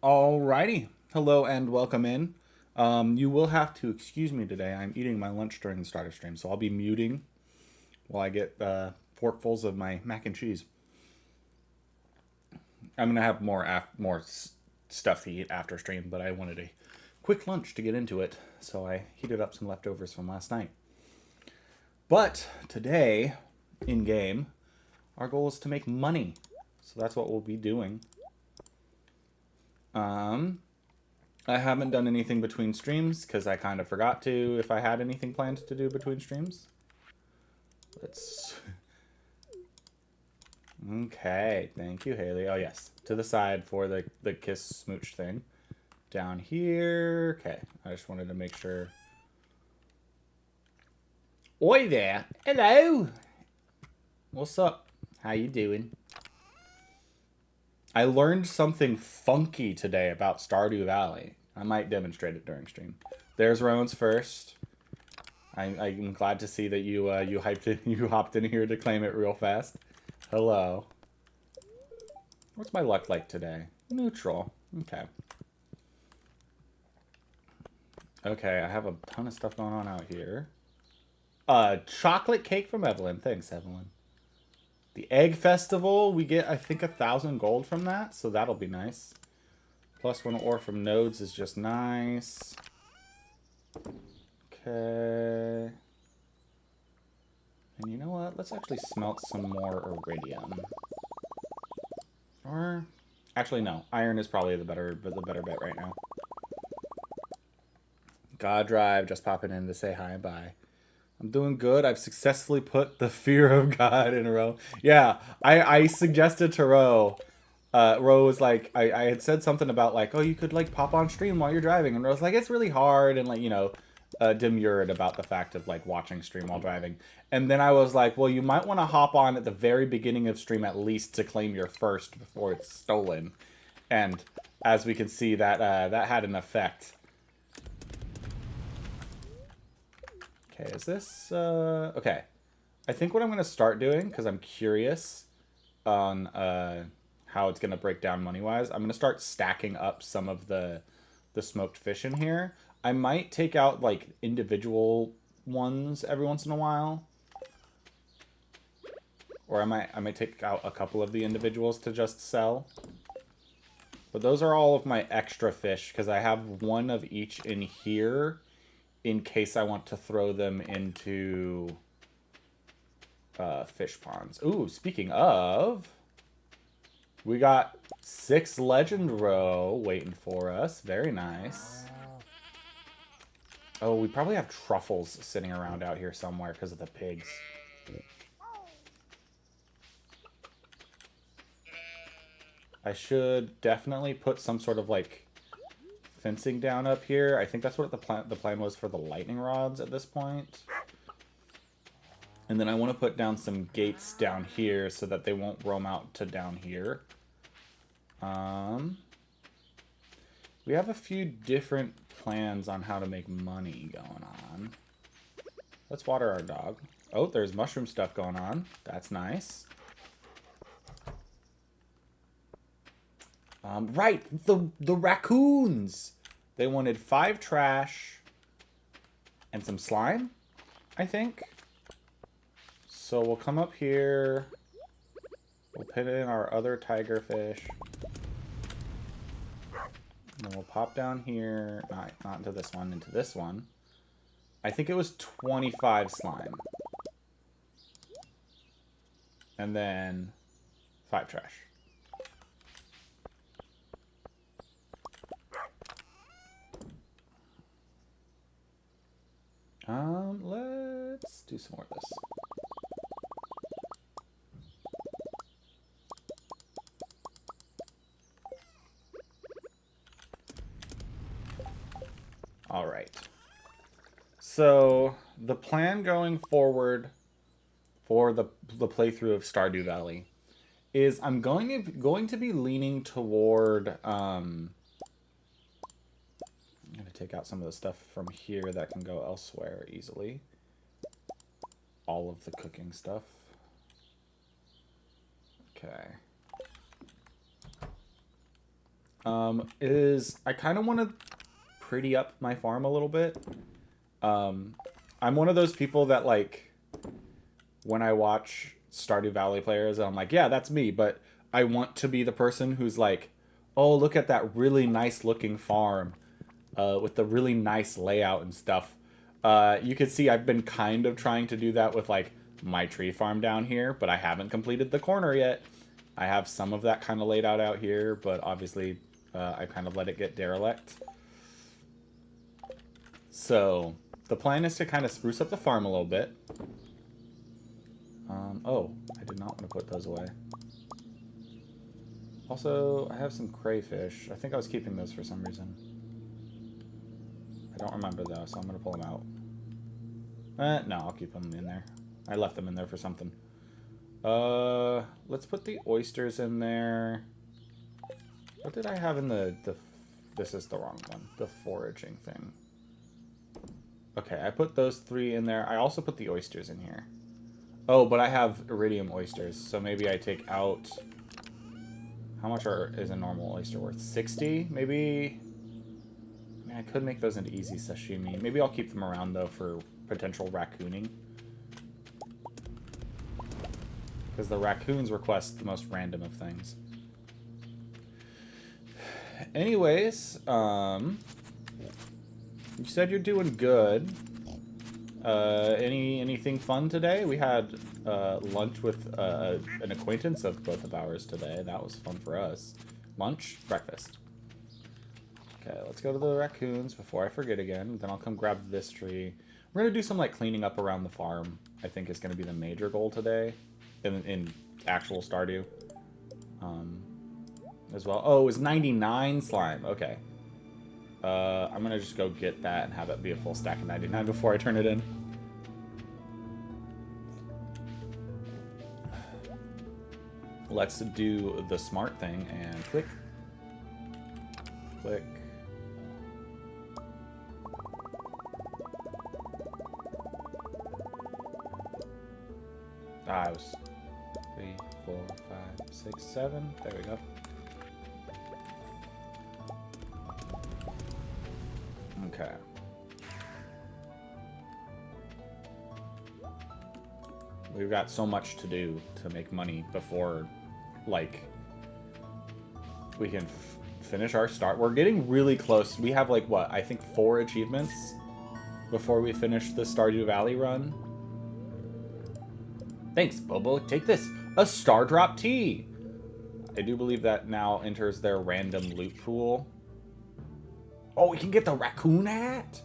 Alrighty. Hello and welcome in. You will have to excuse me today. I'm eating my lunch during the start of stream, so I'll be muting while I get forkfuls of my mac and cheese. I'm gonna have more stuff to eat after stream, but I wanted a quick lunch to get into it, so I heated up some leftovers from last night. But today, in game, our goal is to make money, so that's what we'll be doing. Um, I haven't done anything between streams because I kind of forgot to if I had anything planned to do between streams. Let's. Okay, thank you, Haley. Oh, yes. To the side for the kiss smooch thing. Down here. Okay, I just wanted to make sure. Oi there. Hello. What's up? How you doing? I learned something funky today about Stardew Valley. I might demonstrate it during stream. There's Rowan's first. I'm glad to see that you hopped in here to claim it real fast. Hello. What's my luck like today? Neutral. Okay. Okay, I have a ton of stuff going on out here. Chocolate cake from Evelyn. Thanks, Evelyn. The Egg Festival, we get, I think, 1,000 gold from that, so that'll be nice. Plus 1 ore from nodes is just nice. Okay. And you know what? Let's actually smelt some more iridium. Or, actually, no. Iron is probably the better bet right now. God Drive, just popping in to say hi and bye. I'm doing good. I've successfully put the fear of God in a row. Yeah, I suggested to Ro. Ro was like, I had said something about like, oh, you could like pop on stream while you're driving, and Ro's like, it's really hard, and like, demurred about the fact of like watching stream while driving. And then I was like, well, you might want to hop on at the very beginning of stream at least to claim your first before it's stolen. And as we can see, that had an effect. Okay, is this okay? I think what I'm gonna start doing, because I'm curious on how it's gonna break down money wise, I'm gonna start stacking up some of the smoked fish in here. I might take out like individual ones every once in a while, or I might take out a couple of the individuals to just sell. But those are all of my extra fish because I have one of each in here in case I want to throw them into fish ponds. Ooh, speaking of, we got 6 legend row waiting for us. Very nice. Oh, we probably have truffles sitting around out here somewhere because of the pigs. I should definitely put some sort of like fencing down up here. I think that's what the plan was for the lightning rods at this point. And then I want to put down some gates down here so that they won't roam out to down here. We have a few different plans on how to make money going on. Let's water our dog. Oh, there's mushroom stuff going on. That's nice. Right, the raccoons. They wanted 5 trash and some slime, I think. So we'll come up here. We'll put in our other tiger fish. And then we'll pop down here. Not into this one, into this one. I think it was 25 slime. And then 5 trash. Let's do some more of this. All right. So the plan going forward for the playthrough of Stardew Valley is I'm going to be leaning toward I'm gonna take out some of the stuff from here that can go elsewhere easily. All of the cooking stuff. Okay. is I kind of want to pretty up my farm a little bit. I'm one of those people that, like, when I watch Stardew Valley players, I'm like, yeah, that's me. But I want to be the person who's like, oh, look at that really nice looking farm with the really nice layout and stuff. You can see I've been kind of trying to do that with, like, my tree farm down here, but I haven't completed the corner yet. I have some of that kind of laid out here, but obviously I kind of let it get derelict. So the plan is to kind of spruce up the farm a little bit. Oh, I did not want to put those away. Also, I have some crayfish. I think I was keeping those for some reason. I don't remember though, so I'm going to pull them out. No, I'll keep them in there. I left them in there for something. Let's put the oysters in there. What did I have in the this is the wrong one. The foraging thing. Okay, I put those 3 in there. I also put the oysters in here. Oh, but I have iridium oysters, so maybe I take out... How much is a normal oyster worth? 60? Maybe... I mean, I could make those into easy sashimi. Maybe I'll keep them around, though, for potential raccooning. Because the raccoons request the most random of things. Anyways, you said you're doing good. Anything fun today? We had lunch with an acquaintance of both of ours today. That was fun for us. Lunch, breakfast. Okay, let's go to the raccoons before I forget again. Then I'll come grab this tree. We're gonna do some, like, cleaning up around the farm. I think is gonna be the major goal today, in actual Stardew. As well. Oh, it was 99 slime. Okay. I'm gonna just go get that and have it be a full stack of 99 before I turn it in. Let's do the smart thing and click. Click. I was 3, 4, 5, 6, 7. There we go. Okay. We've got so much to do to make money before, like, we can finish our start. We're getting really close. We have, like, what? I think 4 achievements before we finish the Stardew Valley run. Thanks, Bobo. Take this. A Star Drop Tea. I do believe that now enters their random loot pool. Oh, we can get the raccoon hat?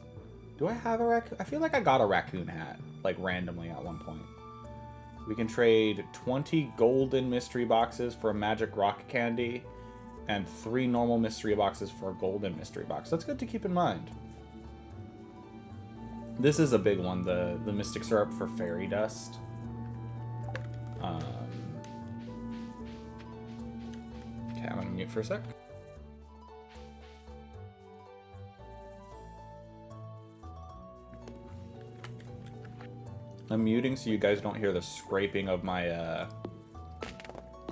Do I have a raccoon? I feel like I got a raccoon hat, like, randomly at one point. We can trade 20 golden mystery boxes for a magic rock candy and 3 normal mystery boxes for a golden mystery box. That's good to keep in mind. This is a big one, the mystic syrup for fairy dust. Okay, I'm gonna mute for a sec. I'm muting so you guys don't hear the scraping of my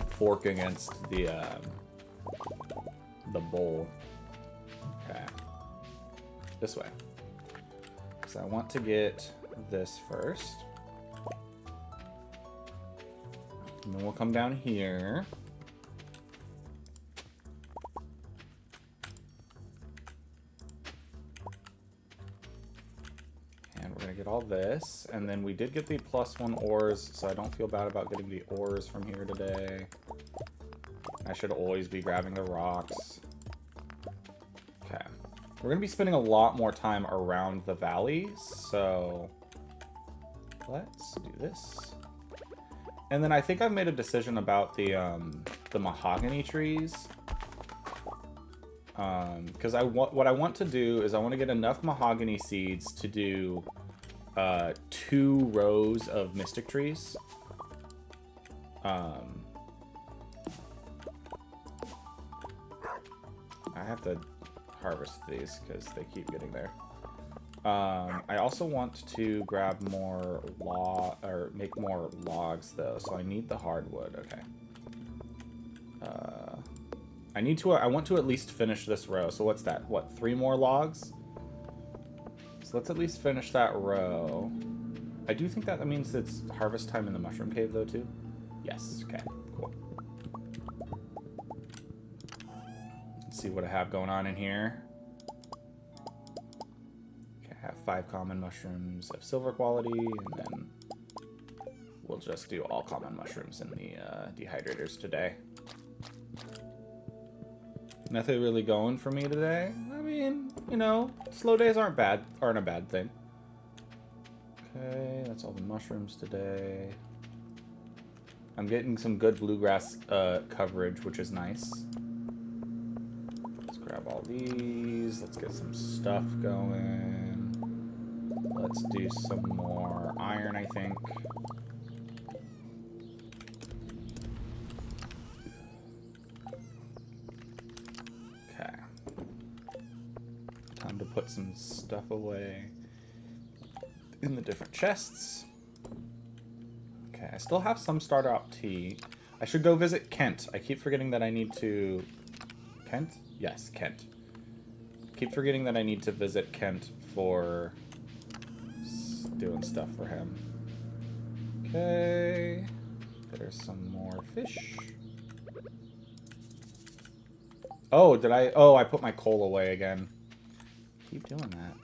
fork against the bowl. Okay. This way. So I want to get this first. And then we'll come down here. And we're going to get all this. And then we did get the +1 ores, so I don't feel bad about getting the ores from here today. I should always be grabbing the rocks. Okay. We're going to be spending a lot more time around the valley, so let's do this. And then I think I've made a decision about the mahogany trees. Because what I want to do is I want to get enough mahogany seeds to do 2 rows of mystic trees. I have to harvest these because they keep getting there. I also want to grab more make more logs though, so I need the hardwood. Okay. I want to at least finish this row. So what's that? What, 3 more logs? So let's at least finish that row. I do think that means it's harvest time in the mushroom cave, though, too. Yes. Okay. Cool. Let's see what I have going on in here. Okay, I have 5 common mushrooms of silver quality, and then we'll just do all common mushrooms in the dehydrators today. Nothing really going for me today. I mean, you know, slow days aren't a bad thing. Okay, that's all the mushrooms today. I'm getting some good bluegrass coverage, which is nice. Let's grab all these. Let's get some stuff going. Let's do some more iron, I think. Okay. Time to put some stuff away in the different chests. Okay, I still have some starter out tea. I should go visit Kent. I keep forgetting that I need to... Kent? Yes, Kent. Keep forgetting that I need to visit Kent for doing stuff for him. Okay. There's some more fish. Oh, did I... Oh, I put my coal away again. Keep doing that.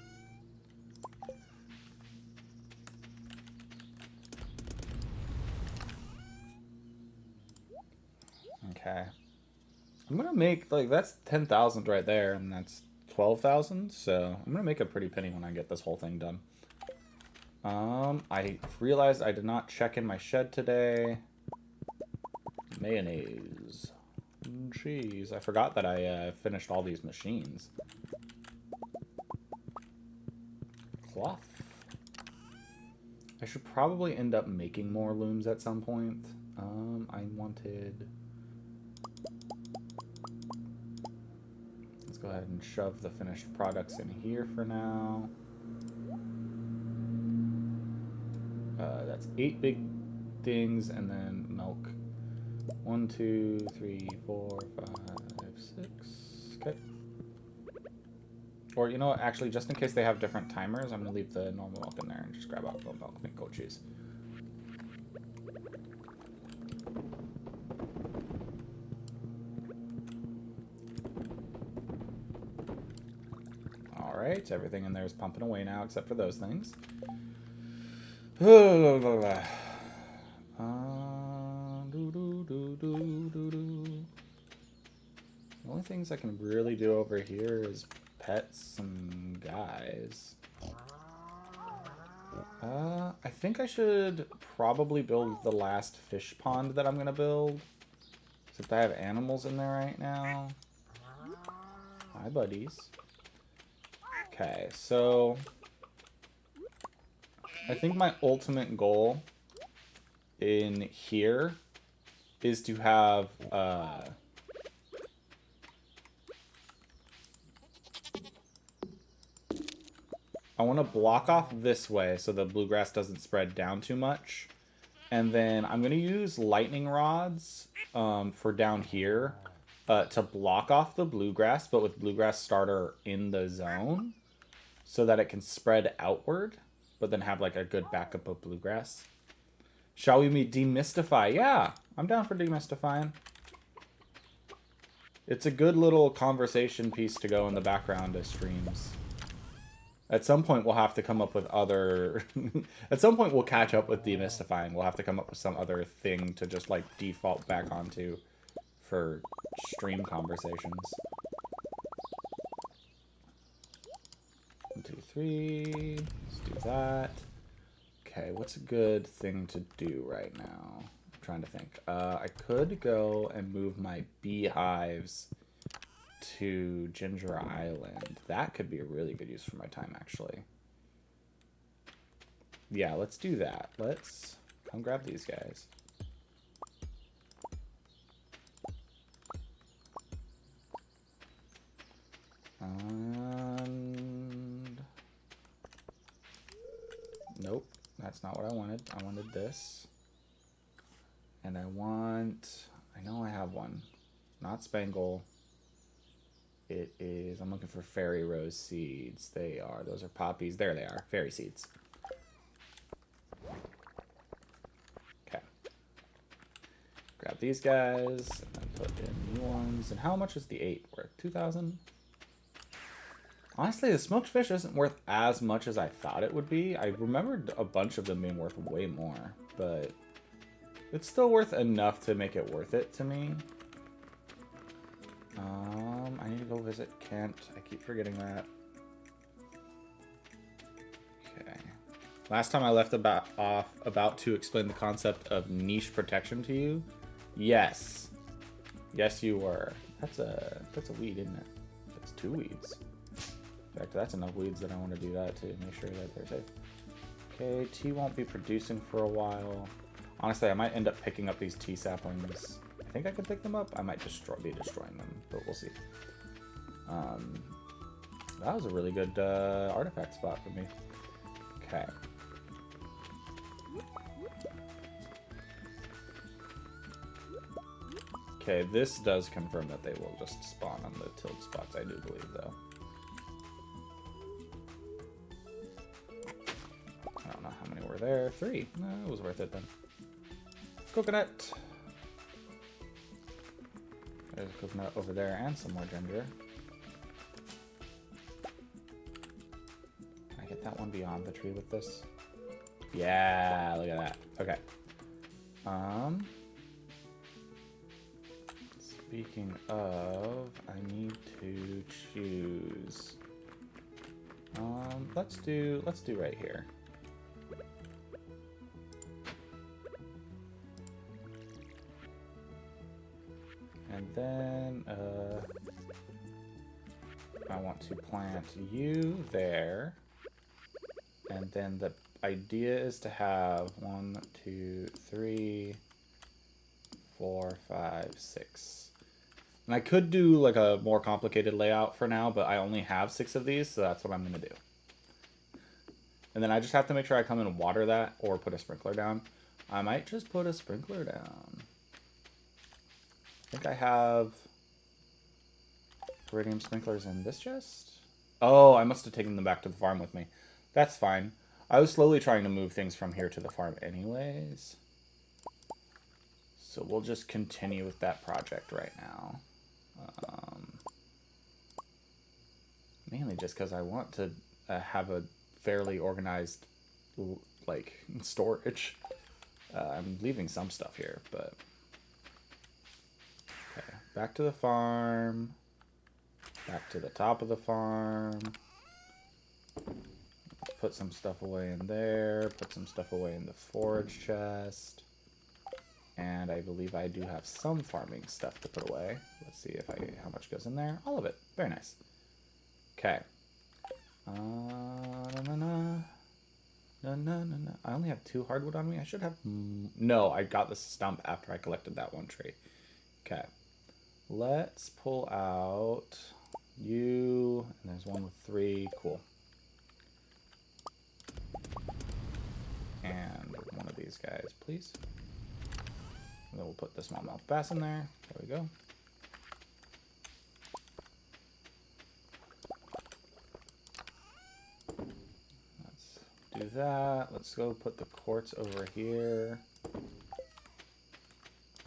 Okay. I'm gonna make, like, that's 10,000 right there, and that's 12,000, so I'm gonna make a pretty penny when I get this whole thing done. I realized I did not check in my shed today. Mayonnaise. Cheese. I forgot that I finished all these machines. Cloth. I should probably end up making more looms at some point. I wanted... Let's go ahead and shove the finished products in here for now. That's 8 big things, and then milk. 1, 2, 3, 4, 5, 6. Okay. Or, you know what, actually, just in case they have different timers, I'm going to leave the normal milk in there and just grab out goat milk and make goat cheese. Alright, everything in there is pumping away now, except for those things. The only things I can really do over here is pets and guys. I think I should probably build the last fish pond that I'm gonna build. Except I have animals in there right now. Hi, buddies. Okay, so I think my ultimate goal in here is to have I want to block off this way so the bluegrass doesn't spread down too much. And then I'm going to use lightning rods for down here to block off the bluegrass, but with bluegrass starter in the zone so that it can spread outward, but then have like a good backup of bluegrass. Shall we demystify? Yeah, I'm down for demystifying. It's a good little conversation piece to go in the background of streams. At some point, we'll have to come up with other... At some point, we'll catch up with demystifying. We'll have to come up with some other thing to just, like, default back onto for stream conversations. 1, 2, 3. Let's do that. Okay, what's a good thing to do right now? I'm trying to think. I could go and move my beehives to Ginger Island. That could be a really good use for my time, actually. Yeah, let's do that. Let's come grab these guys. And... Nope, that's not what I wanted. I wanted this. And I want... I know I have one. Not Spangle. It is, I'm looking for fairy rose seeds. Those are poppies. There they are, fairy seeds. Okay. Grab these guys and put in new ones. And how much is the 8 worth? 2,000? Honestly, the smoked fish isn't worth as much as I thought it would be. I remembered a bunch of them being worth way more, but it's still worth enough to make it worth it to me. I need to go visit Kent. I keep forgetting that. Okay. Last time I left about to explain the concept of niche protection to you. Yes. Yes, you were. That's a weed, isn't it? That's 2 weeds. In fact, that's enough weeds that I want to do that to make sure that they're safe. Okay, tea won't be producing for a while. Honestly, I might end up picking up these tea saplings. I think I could pick them up. I might be destroying them, but we'll see. That was a really good artifact spot for me. Okay. Okay, this does confirm that they will just spawn on the tilled spots, I do believe, though. I don't know how many were there. 3. No, it was worth it then. Coconut. There's a coconut over there and some more ginger. Can I get that one beyond the tree with this? Yeah, look at that. Okay. Speaking of, I need to choose. Let's do right here. And then, I want to plant you there. And then the idea is to have 1, 2, 3, 4, 5, 6. And I could do like a more complicated layout for now, but I only have 6 of these, so that's what I'm going to do. And then I just have to make sure I come and water that or put a sprinkler down. I might just put a sprinkler down. I think I have iridium sprinklers in this chest. Oh, I must have taken them back to the farm with me. That's fine. I was slowly trying to move things from here to the farm anyways. So we'll just continue with that project right now. Mainly just because I want to have a fairly organized like storage. I'm leaving some stuff here, but okay. Back to the farm. Back to the top of the farm. Put some stuff away in there. Put some stuff away in the forage chest. And I believe I do have some farming stuff to put away. Let's see if how much goes in there. All of it. Very nice. Okay. I only have 2 hardwood on me. I should have... No, I got the stump after I collected that 1 tree. Okay. Let's pull out you. And there's one with 3. Cool. And one of these guys, please. And then we'll put the smallmouth bass in there. There we go. Let's do that. Let's go put the quartz over here.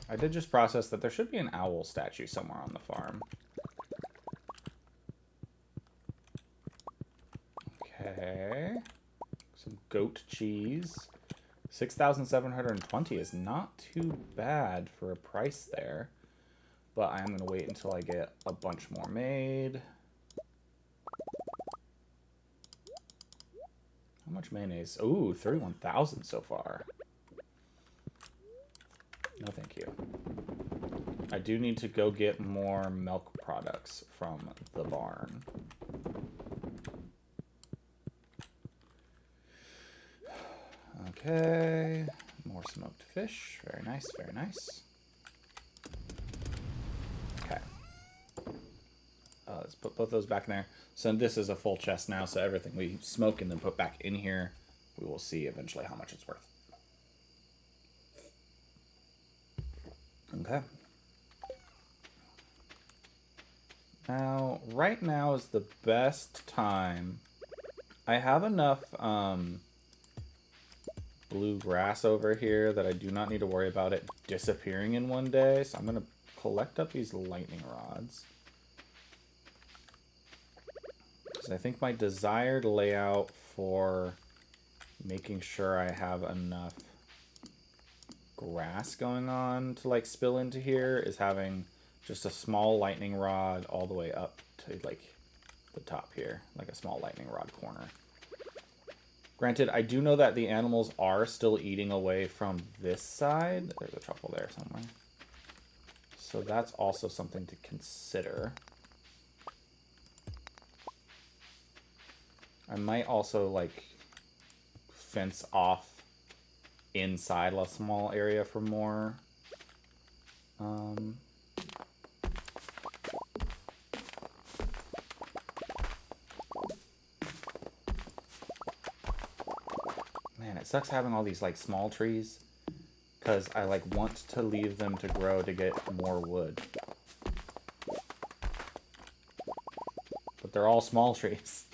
I did just process that there should be an owl statue somewhere on the farm. Okay. Some goat cheese. 6,720 is not too bad for a price there. But I am going to wait until I get a bunch more made. How much mayonnaise? Ooh, 31,000 so far. No, thank you. I do need to go get more milk products from the barn. Okay, more smoked fish. Very nice, very nice. Okay. Let's put both those back in there. So this is a full chest now, so everything we smoke and then put back in here, we will see eventually how much it's worth. Okay. Now, right now is the best time. I have enough blue grass over here that I do not need to worry about it disappearing in one day. So I'm going to collect up these lightning rods. Because I think my desired layout for making sure I have enough grass going on to like spill into here is having just a small lightning rod all the way up to like the top here, like a small lightning rod corner. Granted, I do know that the animals are still eating away from this side. There's a truffle there somewhere. So that's also something to consider. I might also like fence off inside a small area for more. Man, it sucks having all these like small trees because I like want to leave them to grow to get more wood. But they're all small trees.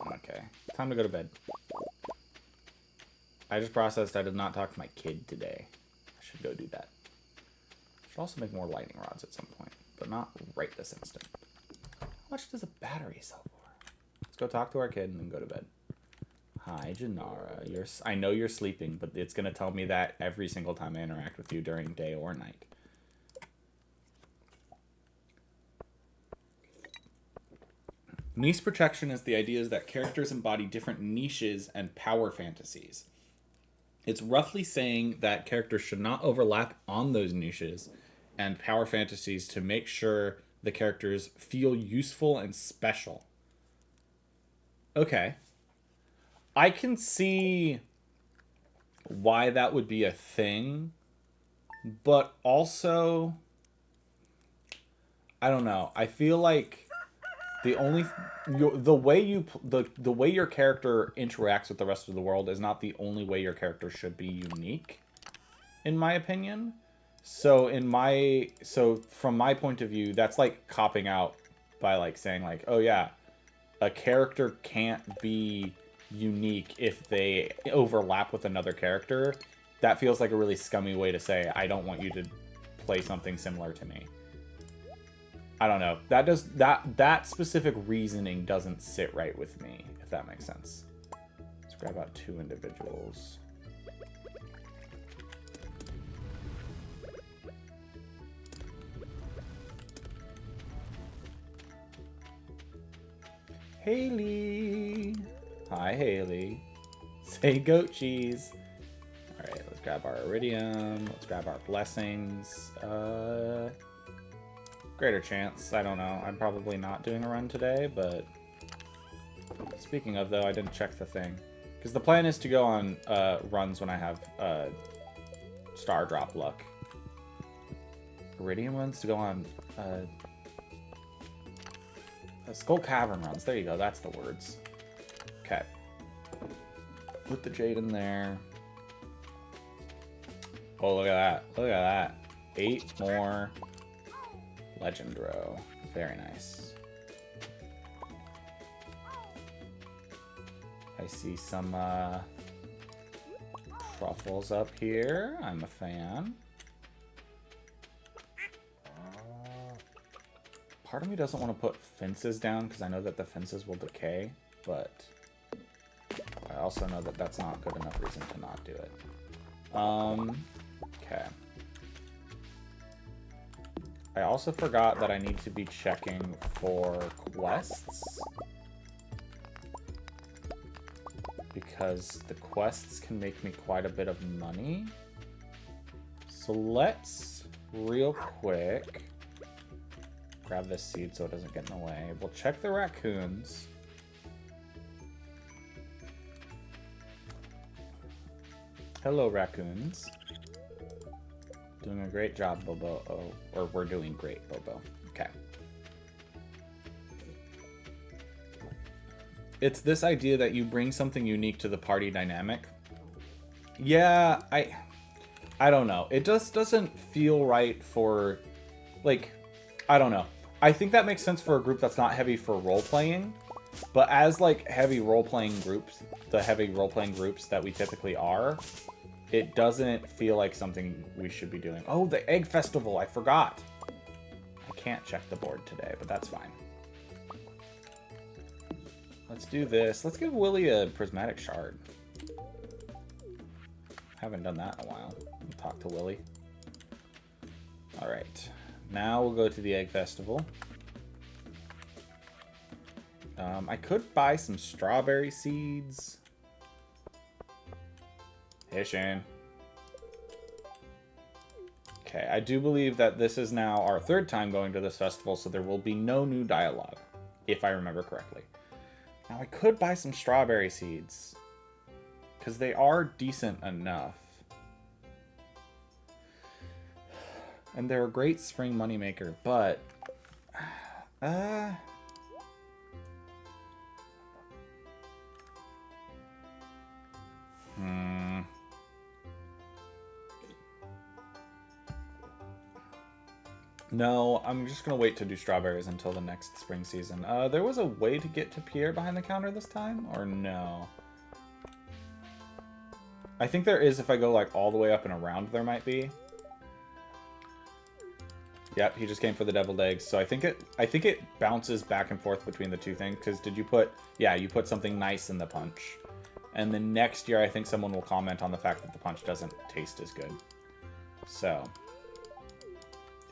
Okay, time to go to bed. I just processed I did not talk to my kid today. I should go do that. Should also make more lightning rods at some point, but not right this instant. How much does a battery sell for? Let's go talk to our kid and then go to bed. Hi, Janara. I know you're sleeping, but it's going to tell me that every single time I interact with you during day or night. Niche protection is the idea that characters embody different niches and power fantasies. It's roughly saying that characters should not overlap on those niches and power fantasies to make sure the characters feel useful and special. Okay. I can see why that would be a thing, but also, I don't know. I feel like the way your character interacts with the rest of the world is not the only way your character should be unique, in my opinion. So from my point of view, that's like copping out by like saying like, oh yeah, a character can't be unique if they overlap with another character. That feels like a really scummy way to say I don't want you to play something similar to me. I don't know. That specific reasoning doesn't sit right with me, if that makes sense. Let's grab out 2 individuals. Haley. Hi, Haley. Say goat cheese. All right, let's grab our iridium. Let's grab our blessings. Greater chance. I don't know. I'm probably not doing a run today, but speaking of, though, I didn't check the thing. Because the plan is to go on runs when I have star drop luck. Iridium runs to go on Skull Cavern runs. There you go. That's the words. Okay. Put the jade in there. Oh, look at that. Look at that. 8 more legend row. Very nice. I see some truffles up here. I'm a fan. Part of me doesn't want to put fences down because I know that the fences will decay, but I also know that that's not good enough reason to not do it. Okay. I also forgot that I need to be checking for quests, because the quests can make me quite a bit of money. So let's real quick grab this seed so it doesn't get in the way. We'll check the raccoons. Hello, raccoons. Doing a great job, Bobo. Oh, or we're doing great, Bobo. Okay. It's this idea that you bring something unique to the party dynamic. Yeah, I don't know. It just doesn't feel right for, like, I don't know. I think that makes sense for a group that's not heavy for role-playing, but as, like, heavy role-playing groups, the heavy role-playing groups that we typically are, it doesn't feel like something we should be doing. Oh, the Egg Festival, I forgot. I can't check the board today, but that's fine. Let's do this. Let's give Willy a prismatic shard. Haven't done that in a while. We'll talk to Willy. Alright. Now we'll go to the Egg Festival. I could buy some strawberry seeds. Hey, Shane. Okay, I do believe that this is now our third time going to this festival, so there will be no new dialogue, if I remember correctly. Now, I could buy some strawberry seeds, because they are decent enough. And they're a great spring moneymaker, but... No, I'm just going to wait to do strawberries until the next spring season. There was a way to get to Pierre behind the counter this time, or no? I think there is if I go, like, all the way up and around there might be. Yep, he just came for the deviled eggs. So I think it bounces back and forth between the two things. Because did you put... Yeah, you put something nice in the punch. And then next year, I think someone will comment on the fact that the punch doesn't taste as good. So...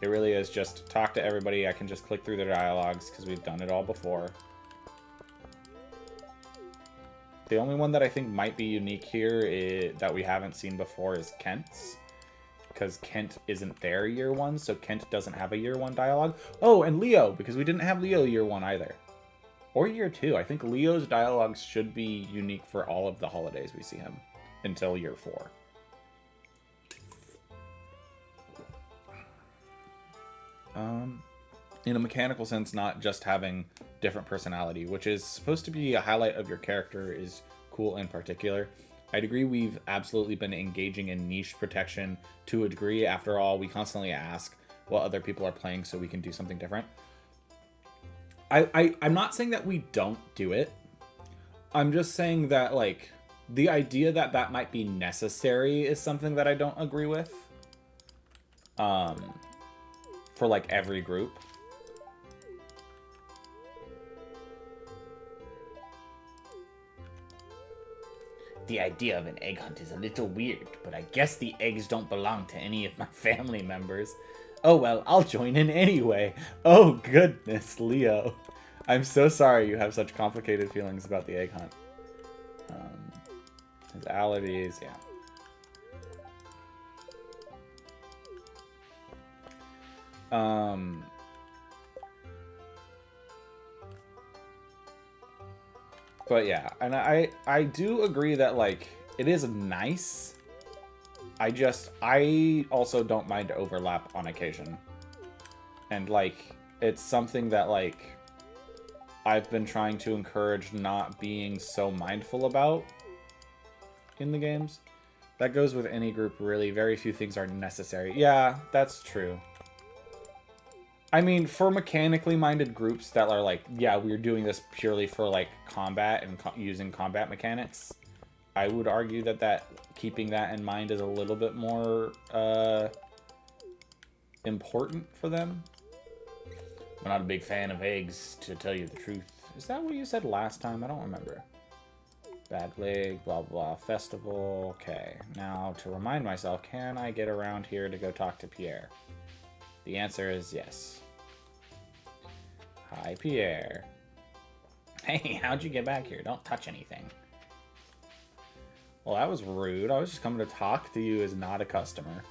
It really is just talk to everybody. I can just click through their dialogues because we've done it all before. The only one that I think might be unique here that we haven't seen before is Kent's. Because Kent isn't there year one, so Kent doesn't have a year one dialogue. Oh, and Leo, because we didn't have Leo year one either. Or year two. I think Leo's dialogues should be unique for all of the holidays we see him until year 4. In a mechanical sense, not just having different personality, which is supposed to be a highlight of your character, is cool in particular. I'd agree we've absolutely been engaging in niche protection to a degree. After all, we constantly ask what other people are playing so we can do something different. I'm not saying that we don't do it. I'm just saying that, like, the idea that that might be necessary is something that I don't agree with. For, like, every group. The idea of an egg hunt is a little weird, but I guess the eggs don't belong to any of my family members. Oh well, I'll join in anyway. Oh goodness, Leo. I'm so sorry you have such complicated feelings about the egg hunt. His allergies, yeah. But yeah, and I do agree that, like, it is nice. I also don't mind overlap on occasion. And, like, it's something that, like, I've been trying to encourage not being so mindful about in the games. That goes with any group, really. Very few things are necessary. Yeah, that's true. I mean, for mechanically minded groups that are like, yeah, we're doing this purely for, like, combat and using combat mechanics, I would argue that keeping that in mind is a little bit more important for them. I'm not a big fan of eggs, to tell you the truth. Is that what you said last time? I don't remember. Bad leg, blah, blah, festival. Okay, now to remind myself, can I get around here to go talk to Pierre? The answer is yes. Hi, Pierre. Hey, how'd you get back here? Don't touch anything. Well, that was rude. I was just coming to talk to you as not a customer.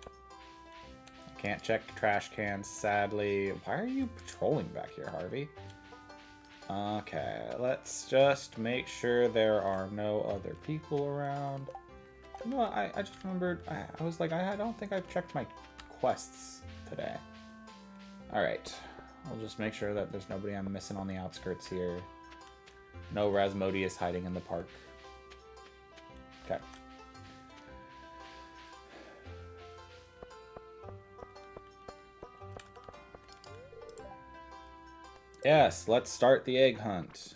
I can't check trash cans, sadly. Why are you patrolling back here, Harvey? Okay, let's just make sure there are no other people around. You know what, I just remembered, I was like, I don't think I've checked my quests today. Alright, I'll just make sure that there's nobody I'm missing on the outskirts here. No Rasmodius hiding in the park. Okay. Yes, let's start the egg hunt.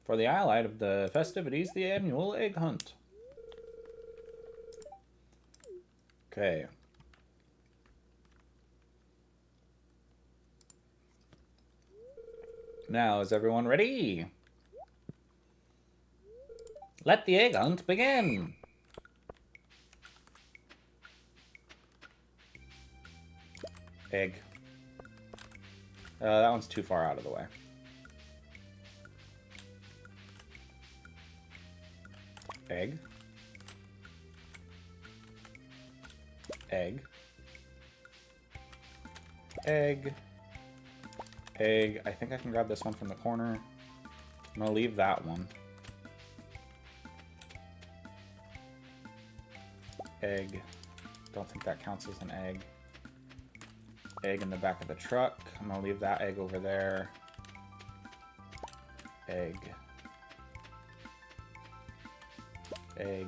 For the highlight of the festivities, the annual egg hunt. Okay. Now, is everyone ready? Let the egg hunt begin! Egg. That one's too far out of the way. Egg. Egg. Egg. Egg. I think I can grab this one from the corner. I'm gonna leave that one. Egg. Don't think that counts as an egg. Egg in the back of the truck. I'm gonna leave that egg over there. Egg. Egg.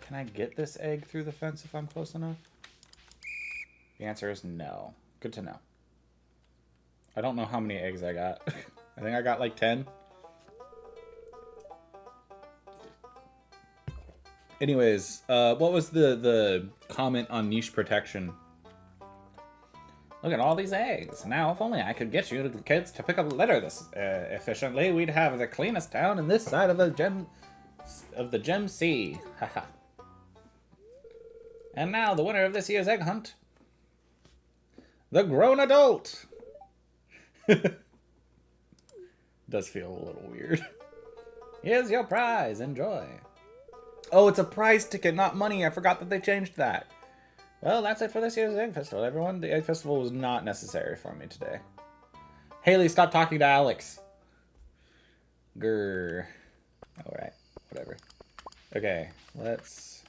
Can I get this egg through the fence if I'm close enough? The answer is no. Good to know. I don't know how many eggs I got. I think I got like 10. Anyways, what was the comment on niche protection? Look at all these eggs. Now, if only I could get you the kids to pick up litter this efficiently, we'd have the cleanest town in this side of the gem sea. Haha. And now, the winner of this year's egg hunt. The grown adult! Does feel a little weird. Here's your prize. Enjoy. Oh, it's a prize ticket, not money. I forgot that they changed that. Well, that's it for this year's Egg Festival, everyone. The Egg Festival was not necessary for me today. Haley, stop talking to Alex. Grr. Alright, whatever. Okay, let's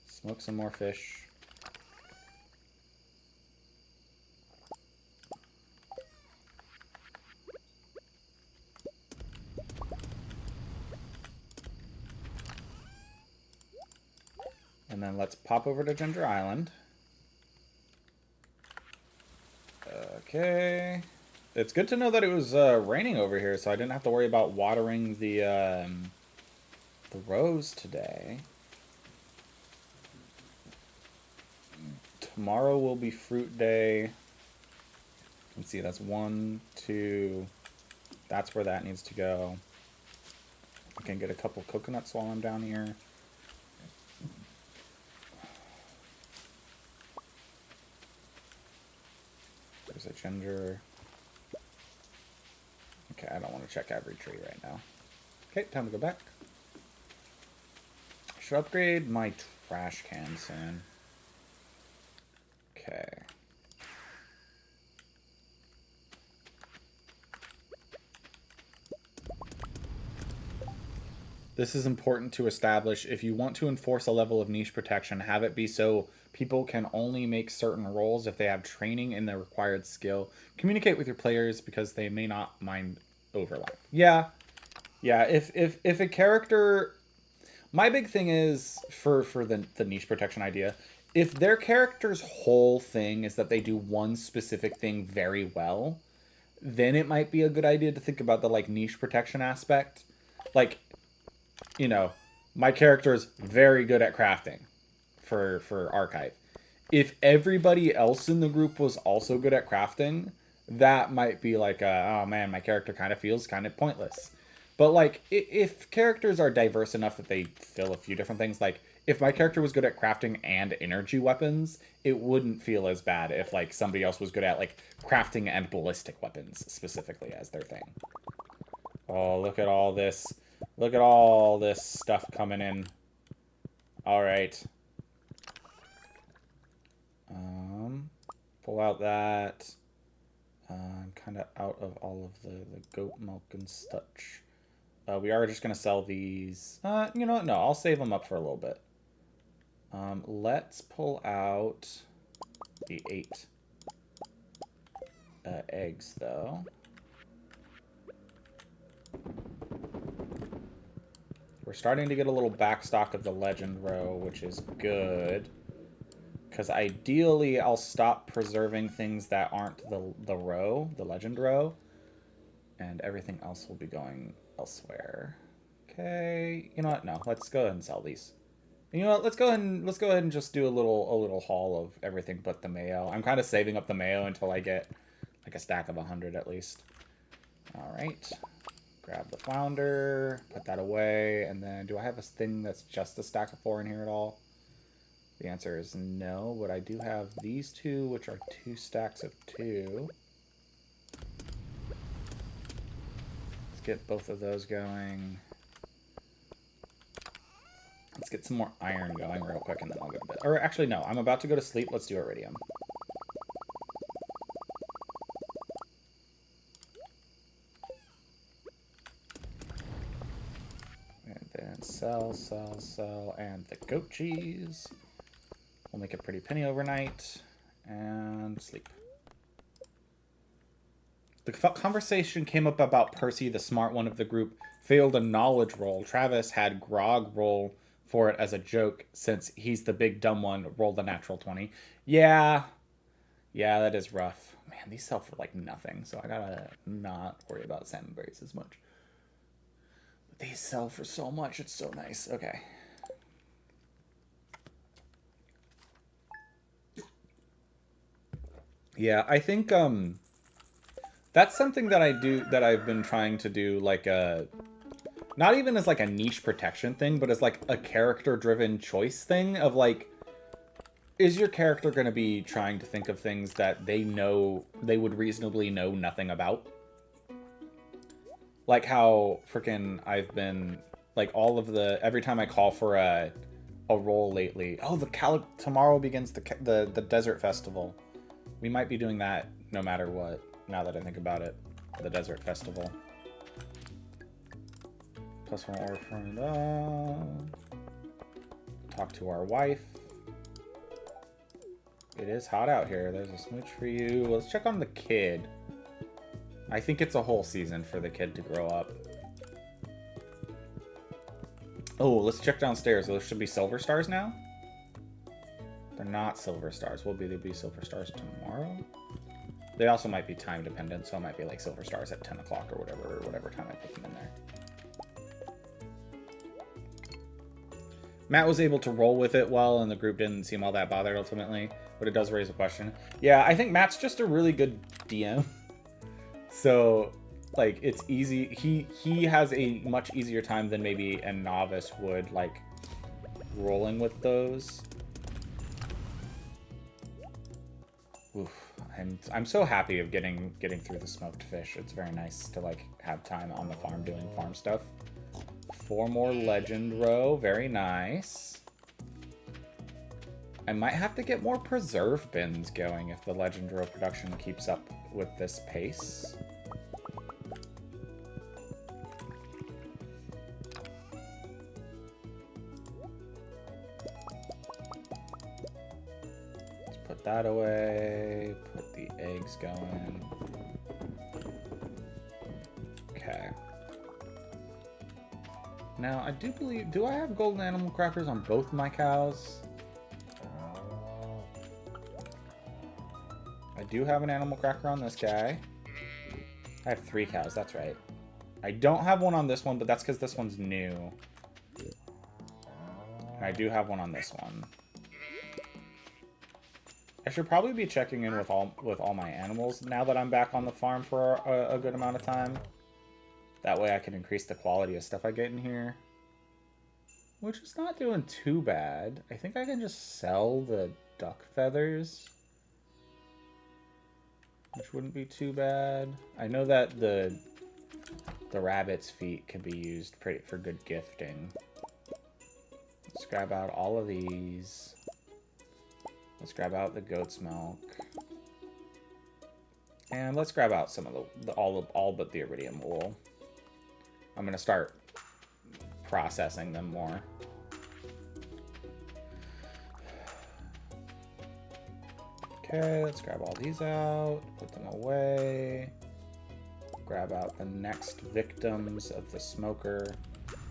smoke some more fish. And then let's pop over to Ginger Island. Okay. It's good to know that it was raining over here, so I didn't have to worry about watering the rows today. Tomorrow will be fruit day. Let's see, that's 1, 2. That's where that needs to go. I can get a couple coconuts while I'm down here. There's a ginger. Okay, I don't want to check every tree right now. Okay, time to go back. Should upgrade my trash can soon. Okay. This is important to establish. If you want to enforce a level of niche protection, have it be so people can only make certain roles if they have training in the required skill. Communicate with your players because they may not mind overlap. Yeah. Yeah, if a character... My big thing is, for the niche protection idea, if their character's whole thing is that they do one specific thing very well, then it might be a good idea to think about the, like, niche protection aspect. Like, you know, my character is very good at crafting for Archive. If everybody else in the group was also good at crafting, that might be like, oh man, my character kind of feels kind of pointless. But like, if characters are diverse enough that they fill a few different things, like if my character was good at crafting and energy weapons, it wouldn't feel as bad if like somebody else was good at like crafting and ballistic weapons specifically as their thing. Oh, look at all this. Look at all this stuff coming in. All right. Pull out that. I'm kind of out of all of the goat milk and such. We are just going to sell these. You know what? No, I'll save them up for a little bit. Let's pull out the 8 eggs, though. We're starting to get a little backstock of the legend row, which is good. Because ideally, I'll stop preserving things that aren't the row, the legend row. And everything else will be going elsewhere. Okay, you know what? No, let's go ahead and sell these. And you know what? Let's go ahead and just do a little haul of everything but the mayo. I'm kind of saving up the mayo until I get like a stack of 100 at least. All right. Grab the flounder, put that away, and then do I have a thing that's just a stack of 4 in here at all? The answer is no, but I do have these 2, which are 2 stacks of 2. Let's get both of those going. Let's get some more iron going real quick, and then I'll go to bed. Or actually, no, I'm about to go to sleep. Let's do iridium. And then sell, and the goat cheese. We'll make a pretty penny overnight, and sleep. The conversation came up about Percy, the smart one of the group, failed a knowledge roll. Travis had Grog roll for it as a joke, since he's the big dumb one, rolled a natural 20. Yeah, that is rough. Man, these sell for like nothing, so I gotta not worry about salmon berries as much. But these sell for so much, it's so nice. Okay. Yeah, I think that's something that I've been trying to do, like not even as like a niche protection thing, but as like a character driven choice thing of like, is your character going to be trying to think of things that they would reasonably know nothing about? Like how freaking I've been like every time I call for a roll lately. Oh, tomorrow begins the desert festival. We might be doing that no matter what, now that I think about it. The desert festival. Plus 1 orphan. Talk to our wife. It is hot out here. There's a smooch for you. Let's check on the kid. I think it's a whole season for the kid to grow up. Oh, let's check downstairs. Those should be silver stars now. They're not silver stars. They'll be silver stars tomorrow. They also might be time dependent, so it might be like silver stars at 10 o'clock or whatever time I put them in there. Matt was able to roll with it well, and the group didn't seem all that bothered ultimately, but it does raise a question. Yeah, I think Matt's just a really good DM. So, like, it's easy. He has a much easier time than maybe a novice would, like, rolling with those. Oof. I'm so happy of getting through the smoked fish. It's very nice to like have time on the farm doing farm stuff. 4 more legend row, very nice. I might have to get more preserve bins going if the legend row production keeps up with this pace. Let's put that away. Put the eggs going. Okay. Now, I do believe... Do I have golden animal crackers on both my cows? I do have an animal cracker on this guy. I have 3 cows, that's right. I don't have one on this one, but that's because this one's new. And I do have one on this one. I should probably be checking in with all my animals now that I'm back on the farm for a good amount of time. That way I can increase the quality of stuff I get in here. Which is not doing too bad. I think I can just sell the duck feathers. Which wouldn't be too bad. I know that the rabbit's feet can be used for good gifting. Let's grab out all of these. Let's grab out the goat's milk. And let's grab out some of all but the iridium wool. I'm gonna start processing them more. Okay, let's grab all these out, put them away. Grab out the next victims of the smoker.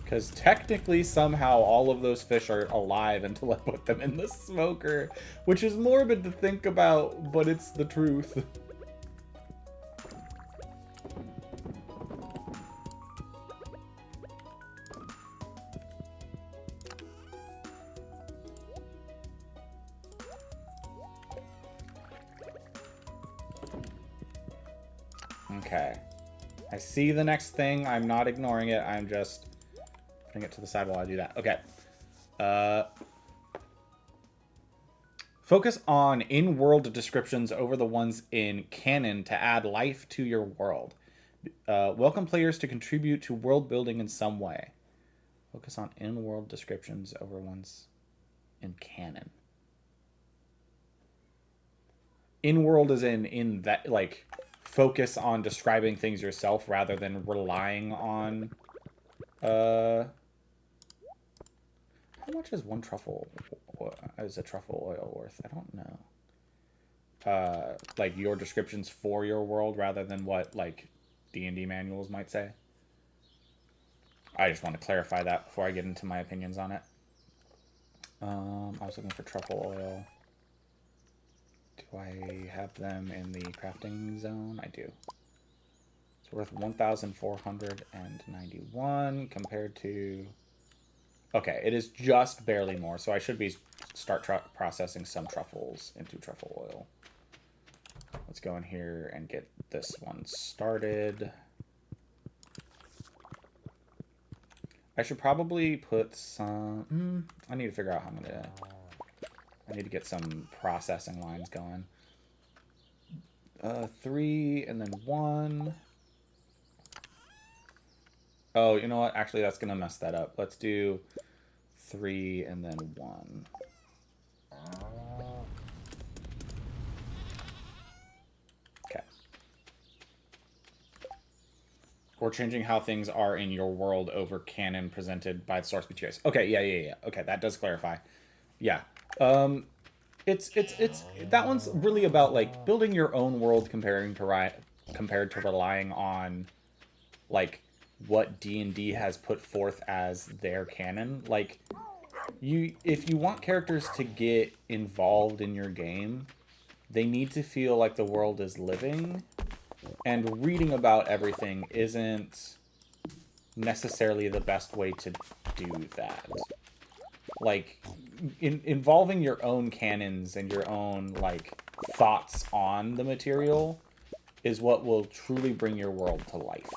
Because technically, somehow, all of those fish are alive until I put them in the smoker. Which is morbid to think about, but it's the truth. Okay. I see the next thing. I'm not ignoring it. I'm just putting it to the side while I do that. Okay. Focus on in-world descriptions over the ones in canon to add life to your world. Welcome players to contribute to world building in some way. Focus on in-world descriptions over ones in canon. In-world is in that, like, focus on describing things yourself rather than relying on, how much is one truffle, is a truffle oil worth? I don't know. Like, your descriptions for your world rather than what, like, D&D manuals might say. I just want to clarify that before I get into my opinions on it. I was looking for truffle oil. Do I have them in the crafting zone? I do. It's worth 1,491 compared to... Okay, it is just barely more, so I should be start processing some truffles into truffle oil. Let's go in here and get this one started. I should probably put some... I need to figure out how I'm going to... I need to get some processing lines going. 3 and then 1. Oh, you know what? Actually, that's going to mess that up. Let's do 3 and then 1. Okay. Or changing how things are in your world over canon presented by the source materials. Okay, yeah. Okay, that does clarify. Yeah. It's that one's really about, like, building your own world compared to relying on, like, what D&D has put forth as their canon. Like, if you want characters to get involved in your game, they need to feel like the world is living, and reading about everything isn't necessarily the best way to do that. Like, involving your own canons and your own, like, thoughts on the material is what will truly bring your world to life.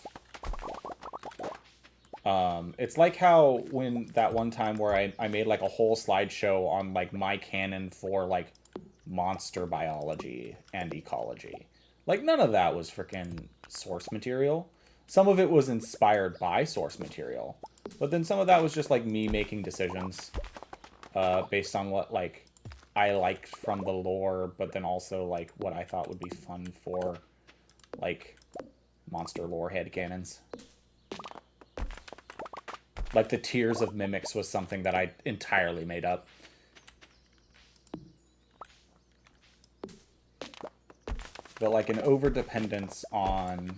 It's like how when that one time where I made, like, a whole slideshow on, like, my canon for, like, monster biology and ecology. Like, none of that was freaking source material. Some of it was inspired by source material. But then some of that was just, like, me making decisions based on what, like, I liked from the lore, but then also, like, what I thought would be fun for, like, monster lore headcanons. Like, the tiers of mimics was something that I entirely made up. But, like, an over-dependence on...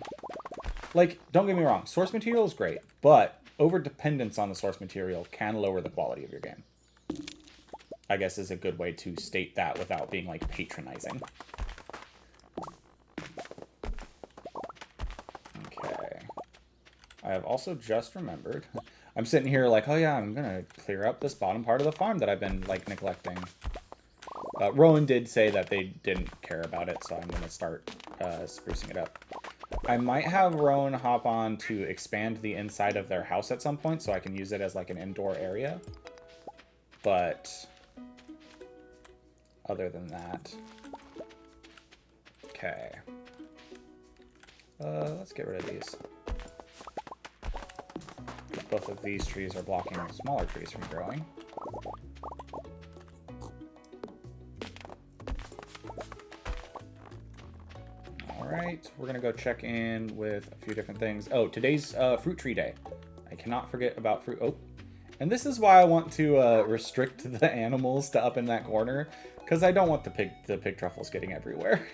Like, don't get me wrong, source material is great, but over-dependence on the source material can lower the quality of your game. I guess is a good way to state that without being, like, patronizing. Okay. I have also just remembered... I'm sitting here like, oh yeah, I'm gonna clear up this bottom part of the farm that I've been, like, neglecting. Rowan did say that they didn't care about it, so I'm gonna start sprucing it up. I might have Rowan hop on to expand the inside of their house at some point, so I can use it as, like, an indoor area. But other than that, okay. Let's get rid of these. Both of these trees are blocking smaller trees from growing. right, we're gonna go check in with a few different things. Oh, today's fruit tree day. I cannot forget about fruit. Oh, and this is why I want to restrict the animals to up in that corner, because I don't want the pig truffles getting everywhere.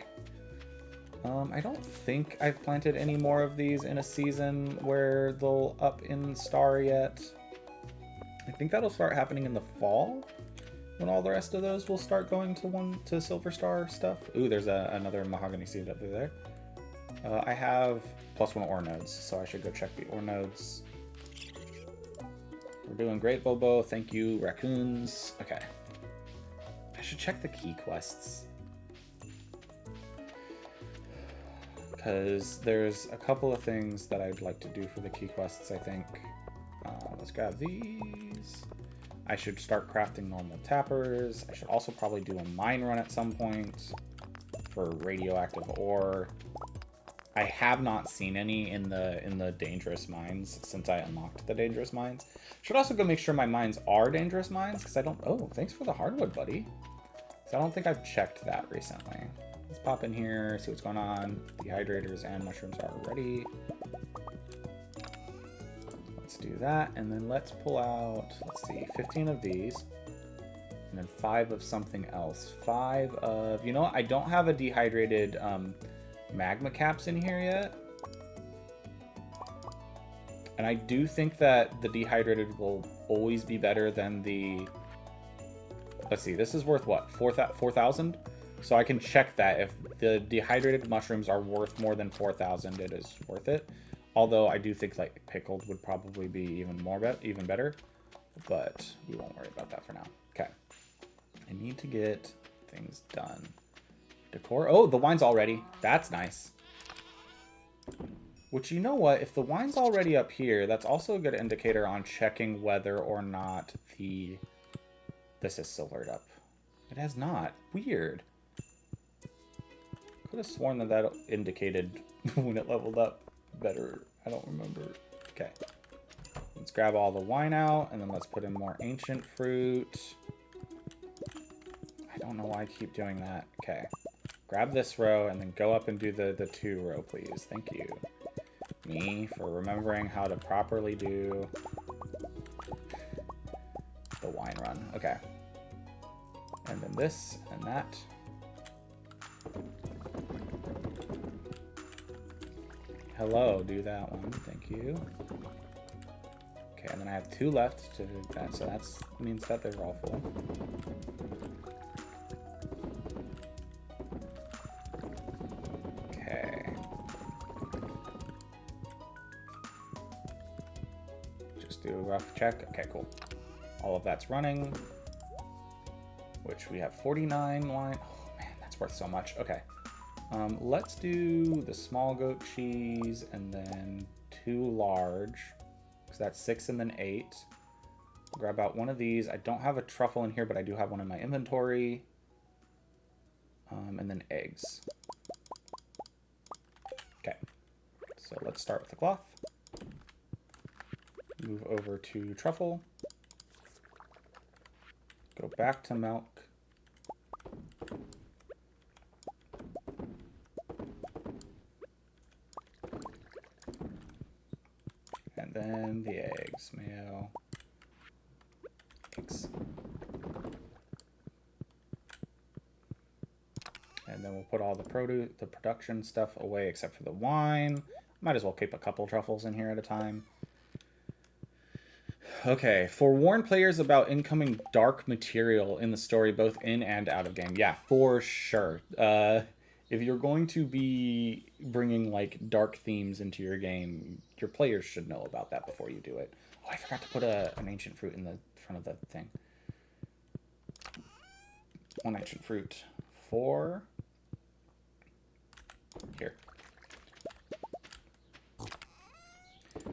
I don't think I've planted any more of these in a season where they'll up in star yet. I think that'll start happening in the fall, when all the rest of those will start going to silver star stuff. Ooh, there's another mahogany seed up there. I have +1 ore nodes, so I should go check the ore nodes. We're doing great, Bobo. Thank you, Raccoons. Okay. I should check the key quests. Because there's a couple of things that I'd like to do for the key quests, I think. Let's grab these. I should start crafting normal tappers. I should also probably do a mine run at some point for radioactive ore. I have not seen any in the dangerous mines since I unlocked the dangerous mines. Should also go make sure my mines are dangerous mines, because I don't... Oh, thanks for the hardwood, buddy. So I don't think I've checked that recently. Let's pop in here, see what's going on. Dehydrators and mushrooms are ready. Let's do that, and then let's pull out, let's see, 15 of these, and then 5 of something else. 5 of, you know what, I don't have a dehydrated magma caps in here yet. And I do think that the dehydrated will always be better than the, let's see, this is worth what, 4,000? So I can check that. If the dehydrated mushrooms are worth more than 4,000, it is worth it. Although I do think like pickled would probably be even better, but we won't worry about that for now. Okay, I need to get things done. Decor. Oh, the wine's all ready. That's nice. Which, you know what? If the wine's already up here, that's also a good indicator on checking whether or not this is silvered up. It has not. Weird. Could have sworn that indicated when it leveled up better. I don't remember. Okay. Let's grab all the wine out, and then let's put in more ancient fruit. I don't know why I keep doing that. Okay. Grab this row, and then go up and do the 2 row, please. Thank you. Me for remembering how to properly do the wine run. Okay. And then this and that. Hello, do that one. Thank you. Okay, and then I have 2 left to do that, so that means that they're all full. Okay. Just do a rough check. Okay, cool. All of that's running. Which we have 49 wine. Oh man, that's worth so much. Okay. Let's do the small goat cheese and then 2 large, because that's 6 and then 8. Grab out one of these. I don't have a truffle in here, but I do have one in my inventory. And then eggs. Okay, so let's start with the cloth. Move over to truffle. Go back to milk. And then the eggs, mayo, eggs. And then we'll put all the production stuff away except for the wine. Might as well keep a couple truffles in here at a time. Okay, forewarn players about incoming dark material in the story, both in and out of game. Yeah, for sure. If you're going to be bringing like dark themes into your game, your players should know about that before you do it. Oh, I forgot to put an ancient fruit in the front of the thing. 1 ancient fruit for here.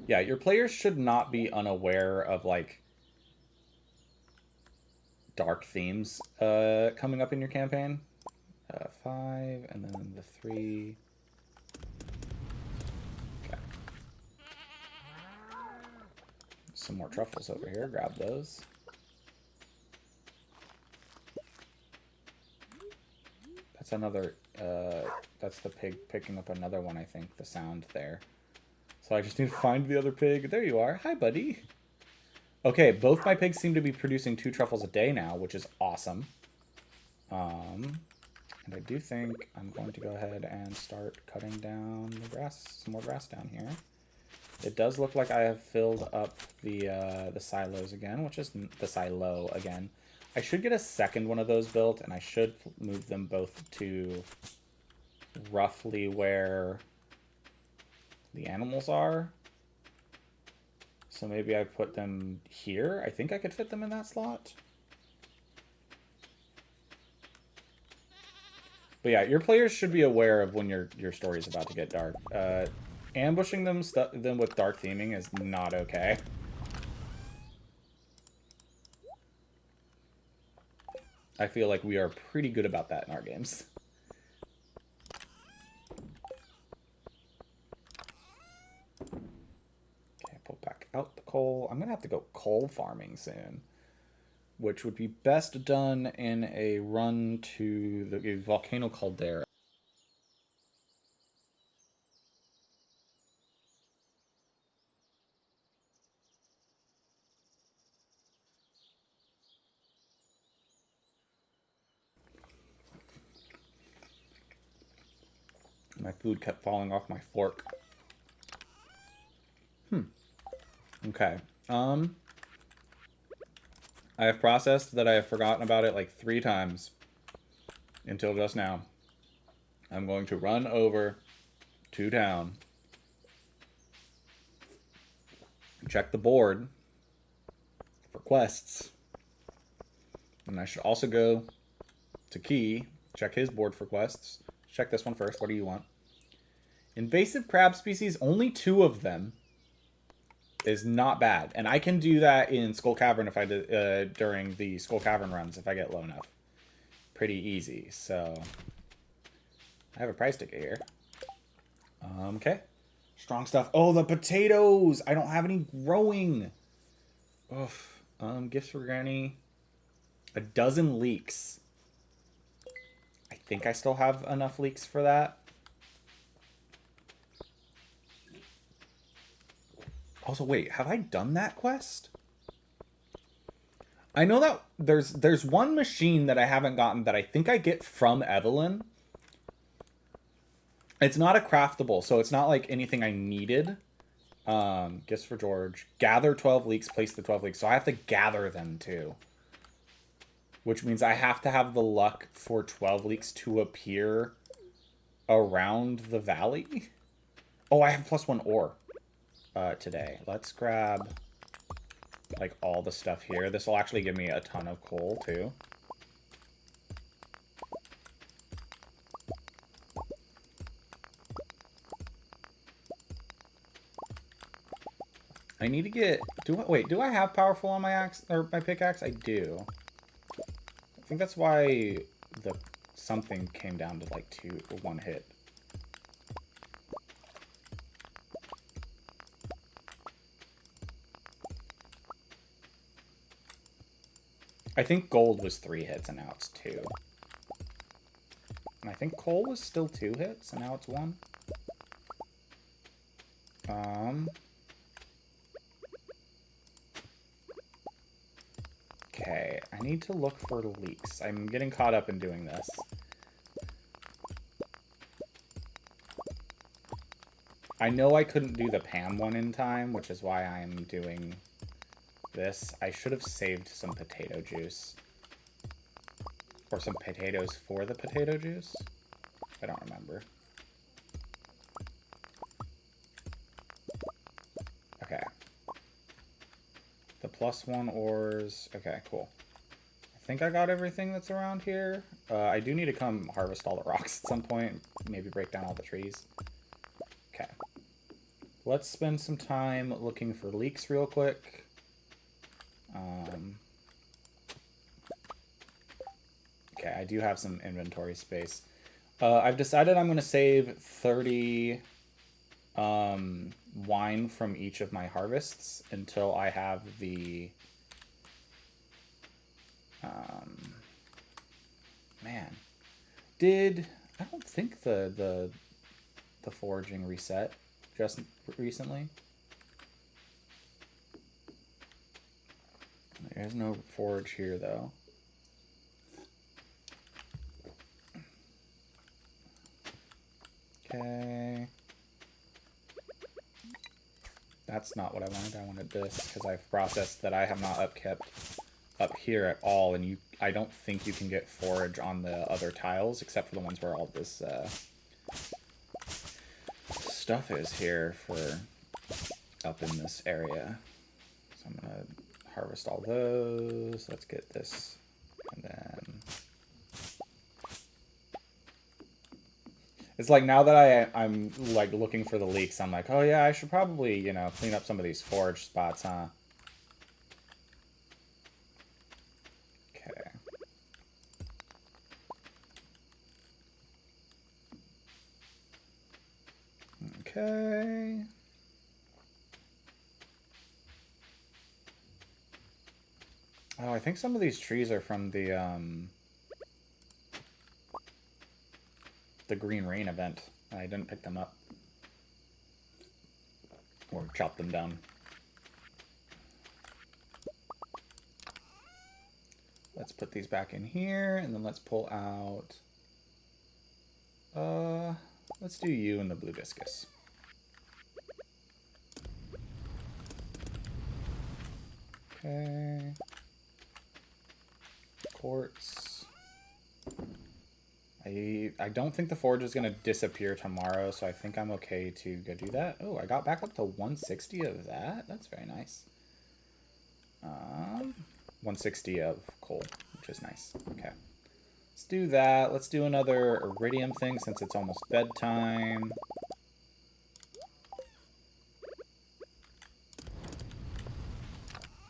Yeah, your players should not be unaware of like dark themes coming up in your campaign. 5 and then the 3. Okay. Some more truffles over here. Grab those. That's another That's the pig picking up another one, I think, the sound there. So I just need to find the other pig. There you are. Hi, buddy. Okay, both my pigs seem to be producing 2 truffles a day now, which is awesome. And I do think I'm going to go ahead and start cutting down the grass, some more grass down here. It does look like I have filled up the silos again, which is the silo again. I should get a second one of those built, and I should move them both to roughly where the animals are. So maybe I put them here. I think I could fit them in that slot. But yeah, your players should be aware of when your story is about to get dark. Ambushing them with dark theming is not okay. I feel like we are pretty good about that in our games. Okay, pull back out the coal. I'm gonna have to go coal farming soon, which would be best done in a run to the volcano caldera. My food kept falling off my fork. Okay. I have processed that I have forgotten about it like 3 times until just now. I'm going to run over to town, check the board for quests, and I should also go to Key, check his board for quests. Check this one first. What do you want? Invasive crab species, only 2 of them is not bad. And I can do that in Skull Cavern if I do, during the Skull Cavern runs if I get low enough. Pretty easy. So I have a price ticket here. Okay. Strong stuff. Oh, the potatoes! I don't have any growing. Oof. Gifts for Granny. 12 leeks. I think I still have enough leeks for that. Also, wait, have I done that quest? I know that there's one machine that I haven't gotten that I think I get from Evelyn. It's not a craftable, so it's not like anything I needed. Gifts for George. Gather 12 leeks, place the 12 leeks. So I have to gather them too. Which means I have to have the luck for 12 leeks to appear around the valley. Oh, I have +1 ore today. Let's grab like all the stuff here. This will actually give me a ton of coal too. I need to get... do I have powerful on my axe or my pickaxe? I do. I think that's why the something came down to like 1 hit. I think gold was 3 hits and now it's 2. And I think coal was still 2 hits and now it's 1. Okay, I need to look for leaks. I'm getting caught up in doing this. I know I couldn't do the pan one in time, which is why I'm doing this. I should have saved some potato juice. Or some potatoes for the potato juice? I don't remember. Okay. The +1 ores. Okay, cool. I think I got everything that's around here. I do need to come harvest all the rocks at some point. Maybe break down all the trees. Okay. Let's spend some time looking for leaks real quick. Okay, I do have some inventory space. I've decided I'm going to save 30 wine from each of my harvests until I have the... man. I don't think the foraging reset just recently. There's no forage here though. Okay. That's not what I wanted. I wanted this because I've processed that I have not upkept up here at all, and I don't think you can get forage on the other tiles except for the ones where all this stuff is here for up in this area. So I'm gonna harvest all those. Let's get this, and then it's like now that I'm like looking for the leaks, I'm like, oh yeah, I should probably, you know, clean up some of these forage spots, huh? Okay. Okay. Oh, I think some of these trees are from the Green Rain event. I didn't pick them up. Or chop them down. Let's put these back in here, and then let's pull out... let's do you and the blue discus. Okay. Quartz. I don't think the forge is going to disappear tomorrow, so I think I'm okay to go do that. Oh, I got back up to 160 of that. That's very nice. 160 of coal, which is nice. Okay. Let's do that. Let's do another iridium thing since it's almost bedtime.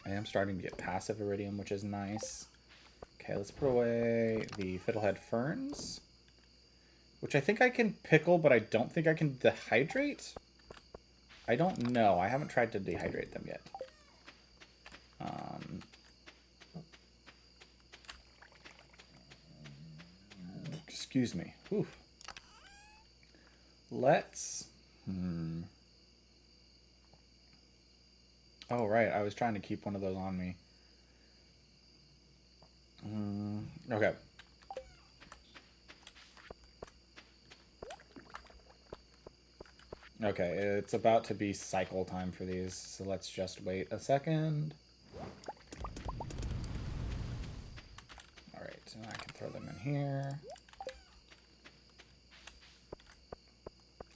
I am starting to get passive iridium, which is nice. Okay, let's put away the fiddlehead ferns, which I think I can pickle, but I don't think I can dehydrate. I don't know. I haven't tried to dehydrate them yet. Excuse me. Whew. Let's... Oh, right. I was trying to keep one of those on me. Okay. Okay, it's about to be cycle time for these, so let's just wait a second. Alright, and I can throw them in here.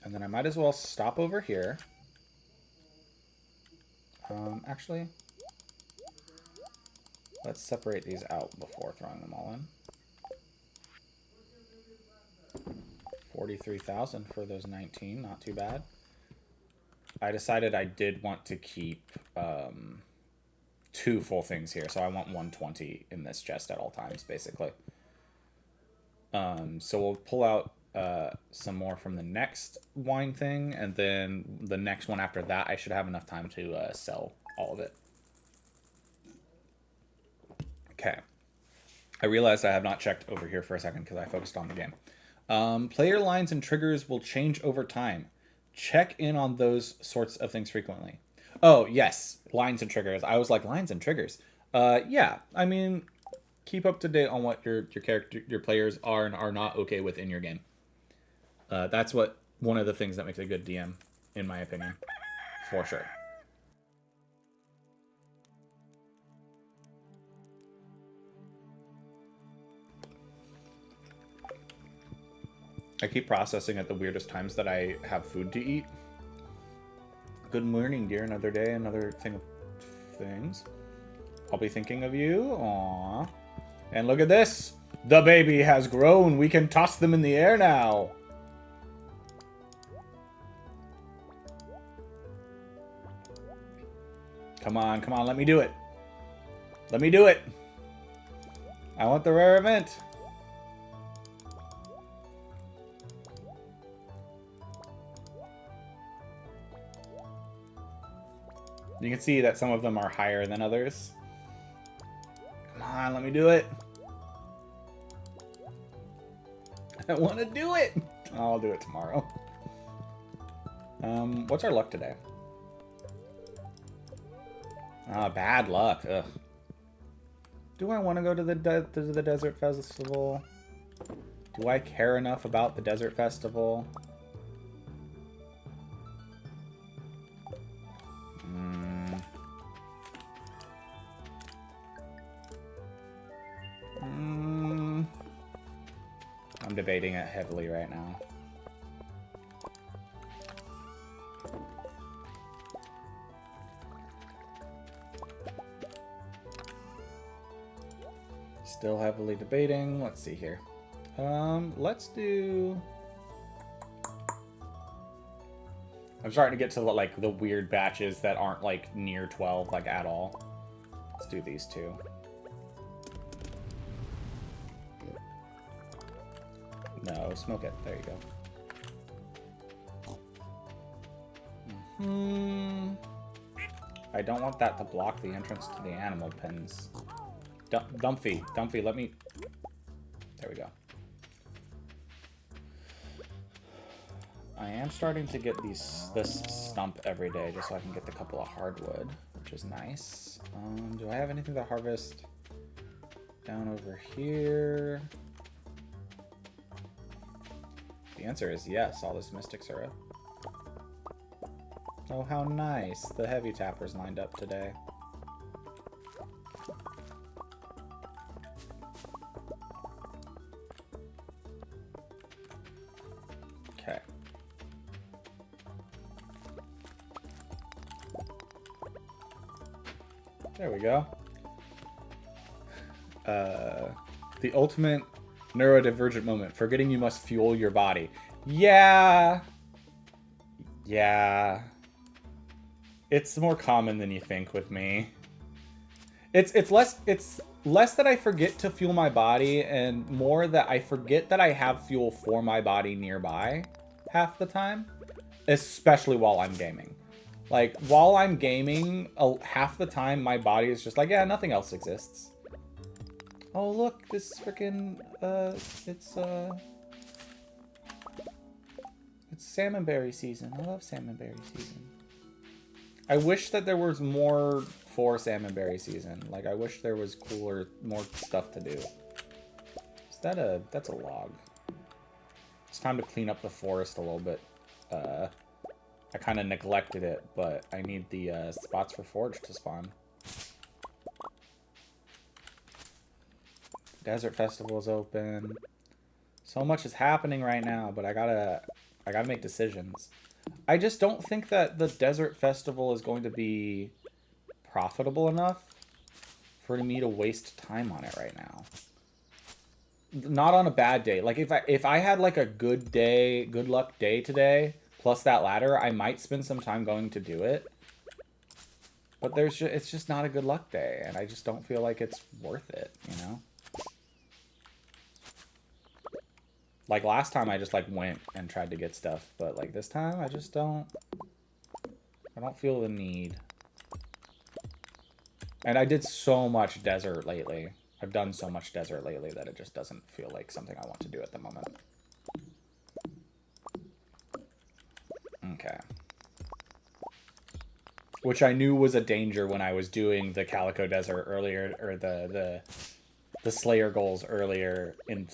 And then I might as well stop over here. Actually, let's separate these out before throwing them all in. 43,000 for those 19, not too bad. I decided I did want to keep 2 full things here, so I want 120 in this chest at all times, basically. So we'll pull out some more from the next wine thing, and then the next one after that, I should have enough time to sell all of it. Okay. I realized I have not checked over here for a second because I focused on the game. Player lines and triggers will change over time. Check in on those sorts of things frequently. Oh, yes. Lines and triggers. I was like, lines and triggers. Yeah. I mean, keep up to date on what your players are and are not okay with in your game. That's one of the things that makes a good DM, in my opinion. For sure. I keep processing at the weirdest times that I have food to eat. Good morning, dear. Another day, another thing of things. I'll be thinking of you. Aww. And look at this. The baby has grown. We can toss them in the air now. Come on, come on. Let me do it. Let me do it. I want the rare event. You can see that some of them are higher than others. Come on, let me do it. I want to do it. I'll do it tomorrow. What's our luck today? Bad luck. Ugh. Do I want to go to the desert festival? Do I care enough about the desert festival? I'm debating it heavily right now. Still heavily debating. Let's see here. Let's do... I'm starting to get to like the weird batches that aren't like near 12 like at all. Let's do these two. No, smoke it. There you go. I don't want that to block the entrance to the animal pens. Dumpy, let me... There we go. I am starting to get this stump every day just so I can get the couple of hardwood, which is nice. Do I have anything to harvest down over here? The answer is yes, all this mystic syrup. Oh, how nice. The heavy tappers lined up today. Okay. There we go. The ultimate neurodivergent moment. Forgetting you must fuel your body. Yeah. Yeah. It's more common than you think with me. It's less that I forget to fuel my body and more that I forget that I have fuel for my body nearby half the time, especially while I'm gaming. Like while I'm gaming, half the time my body is just like, yeah, nothing else exists. Oh look, this freaking it's salmonberry season. I love salmonberry season. I wish that there was more for salmonberry season. Like I wish there was cooler, more stuff to do. Is that that's a log? It's time to clean up the forest a little bit. I kind of neglected it, but I need the spots for forage to spawn. Desert Festival's open. So much is happening right now, but I gotta make decisions. I just don't think that the Desert Festival is going to be profitable enough for me to waste time on it right now. Not on a bad day. Like if I had like a good day, good luck day today, plus that ladder, I might spend some time going to do it. But it's just not a good luck day, and I just don't feel like it's worth it, you know? Like last time I just like went and tried to get stuff, but like this time I just don't feel the need. And I did so much desert lately. I've done so much desert lately that it just doesn't feel like something I want to do at the moment. Okay. Which I knew was a danger when I was doing the Calico Desert earlier, or the Slayer goals earlier in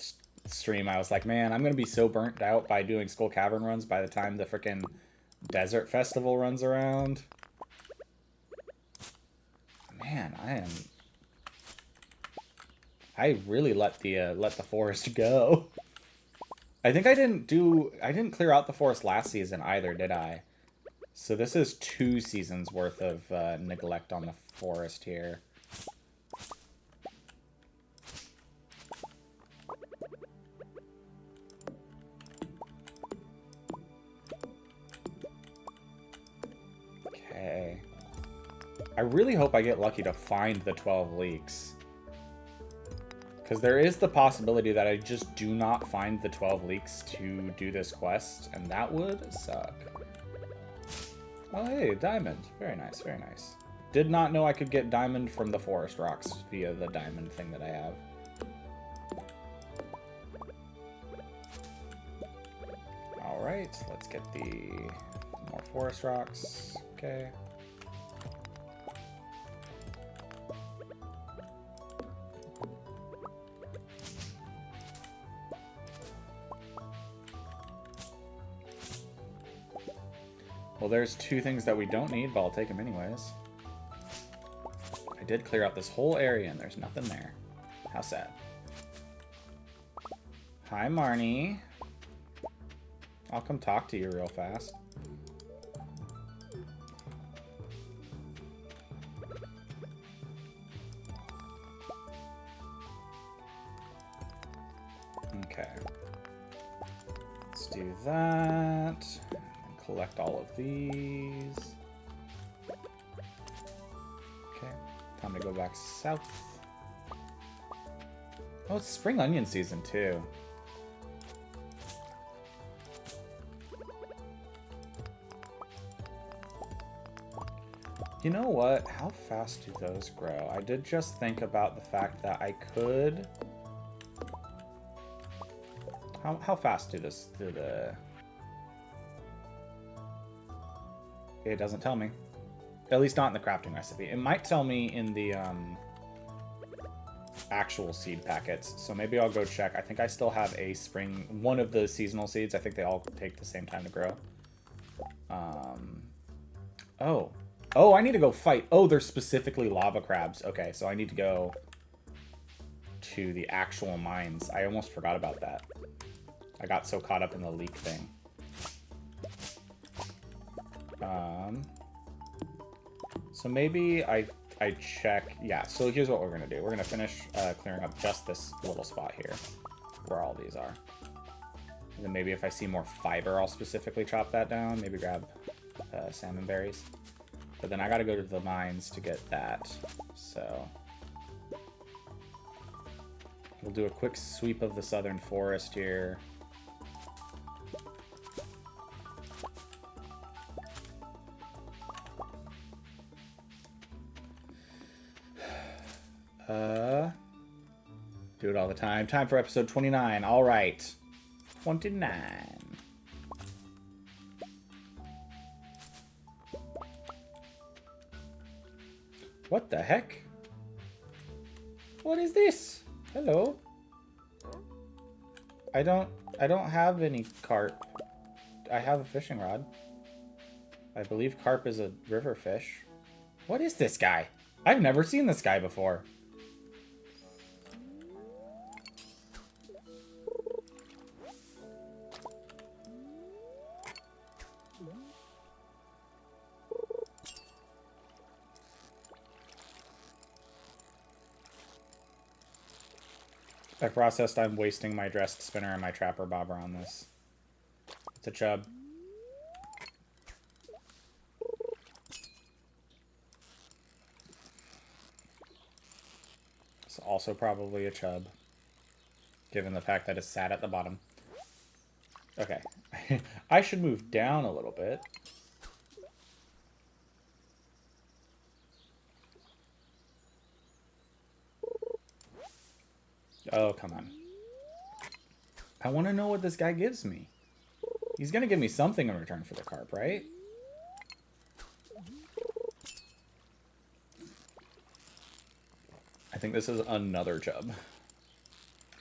stream. I was like, man, I'm gonna be so burnt out by doing Skull Cavern runs by the time the frickin' Desert Festival runs around. Man, I really let the forest go. I think I didn't clear out the forest last season either, did I? So this is 2 seasons worth of neglect on the forest here. Okay. I really hope I get lucky to find the 12 leeks. Because there is the possibility that I just do not find the 12 leeks to do this quest, and that would suck. Oh, hey, diamond. Very nice, very nice. Did not know I could get diamond from the forest rocks via the diamond thing that I have. right, let's get the more forest rocks. Okay. Well, there's two things that we don't need, but I'll take them anyways. I did clear out this whole area and there's nothing there. How sad. Hi, Marnie. I'll come talk to you real fast. Okay. Let's do that. Collect all of these. Okay. Time to go back south. Oh, it's spring onion season too. You know what? How fast do those grow? I did just think about the fact that I could... How fast do the... It doesn't tell me. At least not in the crafting recipe. It might tell me in the actual seed packets. So maybe I'll go check. I think I still have a spring... One of the seasonal seeds. I think they all take the same time to grow. Oh. Oh, I need to go fight. Oh, they're specifically lava crabs. Okay, so I need to go to the actual mines. I almost forgot about that. I got so caught up in the leak thing. So maybe I check... Yeah, so here's what we're going to do. We're going to finish clearing up just this little spot here where all these are. And then maybe if I see more fiber, I'll specifically chop that down. Maybe grab salmon berries. But then I gotta go to the mines to get that, so... We'll do a quick sweep of the southern forest here. Do it all the time. Time for episode 29. All right. 29. What the heck? What is this? Hello? I don't have any carp. I have a fishing rod. I believe carp is a river fish. What is this guy? I've never seen this guy before. I processed I'm wasting my dressed spinner and my trapper bobber on this. It's a chub. It's also probably a chub, given the fact that it's sat at the bottom. Okay. I should move down a little bit. Oh, come on. I want to know what this guy gives me. He's going to give me something in return for the carp, right? I think this is another chub.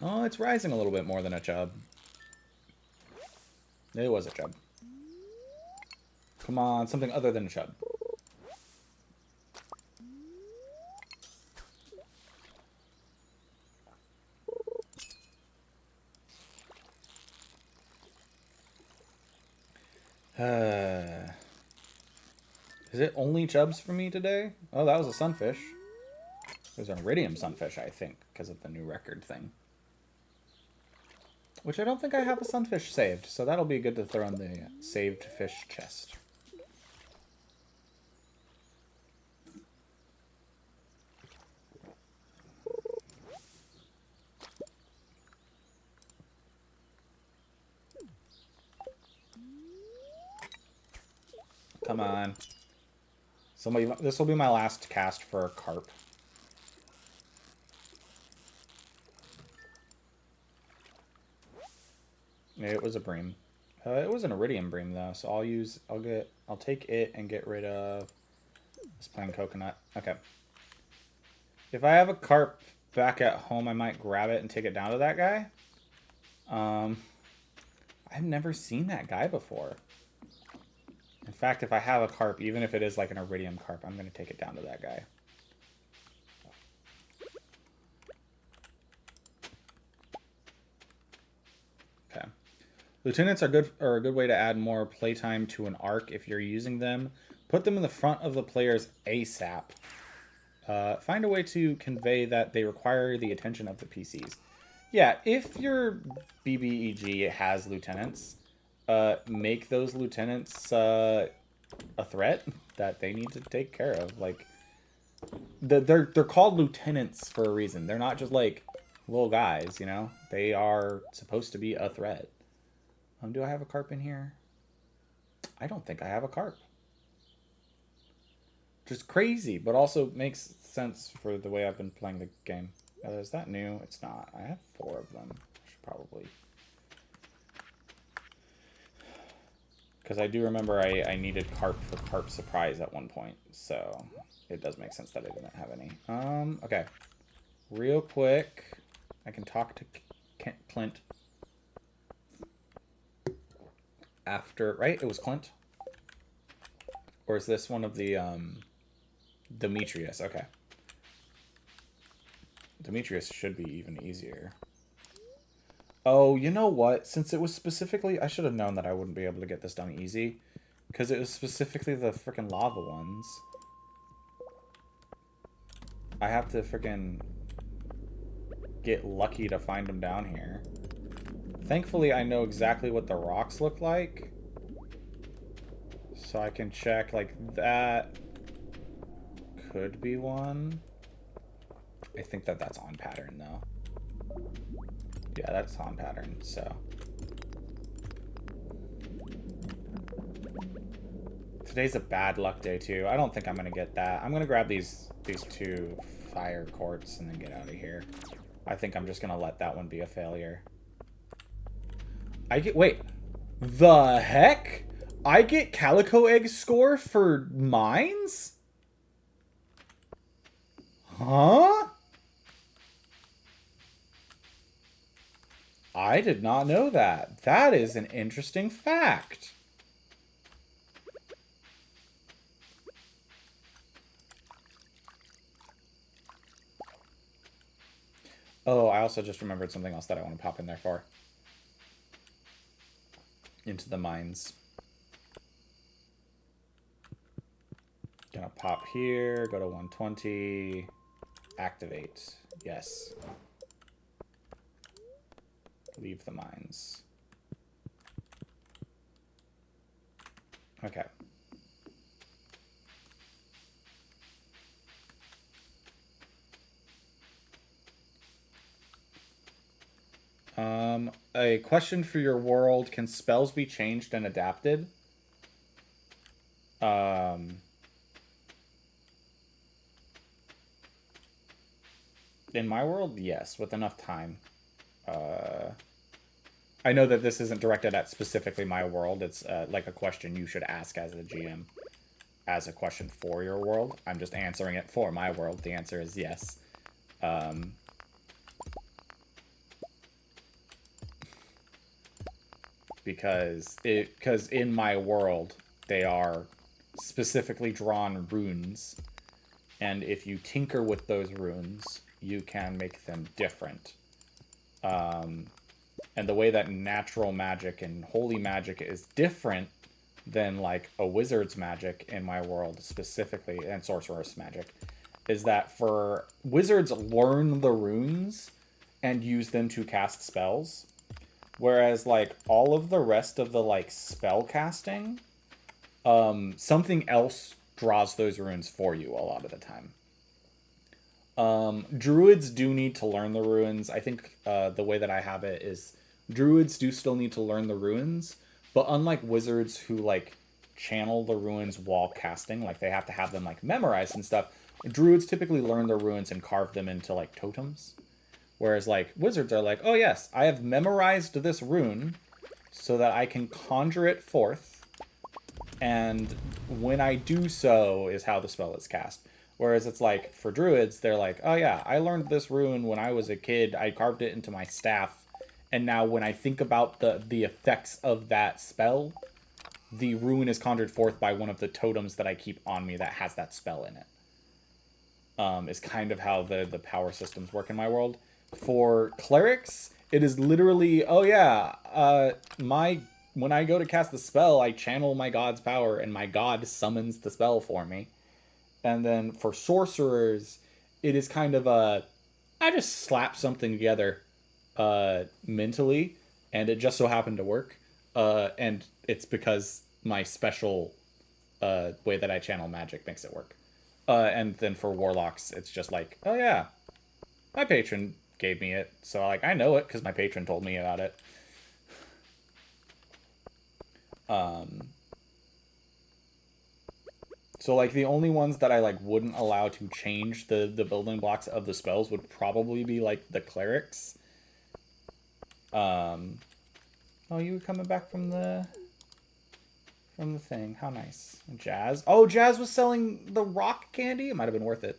Oh, it's rising a little bit more than a chub. It was a chub. Come on, something other than a chub. Is it only chubs for me today? Oh, that was a sunfish. There's an iridium sunfish, I think, because of the new record thing. Which I don't think I have a sunfish saved, so that'll be good to throw in the saved fish chest. Come on. Somebody, this will be my last cast for a carp. It was a bream. It was an iridium bream though, so I'll take it and get rid of this plain coconut. Okay. If I have a carp back at home, I might grab it and take it down to that guy. Um, I've never seen that guy before. In fact, if I have a carp, even if it is like an iridium carp, I'm going to take it down to that guy. Okay. Lieutenants are a good way to add more playtime to an arc if you're using them. Put them in the front of the players ASAP. Find a way to convey that they require the attention of the PCs. Yeah, if your BBEG has lieutenants, make those lieutenants a threat that they need to take care of. Like, they're called lieutenants for a reason. They're not just like little guys, you know. They are supposed to be a threat. Do I have a carp in here? I don't think I have a carp. Just crazy, but also makes sense for the way I've been playing the game. Is that new? It's not. I have 4 of them. I should probably. Because I do remember I needed carp for carp surprise at one point, so it does make sense that I didn't have any. Okay. Real quick, I can talk to Clint after, right? It was Clint? Or is this one of the, Demetrius? Okay. Demetrius should be even easier. Oh, you know what? Since it was specifically... I should have known that I wouldn't be able to get this done easy. Because it was specifically the freaking lava ones. I have to freaking get lucky to find them down here. Thankfully, I know exactly what the rocks look like. So I can check, like, that could be one. I think that that's on pattern, though. Yeah, that's on pattern, so. Today's a bad luck day, too. I don't think I'm going to get that. I'm going to grab these 2 fire quartz and then get out of here. I think I'm just going to let that one be a failure. Wait. The heck? I get Calico Egg score for mines? Huh? I did not know that. That is an interesting fact. Oh, I also just remembered something else that I want to pop in there for. Into the mines. Gonna pop here, go to 120, activate. Yes. Leave the mines. Okay. A question for your world. Can spells be changed and adapted? In my world, yes, with enough time. I know that this isn't directed at specifically my world. It's like a question you should ask as a GM. As a question for your world. I'm just answering it for my world. The answer is yes. Because in my world, they are specifically drawn runes. And if you tinker with those runes, you can make them different. And the way that natural magic and holy magic is different than like a wizard's magic in my world specifically, and sorcerer's magic, is that for wizards learn the runes and use them to cast spells, whereas like all of the rest of the like spell casting, something else draws those runes for you a lot of the time. Druids do need to learn the runes. I think the way that I have it is druids do still need to learn the runes, but unlike wizards who like channel the runes while casting, like they have to have them like memorized and stuff, druids typically learn the runes and carve them into like totems. Whereas like wizards are like, oh yes, I have memorized this rune, so that I can conjure it forth, and when I do so is how the spell is cast. Whereas it's like, for druids, they're like, oh yeah, I learned this rune when I was a kid, I carved it into my staff, and now when I think about the effects of that spell, the rune is conjured forth by one of the totems that I keep on me that has that spell in it. Is kind of how the power systems work in my world. For clerics, it is literally, oh yeah, my when I go to cast the spell, I channel my god's power, and my god summons the spell for me. And then for sorcerers, it is kind of a, I just slap something together mentally, and it just so happened to work. And it's because my special way that I channel magic makes it work. And then for warlocks, it's just like, oh yeah, my patron gave me it, so like I know it because my patron told me about it. Um, so like the only ones that I like wouldn't allow to change the building blocks of the spells would probably be like the clerics. Oh, you were coming back from the thing. How nice. Jazz. Oh, Jazz was selling the rock candy. It might have been worth it.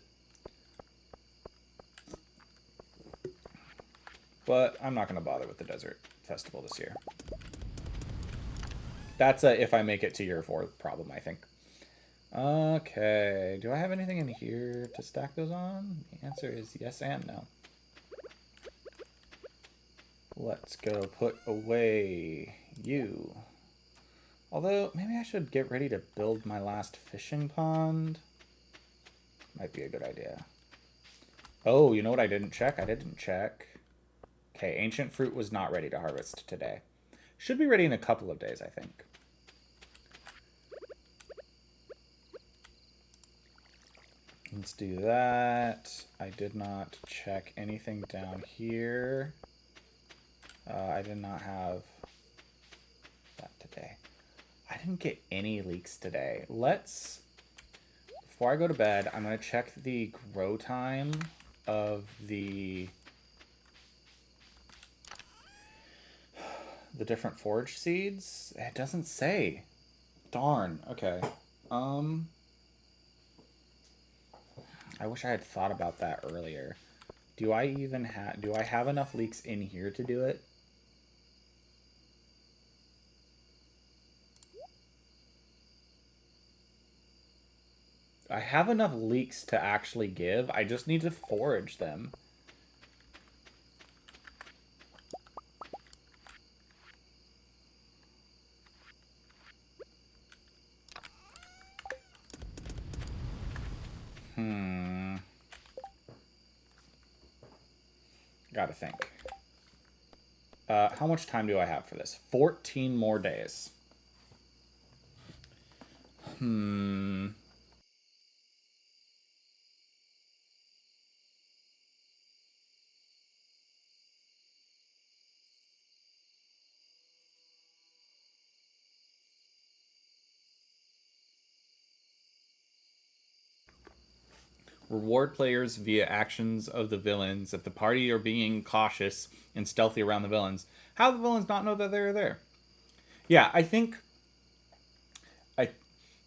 But I'm not going to bother with the desert festival this year. That's a if I make it to year 4 problem, I think. Okay. Do I have anything in here to stack those on? The answer is yes and no. Let's go put away you. Although, maybe I should get ready to build my last fishing pond. Might be a good idea. Oh, you know what I didn't check? I didn't check. Okay, ancient fruit was not ready to harvest today. Should be ready in a couple of days, I think. Let's do that. I did not check anything down here. I did not have that today. I didn't get any leaks today. Before I go to bed, I'm going to check the grow time of the different forage seeds. It doesn't say. Darn. Okay. I wish I had thought about that earlier. Do I have enough leeks in here to do it? I have enough leeks to actually give. I just need to forage them. Gotta think. How much time do I have for this? 14 more days. Reward players via actions of the villains if the party are being cautious and stealthy around the villains. How do the villains not know that they're there? Yeah, I think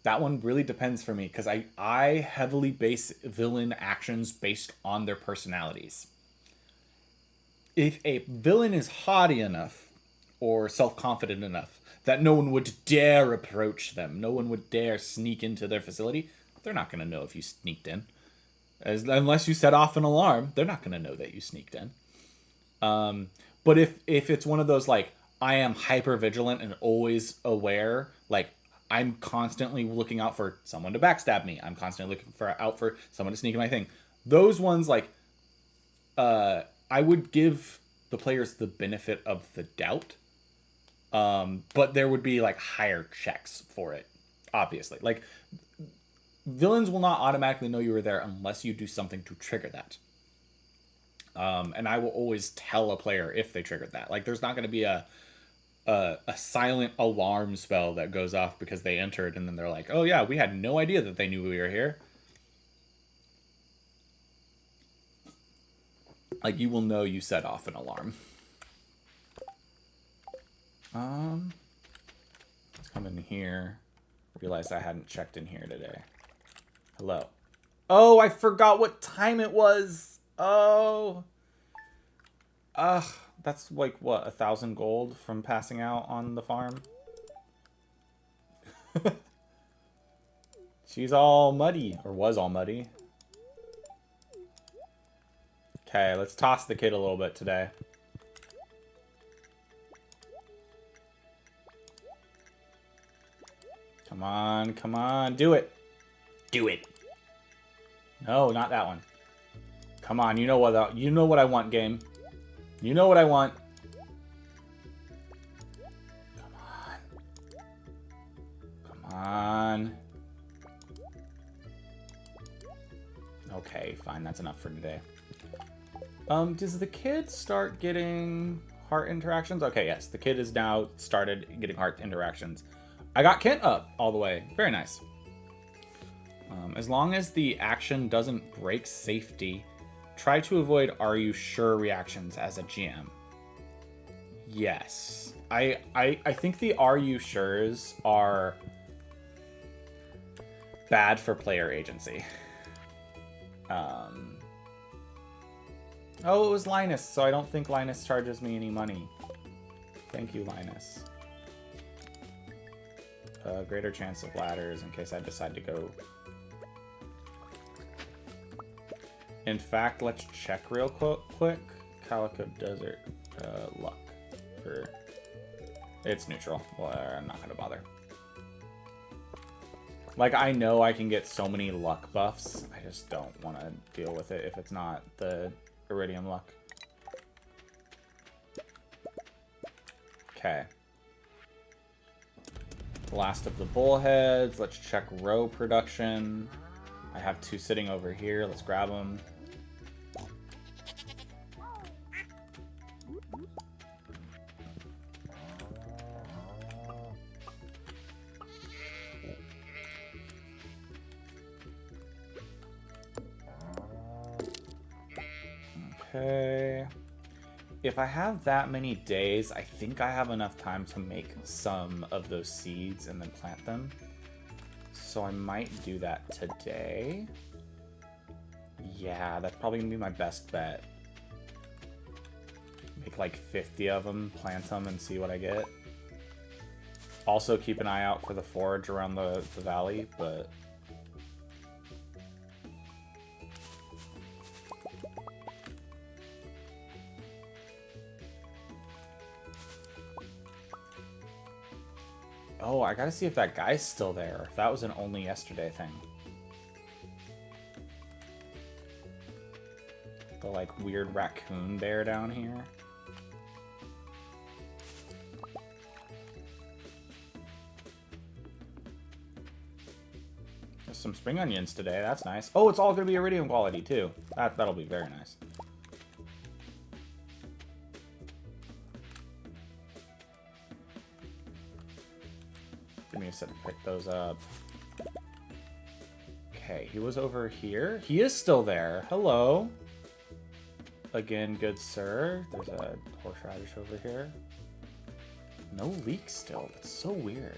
that one really depends for me because I heavily base villain actions based on their personalities. If a villain is haughty enough or self-confident enough that no one would dare approach them, no one would dare sneak into their facility, they're not going to know if you sneaked in. Unless you set off an alarm, they're not going to know that you sneaked in. But if it's one of those like I am hyper vigilant and always aware, like I'm constantly looking out for someone to backstab me. I'm constantly looking out for someone to sneak in my thing. Those ones like I would give the players the benefit of the doubt. But there would be like higher checks for it, obviously. Like villains will not automatically know you were there unless you do something to trigger that. And I will always tell a player if they triggered that. Like there's not going to be a silent alarm spell that goes off because they entered and then they're like, oh yeah, we had no idea that they knew we were here. Like you will know you set off an alarm. Let's come in here. Realized I hadn't checked in here today. Hello. Oh, I forgot what time it was. Oh. Ugh. That's like, what, 1,000 gold from passing out on the farm? She's all muddy. Or was all muddy. Okay, let's toss the kid a little bit today. Come on, come on. Do it. Do it. No, not that one. Come on, you know what I want, game. You know what I want. Come on. Come on. Okay, fine. That's enough for today. Does the kid start getting heart interactions? Okay, yes. The kid has now started getting heart interactions. I got Kent up all the way. Very nice. As long as the action doesn't break safety, try to avoid "are you sure" reactions as a GM. Yes. I think the "are you sure's" are bad for player agency. Oh, it was Linus, so I don't think Linus charges me any money. Thank you, Linus. Greater chance of ladders in case I decide to go. In fact, let's check real quick. Calico Desert. Luck. It's neutral. Well, I'm not going to bother. Like, I know I can get so many luck buffs. I just don't want to deal with it if it's not the Iridium luck. Okay. Last of the bullheads. Let's check row production. I have 2 sitting over here. Let's grab them. Okay. If I have that many days, I think I have enough time to make some of those seeds and then plant them. So I might do that today. Yeah, that's probably gonna be my best bet. Make like 50 of them, plant them, and see what I get. Also keep an eye out for the forage around the valley, but... Oh, I gotta see if that guy's still there. If that was an only yesterday thing. The, like, weird raccoon bear down here. There's some spring onions today. That's nice. Oh, it's all gonna be iridium quality, too. That'll be very nice. Give me a second to pick those up. Okay, he was over here. He is still there. Hello. Again, good sir. There's a horseradish over here. No leaks still. That's so weird.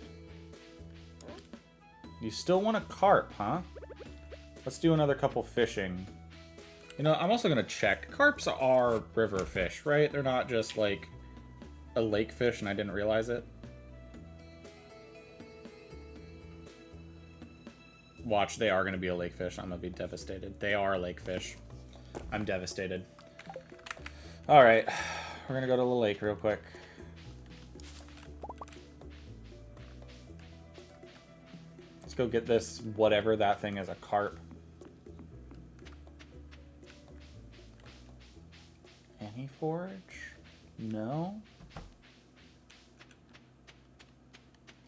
You still want a carp, huh? Let's do another couple fishing. You know, I'm also going to check. Carps are river fish, right? They're not just like a lake fish and I didn't realize it. Watch, they are going to be a lake fish. I'm going to be devastated. They are a lake fish. I'm devastated. Alright. We're going to go to the lake real quick. Let's go get this, whatever that thing is, a carp. Any forage? No?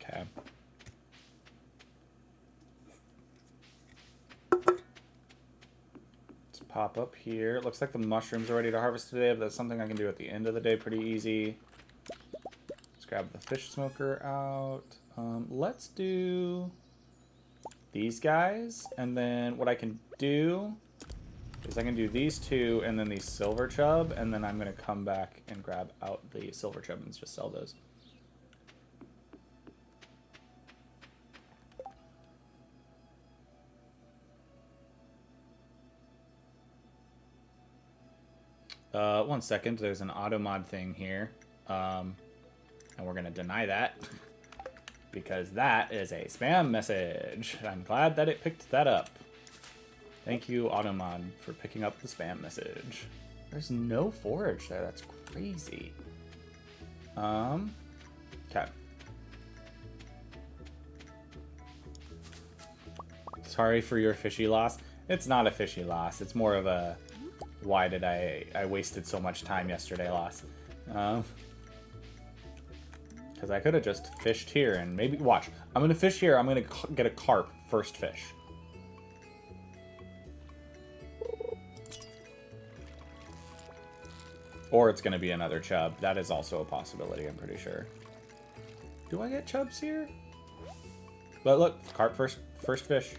Okay. Pop up here. It looks like the mushrooms are ready to harvest today, but that's something I can do at the end of the day pretty easy. Let's grab the fish smoker out. Let's do these guys, and then what I can do is I can do these 2 and then these silver chub, and then I'm going to come back and grab out the silver chub and just sell those. One second. There's an auto mod thing here. And we're going to deny that. Because that is a spam message. I'm glad that it picked that up. Thank you, Automod, for picking up the spam message. There's no forage there. That's crazy. Okay. Sorry for your fishy loss. It's not a fishy loss. It's more of a why did I wasted so much time yesterday loss. Because I could have just fished here and maybe... Watch. I'm going to fish here. I'm going to get a carp first fish. Or it's going to be another chub. That is also a possibility, I'm pretty sure. Do I get chubs here? But look, carp first fish.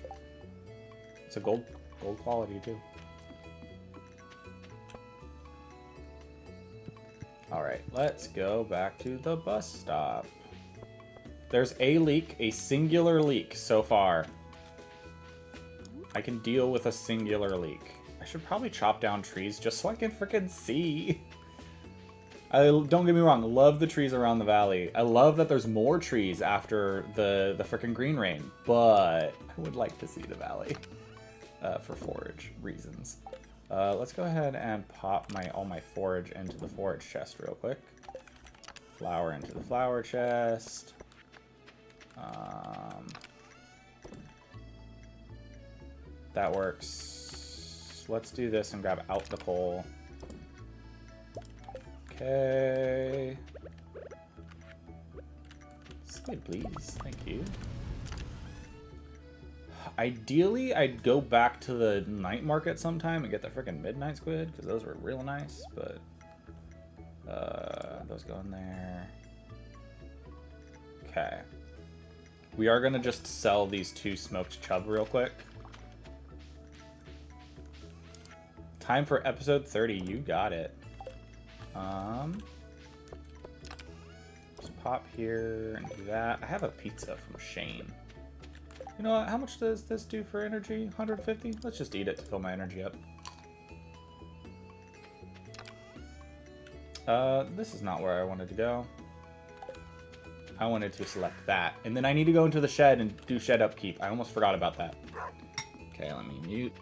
It's a gold quality, too. Alright, let's go back to the bus stop. There's a leak, a singular leak so far. I can deal with a singular leak. I should probably chop down trees just so I can freaking see. Don't get me wrong, love the trees around the valley. I love that there's more trees after the freaking green rain, but I would like to see the valley for forage reasons. Let's go ahead and pop all my forage into the forage chest real quick. Flour into the flour chest. That works. Let's do this and grab out the coal. Okay. Squid, please. Thank you. Ideally, I'd go back to the night market sometime and get the freaking midnight squid, because those were real nice, but... those go in there. Okay. We are going to just sell these 2 smoked chub real quick. Time for episode 30. You got it. Just pop here and do that. I have a pizza from Shane. You know what? How much does this do for energy? 150? Let's just eat it to fill my energy up. This is not where I wanted to go. I wanted to select that. And then I need to go into the shed and do shed upkeep. I almost forgot about that. Okay, let me mute.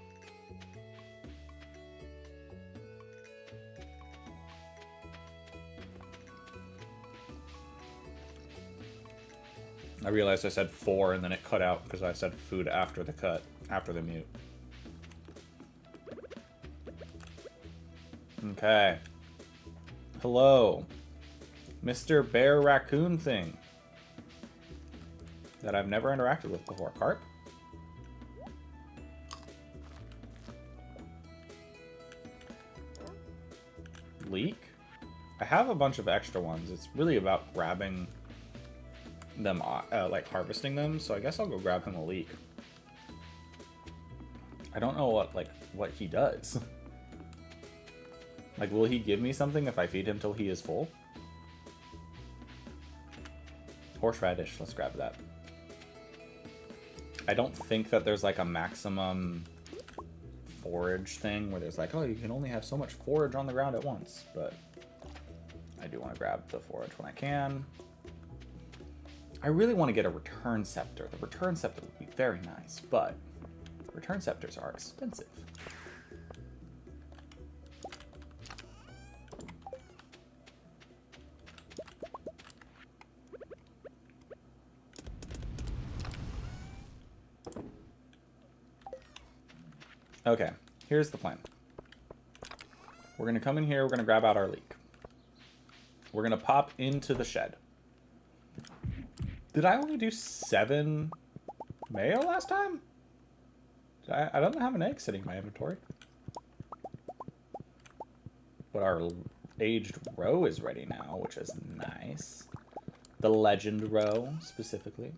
I realized I said 4 and then it cut out because I said food after the cut, after the mute. Okay. Hello. Mr. Bear Raccoon thing. That I've never interacted with before. Carp? Leek? I have a bunch of extra ones. It's really about grabbing them, like harvesting them, so I guess I'll go grab him a leek. I don't know what he does. Like, will he give me something if I feed him till he is full? Horseradish, let's grab that. I don't think that there's like a maximum forage thing where there's like, oh, you can only have so much forage on the ground at once, but I do want to grab the forage when I can. I really want to get a return scepter. The return scepter would be very nice, but return scepters are expensive. Okay, here's the plan. We're going to come in here, we're going to grab out our leek. We're going to pop into the shed. Did I only do 7 mayo last time? I don't have an egg sitting in my inventory. But our aged roe is ready now, which is nice. The legend roe, specifically.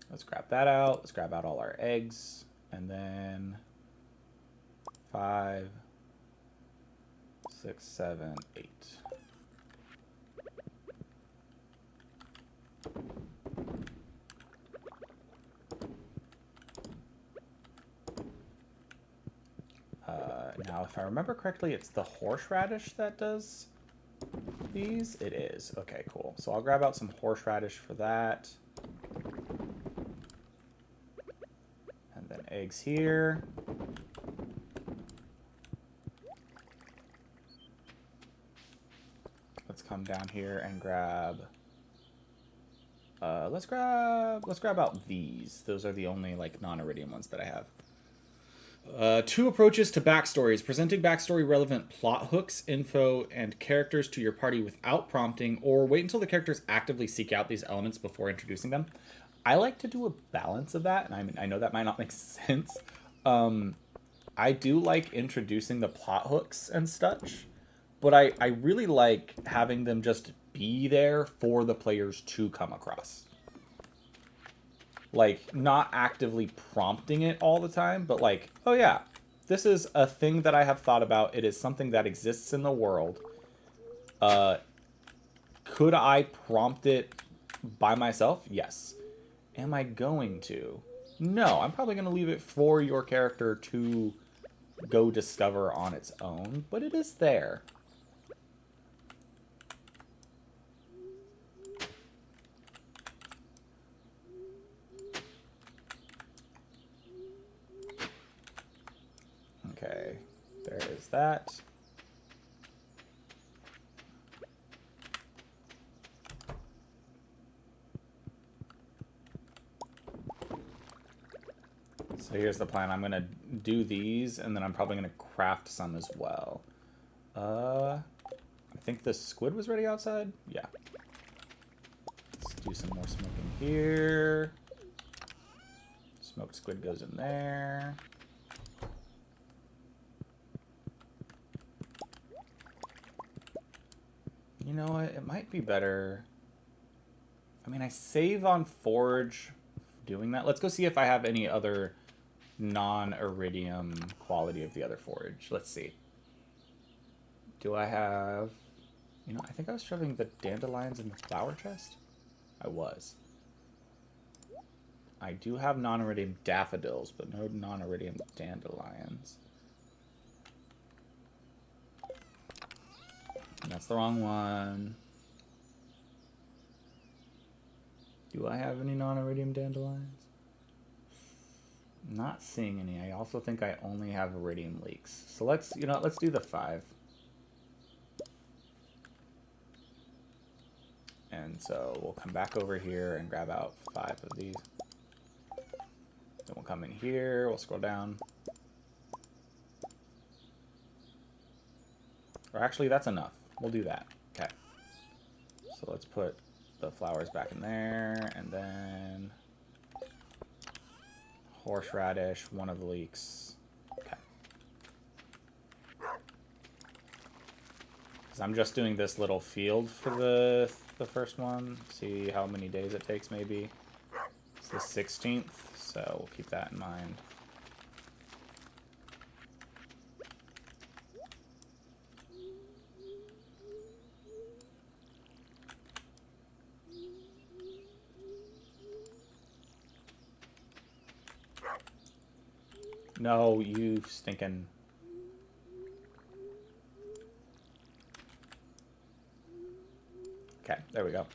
Let's grab that out. Let's grab out all our eggs. And then 5, 6, 7, 8. Now, if I remember correctly, it's the horseradish that does these. It is. Okay, cool. So I'll grab out some horseradish for that. And then eggs here. Let's come down here and grab... let's grab out these. Those are the only, like, non-iridium ones that I have. 2 approaches to backstories. Presenting backstory-relevant plot hooks, info, and characters to your party without prompting, or wait until the characters actively seek out these elements before introducing them. I like to do a balance of that, and I know that might not make sense. I do like introducing the plot hooks and such, but I really like having them just be there for the players to come across. Like, not actively prompting it all the time, but like, oh yeah, this is a thing that I have thought about. It is something that exists in the world. Could I prompt it by myself? Yes. Am I going to? No, I'm probably going to leave it for your character to go discover on its own, but it is there. Okay, there is that. So here's the plan. I'm going to do these, and then I'm probably going to craft some as well. I think the squid was ready outside? Yeah. Let's do some more smoking here. Smoked squid goes in there. You know what? It might be better. I mean, I save on forage doing that. Let's go see if I have any other non-iridium quality of the other forage. Let's see. Do I have... You know, I think I was shoving the dandelions in the flower chest. I was. I do have non-iridium daffodils, but no non-iridium dandelions. That's the wrong one. Do I have any non-iridium dandelions? Not seeing any. I also think I only have iridium leeks. So let's, you know, let's do the 5. And so we'll come back over here and grab out 5 of these. Then we'll come in here, we'll scroll down. Or actually, that's enough. We'll do that. Okay. So let's put the flowers back in there, and then horseradish, 1 of the leeks. Okay. Because I'm just doing this little field for the first one. See how many days it takes, maybe. It's the 16th, so we'll keep that in mind. No, you stinking... Okay, there we go.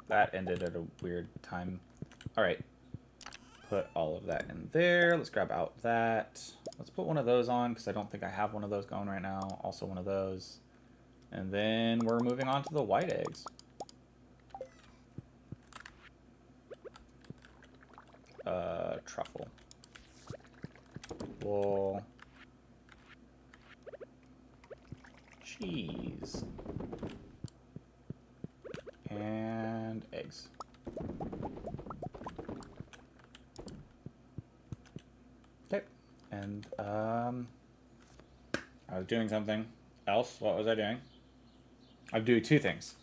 That ended at a weird time. Alright. Put all of that in there. Let's grab out that. Let's put one of those on, because I don't think I have one of those going right now. Also one of those. And then we're moving on to the white eggs. Truffle. Wool. Cheese. And eggs. Okay. And, I was doing something else. What was I doing? I'm doing 2 things.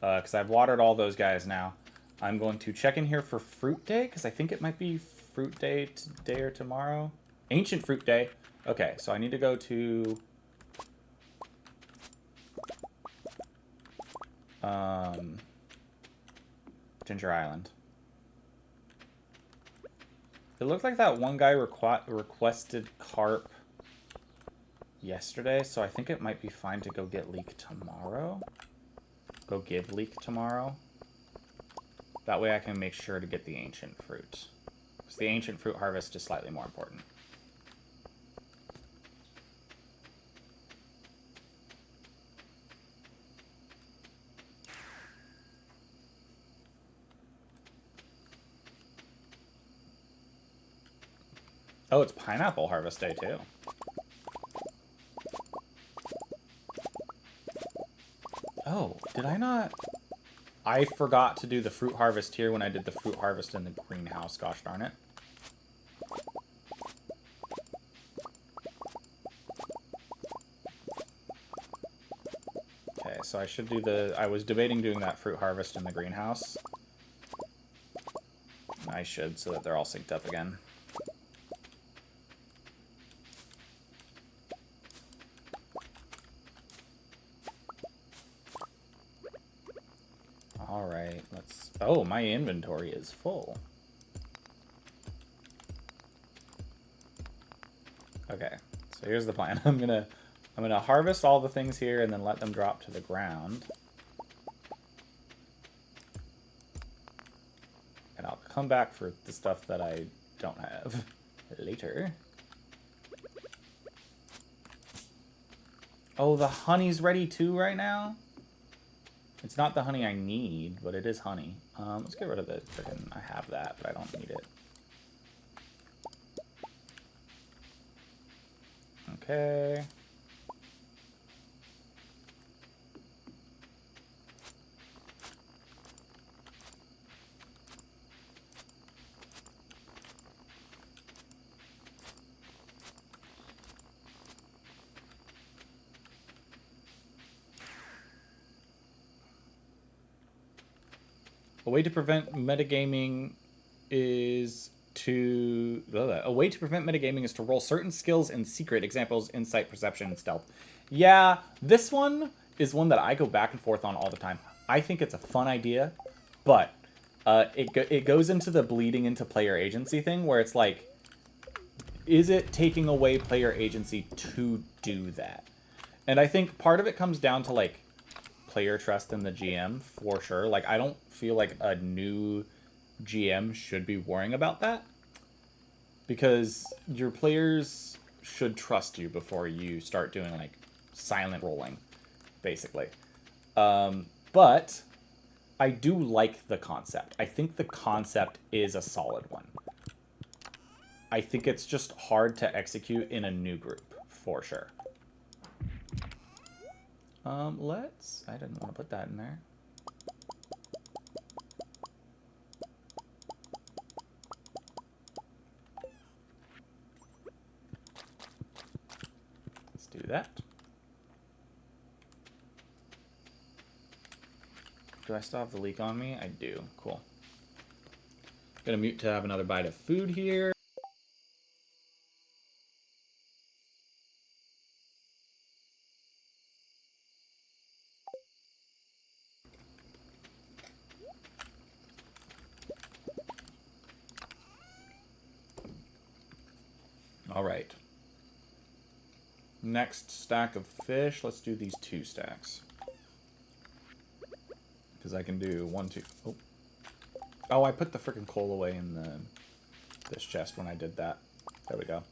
Because I've watered all those guys now. I'm going to check in here for Fruit Day, because I think it might be Fruit Day today or tomorrow. Ancient Fruit Day. Okay, so I need to go to... Ginger Island. It looked like that one guy requested carp yesterday, so I think it might be fine to go get Leek tomorrow. Go give Leek tomorrow. That way I can make sure to get the ancient fruit. Because the ancient fruit harvest is slightly more important. Oh, it's pineapple harvest day too. Oh, did I not? I forgot to do the fruit harvest here when I did the fruit harvest in the greenhouse. Gosh darn it. Okay, so I should do the... I was debating doing that fruit harvest in the greenhouse. I should, so that they're all synced up again. Alright, let's... Oh, my inventory is full. Okay, so here's the plan. I'm gonna harvest all the things here and then let them drop to the ground. And I'll come back for the stuff that I don't have later. Oh, the honey's ready too right now? It's not the honey I need, but it is honey. Let's get rid of the frickin'... I have that, but I don't need it. Okay. A way to prevent metagaming is to... A way to prevent metagaming is to roll certain skills in secret. Examples, insight, perception, and stealth. Yeah, this one is one that I go back and forth on all the time. I think it's a fun idea, but it goes into the bleeding into player agency thing where it's like, is it taking away player agency to do that? And I think part of it comes down to, like, player trust in the GM, for sure. Like, I don't feel like a new GM should be worrying about that. Because your players should trust you before you start doing, like, silent rolling, basically. But I do like the concept. I think the concept is a solid one. I think it's just hard to execute in a new group, for sure. I didn't want to put that in there. Let's do that. Do I still have the leak on me? I do. Cool. Gonna mute to have another bite of food here. All right. Next stack of fish. Let's do these 2 stacks. Because I can do 1, 2... Oh. Oh, I put the freaking coal away in this chest when I did that. There we go.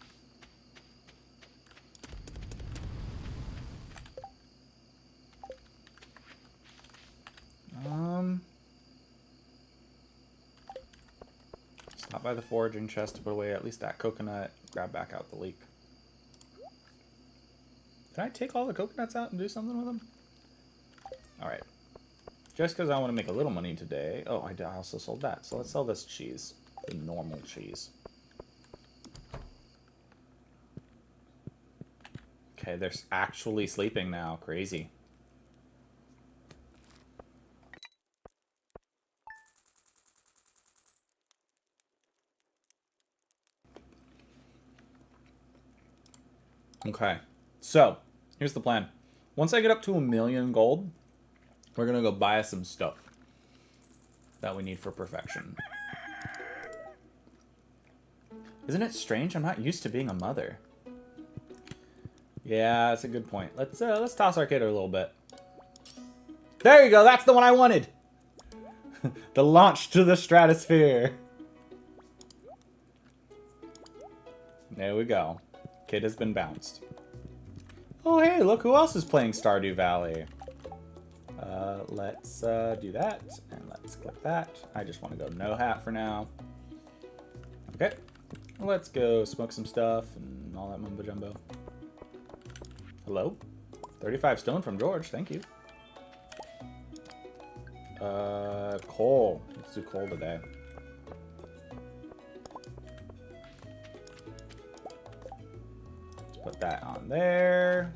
Stop by the foraging chest to put away at least that coconut. Grab back out the leek. Did I take all the coconuts out and do something with them? Alright. Just because I want to make a little money today. Oh, I also sold that. So let's sell this cheese. The normal cheese. Okay, they're actually sleeping now. Crazy. Okay, so here's the plan. Once I get up to 1,000,000 gold, We're gonna go buy us some stuff that we need for perfection. Isn't it strange? I'm not used to being a mother. Yeah, that's a good point. Let's toss our kid a little bit. There you go. That's the one I wanted. The launch to the stratosphere. There we go. Kid has been bounced. Oh, hey, look who else is playing Stardew Valley. Let's do that, and let's click that. I just want to go no hat for now. Okay. Let's go smoke some stuff and all that mumbo jumbo. Hello? 35 stone from George, thank you. Coal. Let's do coal today. Let's put that on there.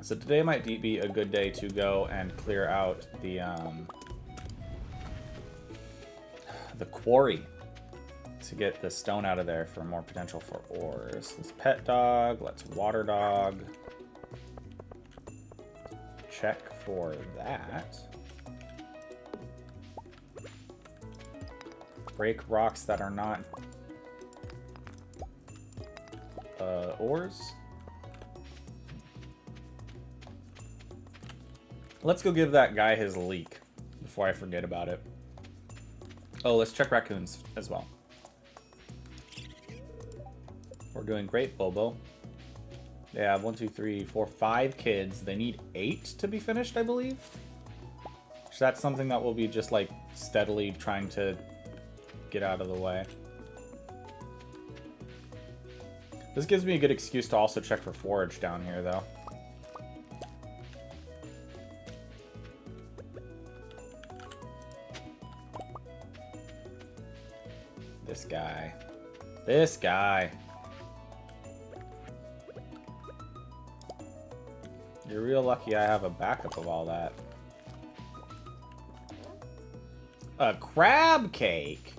So today might be a good day to go and clear out the quarry to get the stone out of there for more potential for ores. Let's pet dog. Let's water dog. Check for that. Break rocks that are not ores. Let's go give that guy his leak before I forget about it. Oh, let's check raccoons as well. We're doing great, Bobo. They have 1, 2, 3, 4, 5 kids. They need 8 to be finished, I believe. So that's something that we'll be just like steadily trying to get out of the way. This gives me a good excuse to also check for forage down here, though. This guy. This guy. You're real lucky I have a backup of all that. A crab cake!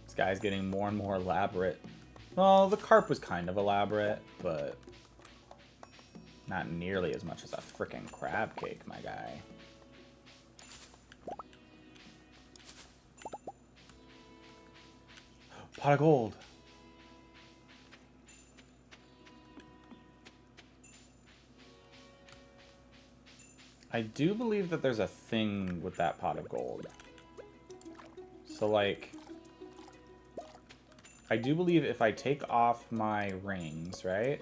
This guy's getting more and more elaborate. Well, the carp was kind of elaborate, but not nearly as much as a frickin' crab cake, my guy. Pot of gold. I do believe that there's a thing with that pot of gold. So, like, I do believe if I take off my rings, right?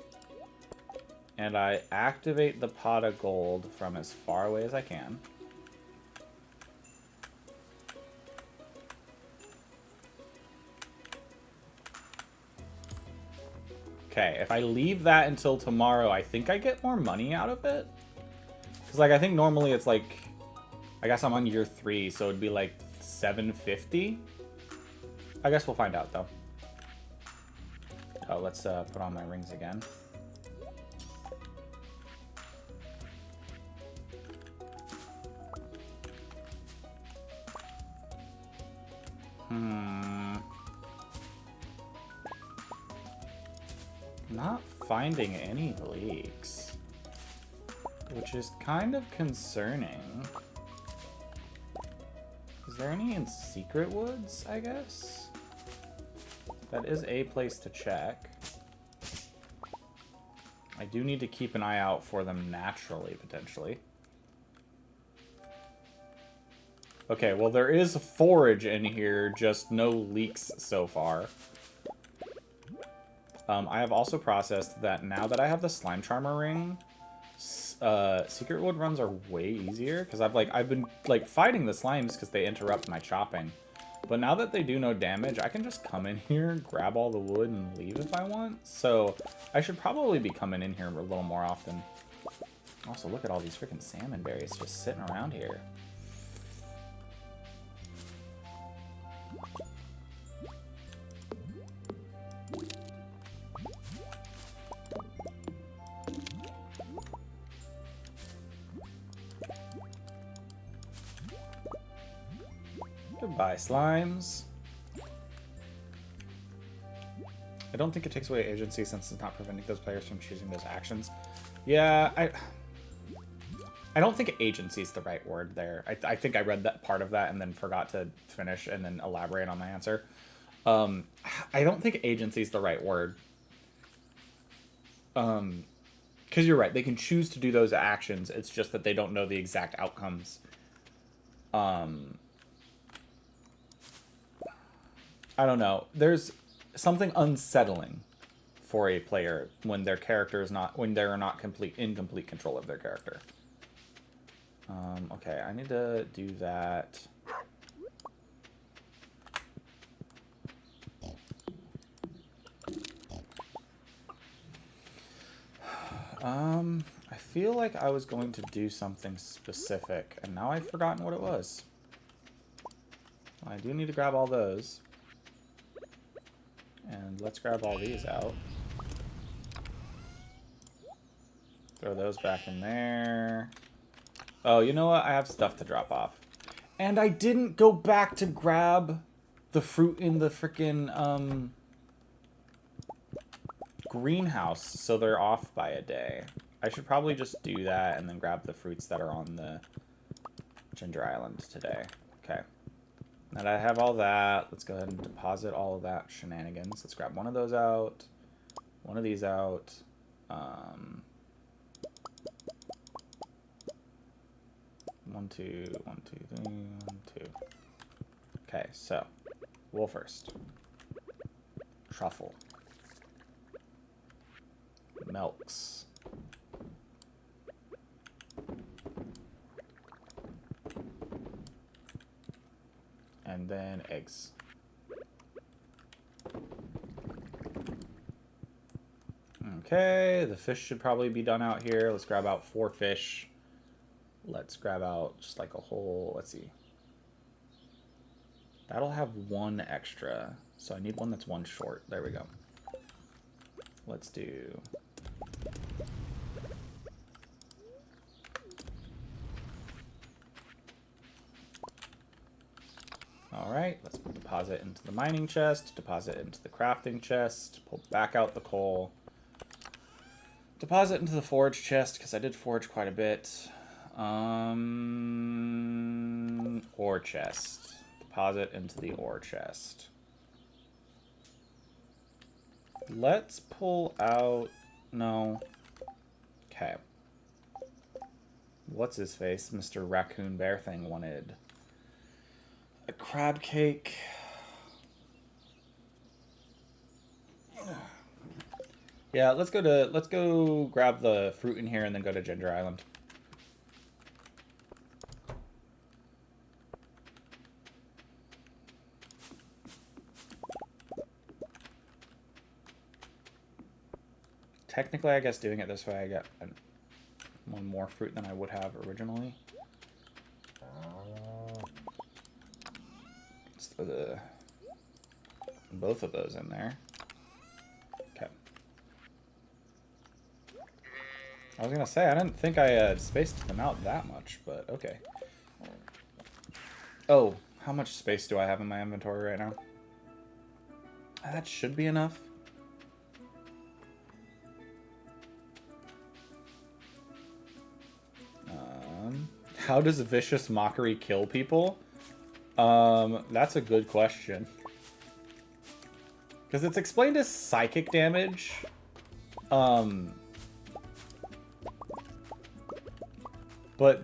And I activate the pot of gold from as far away as I can. Okay, if I leave that until tomorrow, I think I get more money out of it. Because, like, I think normally it's like, I guess I'm on year 3, so it'd be like 750. I guess we'll find out, though. Oh, let's put on my rings again. Not finding any leaks, which is kind of concerning. Is there any in Secret Woods, I guess? That is a place to check. I do need to keep an eye out for them naturally, potentially. Okay, well, there is forage in here, just no leaks so far. I have also processed that now that I have the Slime Charmer ring, Secret Wood runs are way easier, because I've been fighting the slimes because they interrupt my chopping. But now that they do no damage, I can just come in here, grab all the wood, and leave if I want. So I should probably be coming in here a little more often. Also, look at all these freaking salmon berries just sitting around here. Goodbye, slimes. I don't think it takes away agency since it's not preventing those players from choosing those actions. Yeah, I don't think agency is the right word there. I think I read that part of that and then forgot to finish and then elaborate on my answer. I don't think agency is the right word. Because you're right, they can choose to do those actions. It's just that they don't know the exact outcomes. I don't know. There's something unsettling for a player when their character is not, when they're not in complete control of their character. Okay, I need to do that. I feel like I was going to do something specific, and now I've forgotten what it was. I do need to grab all those. And let's grab all these out. Throw those back in there. Oh, you know what? I have stuff to drop off. And I didn't go back to grab the fruit in the frickin', greenhouse, so they're off by a day. I should probably just do that and then grab the fruits that are on the Ginger Island today. Okay. Now that I have all that, let's go ahead and deposit all of that shenanigans. Let's grab one of those out, one of these out. 1, 2, 1, 2, 3, 1, 2. Okay, so wool first. Truffle. Milks. And then eggs. Okay, the fish should probably be done out here. Let's grab out 4 fish. Let's grab out just like a whole, let's see. That'll have 1 extra. So I need one that's 1 short. There we go. Let's do... Alright, let's deposit into the mining chest, deposit into the crafting chest, pull back out the coal. Deposit into the forge chest, because I did forge quite a bit. Ore chest. Deposit into the ore chest. Let's pull out... No. Okay. What's his face? Mr. Raccoon Bear Thing wanted... a crab cake. Yeah, let's go grab the fruit in here and then go to Ginger Island. Technically, I guess doing it this way, I get 1 more fruit than I would have originally. Let's throw both of those in there. Okay. I was gonna say, I didn't think I spaced them out that much, but okay. Oh, how much space do I have in my inventory right now? That should be enough. How does vicious mockery kill people? That's a good question. Because it's explained as psychic damage. But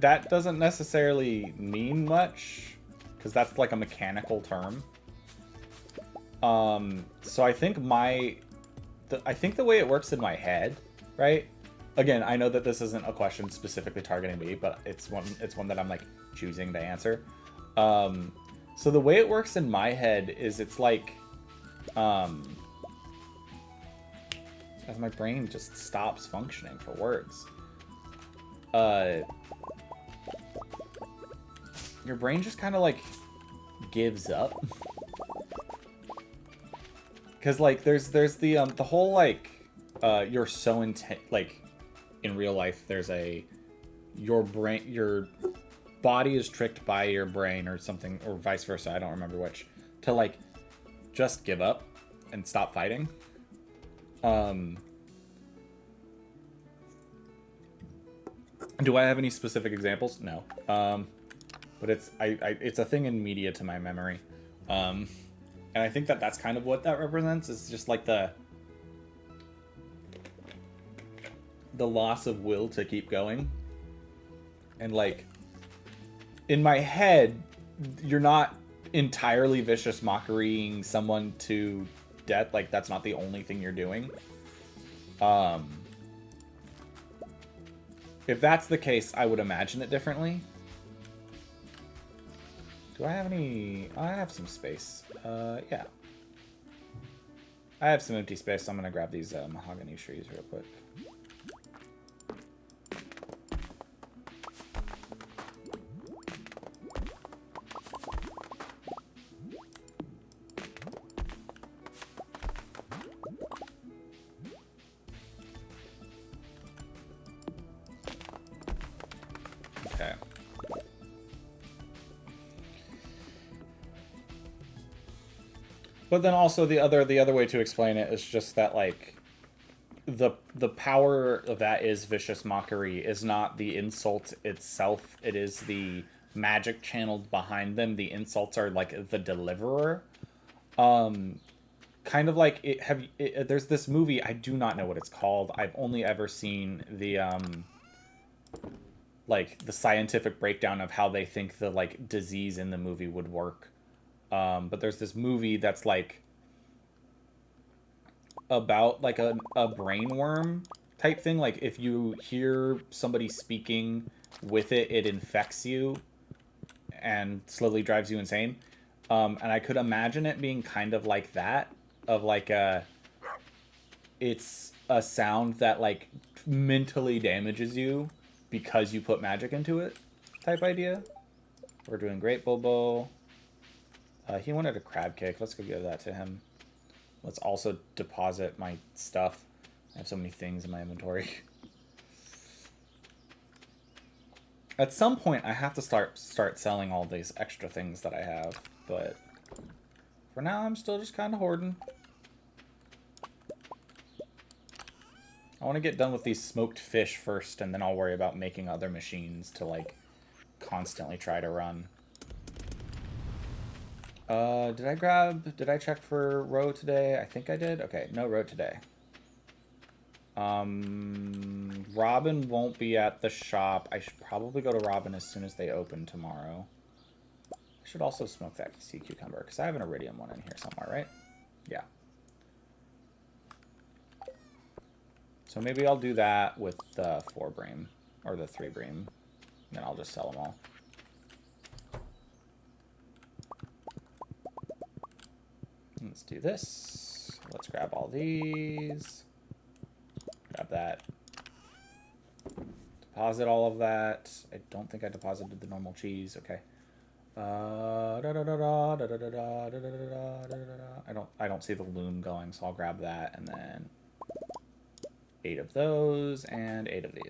that doesn't necessarily mean much. Because that's like a mechanical term. So I think I think the way it works in my head, right? Again, I know that this isn't a question specifically targeting me, but it's one that I'm like choosing to answer. So the way it works in my head is it's like, as my brain just stops functioning for words. Your brain just kind of like gives up. Cause like there's the whole like you're so intent, like in real life there's your body is tricked by your brain or something, or vice versa, I don't remember which, to like just give up and stop fighting. Do I have any specific examples? No. But it's a thing in media to my memory. And I think that that's kind of what that represents. Is just like the loss of will to keep going. And like in my head, you're not entirely vicious mockerying someone to death. Like that's not the only thing you're doing. If that's the case, I would imagine it differently. Do I have any... I have some space. Yeah. I have some empty space, so I'm going to grab these mahogany trees real quick. Okay. But then also the other way to explain it is just that like the power of that is vicious mockery is not the insult itself. It is the magic channeled behind them. The insults are like the deliverer. Kind of like there's this movie, I do not know what it's called. I've only ever seen the like the scientific breakdown of how they think the like disease in the movie would work. But there's this movie that's like about like a brain worm type thing. Like if you hear somebody speaking with it, it infects you and slowly drives you insane. And I could imagine it being kind of like that, of like it's a sound that like mentally damages you because you put magic into it type idea. We're doing great, Bobo. He wanted a crab cake. Let's go give that to him. Let's also deposit my stuff. I have so many things in my inventory. At some point, I have to start selling all these extra things that I have. But for now, I'm still just kind of hoarding. I want to get done with these smoked fish first, and then I'll worry about making other machines to, like, constantly try to run. Did I check for row today? I think I did. Okay, no row today. Robin won't be at the shop. I should probably go to Robin as soon as they open tomorrow. I should also smoke that sea cucumber, because I have an iridium one in here somewhere, right? Yeah. So maybe I'll do that with the 4 bream, or the 3 bream. Then I'll just sell them all. Let's do this. Let's grab all these. Grab that. Deposit all of that. I don't think I deposited the normal cheese. Okay. I don't see the loom going, so I'll grab that, and then 8 of those and 8 of these.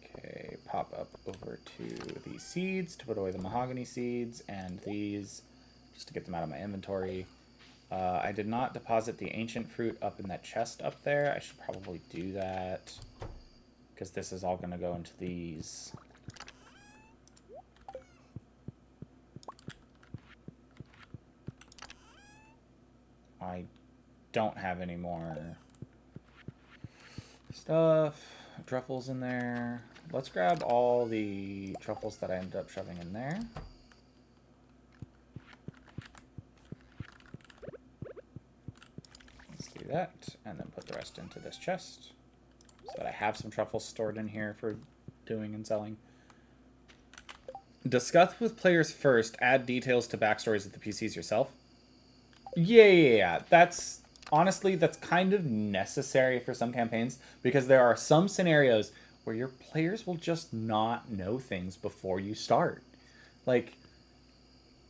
Okay, pop up over to these seeds to put away the mahogany seeds and these just to get them out of my inventory. I did not deposit the ancient fruit up in that chest up there. I should probably do that because this is all going to go into these. I don't have any more stuff. Truffles in there. Let's grab all the truffles that I ended up shoving in there. Let's do that, and then put the rest into this chest so that I have some truffles stored in here for doing and selling. Discuss with players first. Add details to backstories of the PCs yourself. Yeah. That's honestly, that's kind of necessary for some campaigns because there are some scenarios where your players will just not know things before you start. Like,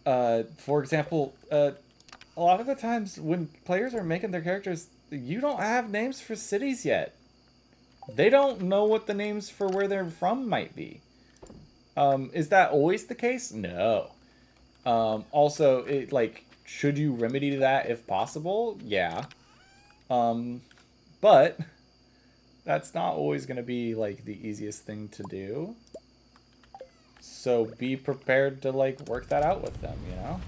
for example, a lot of the times when players are making their characters, you don't have names for cities yet. They don't know what the names for where they're from might be. Is that always the case? No. Also, should you remedy that if possible? Yeah. But that's not always going to be, like, the easiest thing to do. So be prepared to, like, work that out with them, you know?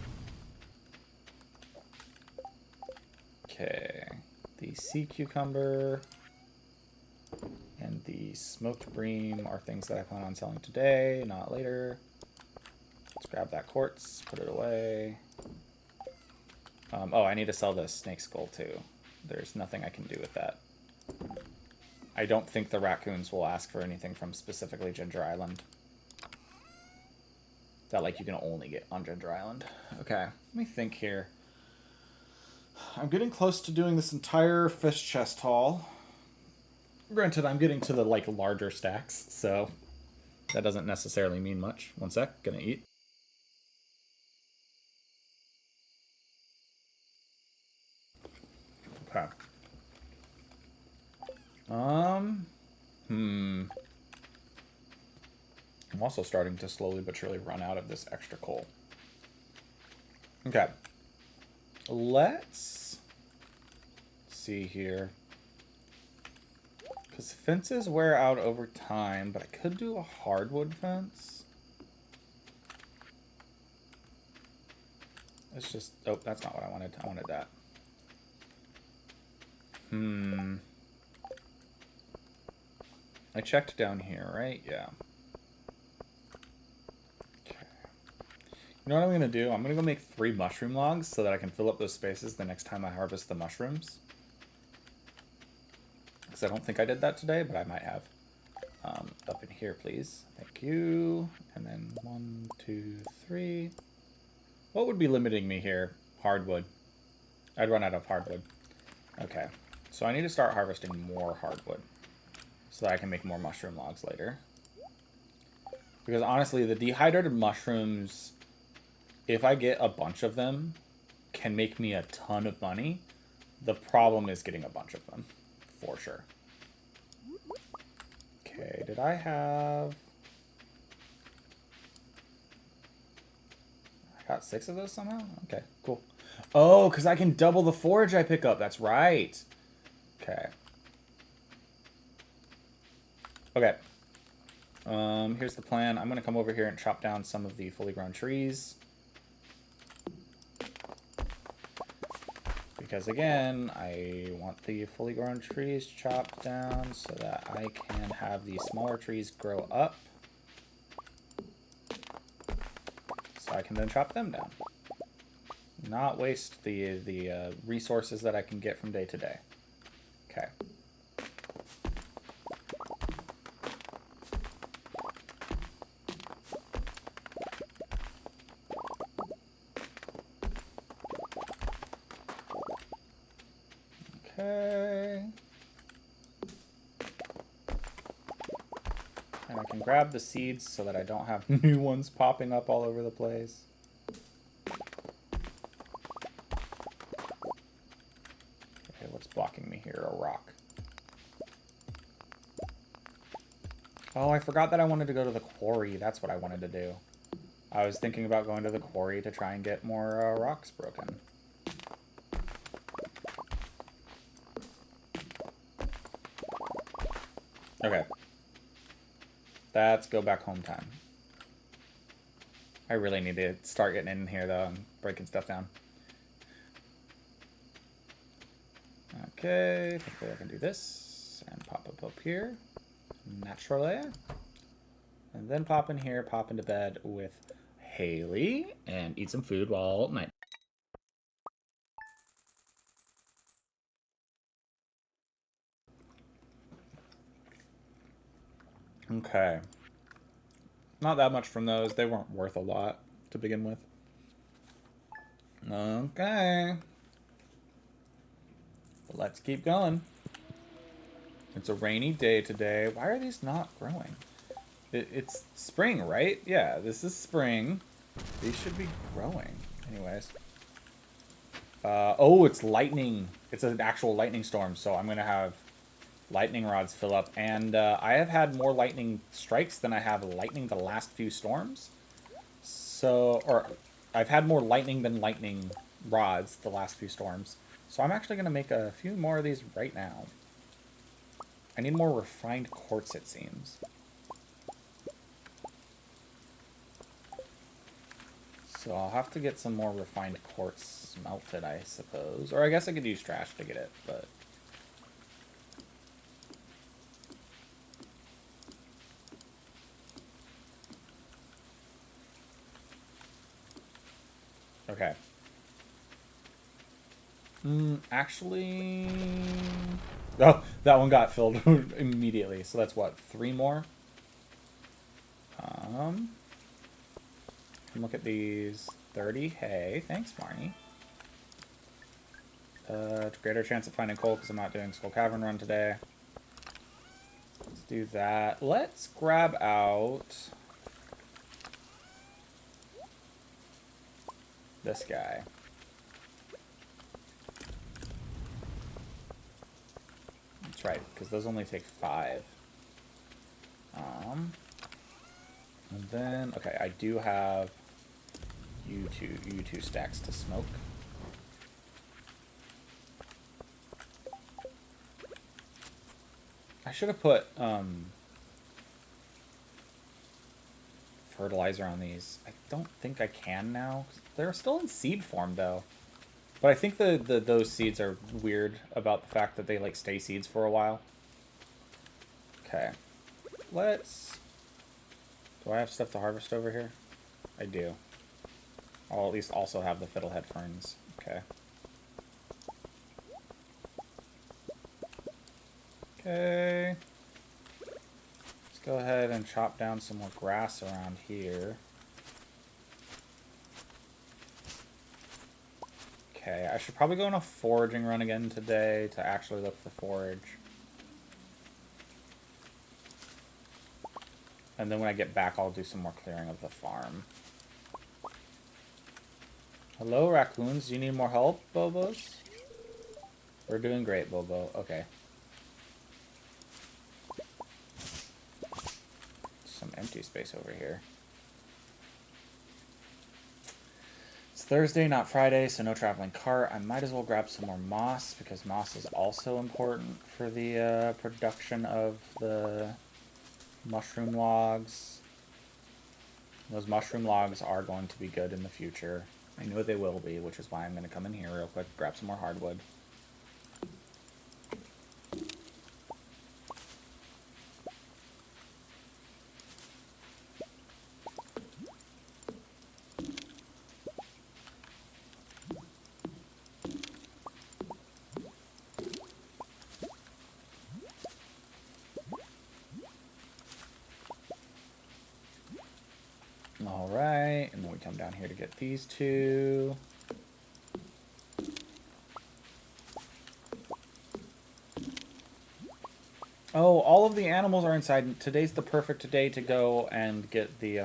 Okay. The sea cucumber and the smoked bream are things that I plan on selling today, not later. Let's grab that quartz, put it away. Oh, I need to sell the snake skull too. There's nothing I can do with that. I don't think the raccoons will ask for anything from specifically Ginger Island. That, like, you can only get on Ginger Island. Okay, let me think here. I'm getting close to doing this entire fish chest haul. Granted, I'm getting to the, like, larger stacks, so that doesn't necessarily mean much. One sec, gonna eat. Okay. I'm also starting to slowly but surely run out of this extra coal. Okay. Let's see here. Because fences wear out over time, but I could do a hardwood fence. It's just... Oh, that's not what I wanted. I wanted that. I checked down here, right? Yeah. Okay. You know what I'm going to do? I'm going to go make 3 mushroom logs so that I can fill up those spaces the next time I harvest the mushrooms. Because I don't think I did that today, but I might have. Up in here, please. Thank you. And then 1, 2, 3. What would be limiting me here? Hardwood. I'd run out of hardwood. Okay. So I need to start harvesting more hardwood so that I can make more mushroom logs later. Because honestly, the dehydrated mushrooms, if I get a bunch of them, can make me a ton of money. The problem is getting a bunch of them, for sure. Okay, did I have... I got 6 of those somehow? Okay, cool. Oh, because I can double the forage I pick up. That's right. Okay. Okay. Here's the plan. I'm going to come over here and chop down some of the fully grown trees. Because, again, I want the fully grown trees chopped down so that I can have the smaller trees grow up. So I can then chop them down. Not waste the resources that I can get from day to day. Okay. Okay. And I can grab the seeds so that I don't have new ones popping up all over the place. Okay, what's blocking me here? A rock. Oh, I forgot that I wanted to go to the quarry. That's what I wanted to do. I was thinking about going to the quarry to try and get more rocks broken. Okay. That's go back home time. I really need to start getting in here, though, and breaking stuff down. Okay, hopefully I can do this, and pop up here, naturally. And then pop in here, pop into bed with Haley, and eat some food while night. Okay. Not that much from those. They weren't worth a lot to begin with. Okay. Let's keep going. It's a rainy day today. Why are these not growing? It's spring, right? Yeah, this is spring. These should be growing. Anyways. Oh, it's lightning. It's an actual lightning storm, so I'm going to have lightning rods fill up. And I have had more lightning strikes than I have lightning the last few storms. So, or I've had more lightning than lightning rods the last few storms. So I'm actually going to make a few more of these right now. I need more refined quartz, it seems. So I'll have to get some more refined quartz smelted, I suppose. Or I guess I could use trash to get it, but... Okay. Actually... Oh, that one got filled immediately. So that's what, 3 more? Look at these. 30 hay. Thanks, Marnie. Greater chance of finding coal because I'm not doing Skull Cavern run today. Let's do that. Let's grab out this guy. That's right, because those only take 5. And then, okay, I do have you two stacks to smoke. I should have put fertilizer on these. I don't think I can now. They're still in seed form though. But I think those seeds are weird about the fact that they like stay seeds for a while. Okay. Let's... Do I have stuff to harvest over here? I do. I'll at least also have the fiddlehead ferns. Okay. Okay. Let's go ahead and chop down some more grass around here. Okay, I should probably go on a foraging run again today to actually look for forage. And then when I get back, I'll do some more clearing of the farm. Hello, Raccoons. Do you need more help, Bobos? We're doing great, Bobo. Okay. Some empty space over here. It's Thursday, not Friday, so no traveling cart. I might as well grab some more moss, because moss is also important for the production of the mushroom logs. Those mushroom logs are going to be good in the future. I know they will be, which is why I'm going to come in here real quick, grab some more hardwood. Alright, and then we come down here to get these two. Oh, all of the animals are inside. Today's the perfect day to go and get the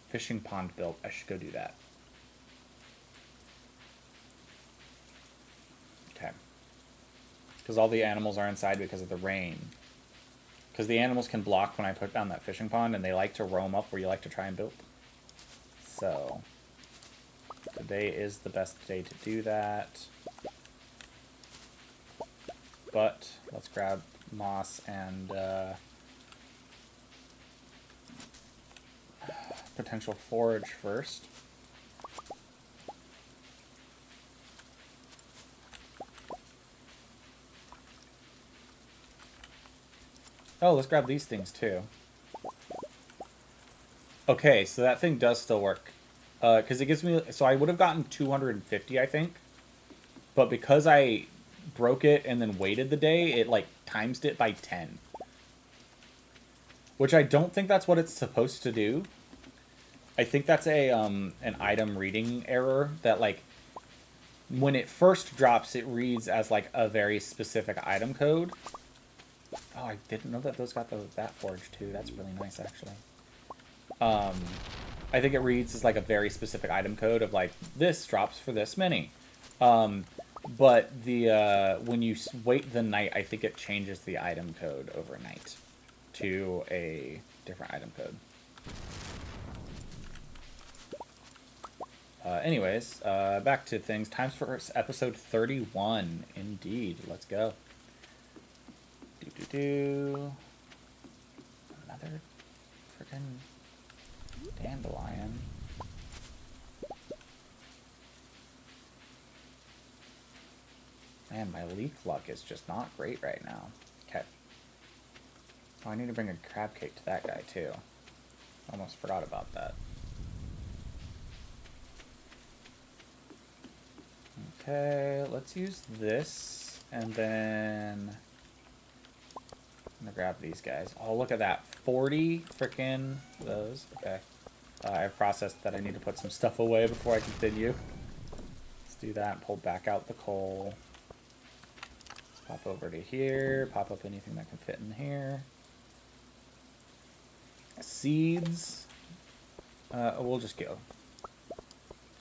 fishing pond built. I should go do that. Okay. Because all the animals are inside because of the rain. Because the animals can block when I put down that fishing pond, and they like to roam up where you like to try and build. So, today is the best day to do that. But, let's grab moss and potential forage first. Oh, let's grab these things too. Okay, so that thing does still work. Because it gives me... So I would have gotten 250, I think. But because I broke it and then waited the day, it, like, timesed it by 10. Which I don't think that's what it's supposed to do. I think that's a an item reading error that, like, when it first drops, it reads as, like, a very specific item code. Oh, I didn't know that those got that forge too. That's really nice, actually. I think it reads as like a very specific item code of like, this drops for this many. But the when you wait the night, I think it changes the item code overnight to a different item code. Anyways, back to things. Times for episode 31. Indeed. Let's go. Another freaking dandelion. Man, my leaf luck is just not great right now. Okay. Oh, I need to bring a crab cake to that guy, too. Almost forgot about that. Okay, let's use this, and then I'm gonna grab these guys. Oh, look at that. 40 frickin' those. Okay. I've processed that I need to put some stuff away before I continue. Let's do that. Pull back out the coal. Let's pop over to here. Pop up anything that can fit in here. Seeds. We'll just go.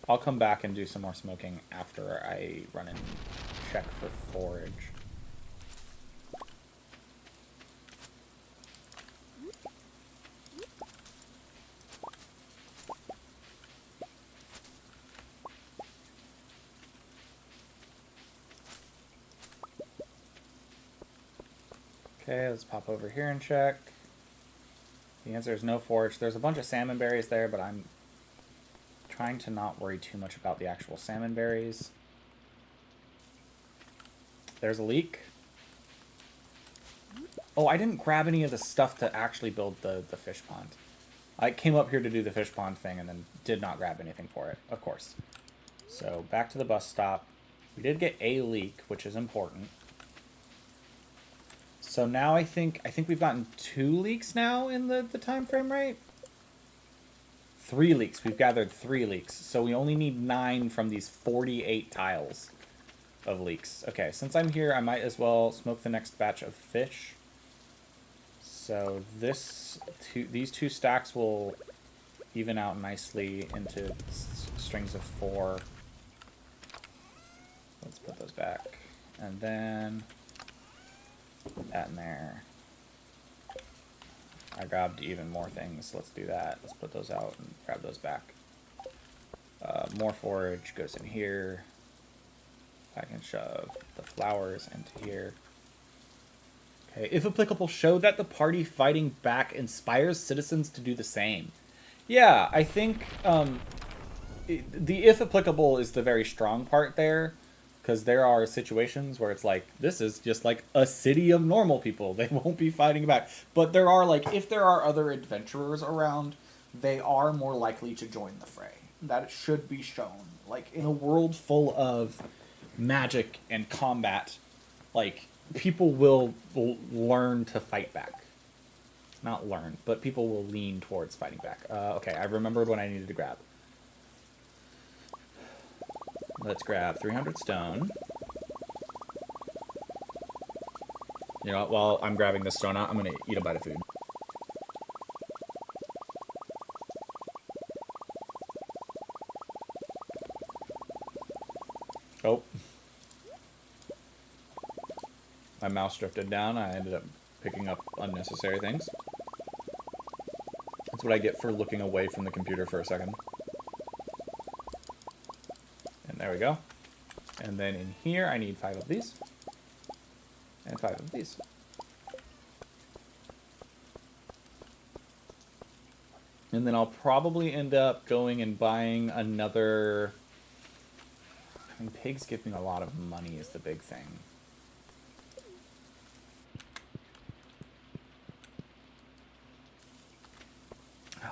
I'll come back and do some more smoking after I run and check for forage. Okay, let's pop over here and check. The answer is no forage. There's a bunch of salmon berries there, but I'm trying to not worry too much about the actual salmon berries. There's a leak. Oh, I didn't grab any of the stuff to actually build the fish pond. I came up here to do the fish pond thing and then did not grab anything for it, of course. So back to the bus stop. We did get a leak, which is important. So now I think we've gotten 2 leaks now in the time frame, right? 3 leaks. We've gathered 3 leaks. So we only need 9 from these 48 tiles of leaks. Okay, since I'm here, I might as well smoke the next batch of fish. So these 2 stacks will even out nicely into strings of 4. Let's put those back. And then put that in there. I grabbed even more things. Let's do that. Let's put those out and grab those back. More forage goes in here. I can shove the flowers into here. Okay, if applicable, show that the party fighting back inspires citizens to do the same. Yeah, I think the if applicable is the very strong part there. Because there are situations where it's like, this is just like a city of normal people. They won't be fighting back. But there are like, if there are other adventurers around, they are more likely to join the fray. That should be shown. Like, in a world full of magic and combat, like, people will learn to fight back. Not learn, but people will lean towards fighting back. Okay, I remembered what I needed to grab. Let's grab 300 stone. You know what? While I'm grabbing this stone out, I'm going to eat a bite of food. Oh. My mouse drifted down. I ended up picking up unnecessary things. That's what I get for looking away from the computer for a second. There we go. And then in here, I need 5 of these. And 5 of these. And then I'll probably end up going and buying another... I mean, pigs give me a lot of money is the big thing.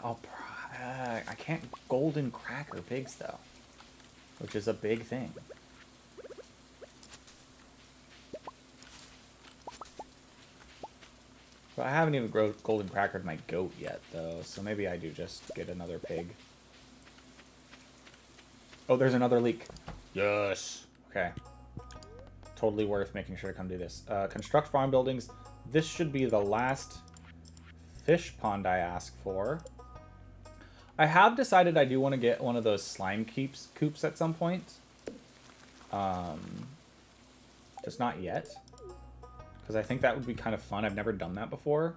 I can't golden cracker pigs, though. Which is a big thing. But I haven't even golden crackered my goat yet, though, so maybe I do just get another pig. Oh, there's another leak. Yes. Okay. totally worth making sure to come do this. Construct farm buildings. This should be the last fish pond I ask for. I have decided I do want to get one of those slime coops at some point. Just not yet. Because I think that would be kind of fun. I've never done that before.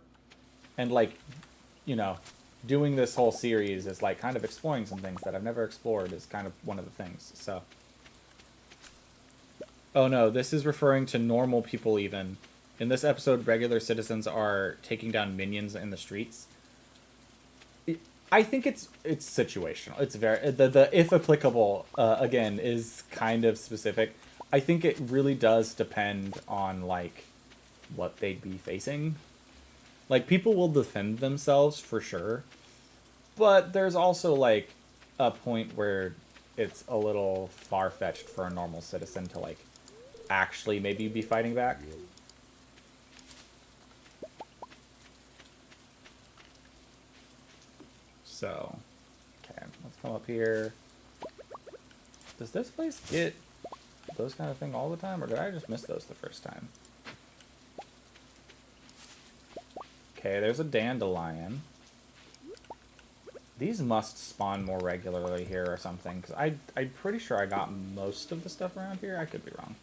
And, like, you know, doing this whole series is, like, kind of exploring some things that I've never explored is kind of one of the things. So. Oh, no. This is referring to normal people, even. In this episode, regular citizens are taking down minions in the streets. I think it's situational. It's very... The if applicable, again, is kind of specific. I think it really does depend on, like, what they'd be facing. Like, people will defend themselves for sure. But there's also, like, a point where it's a little far-fetched for a normal citizen to, like, actually maybe be fighting back. So, okay, let's come up here. Does this place get those kind of thing all the time, or did I just miss those the first time? Okay, there's a dandelion. These must spawn more regularly here or something, because I'm pretty sure I got most of the stuff around here. I could be wrong.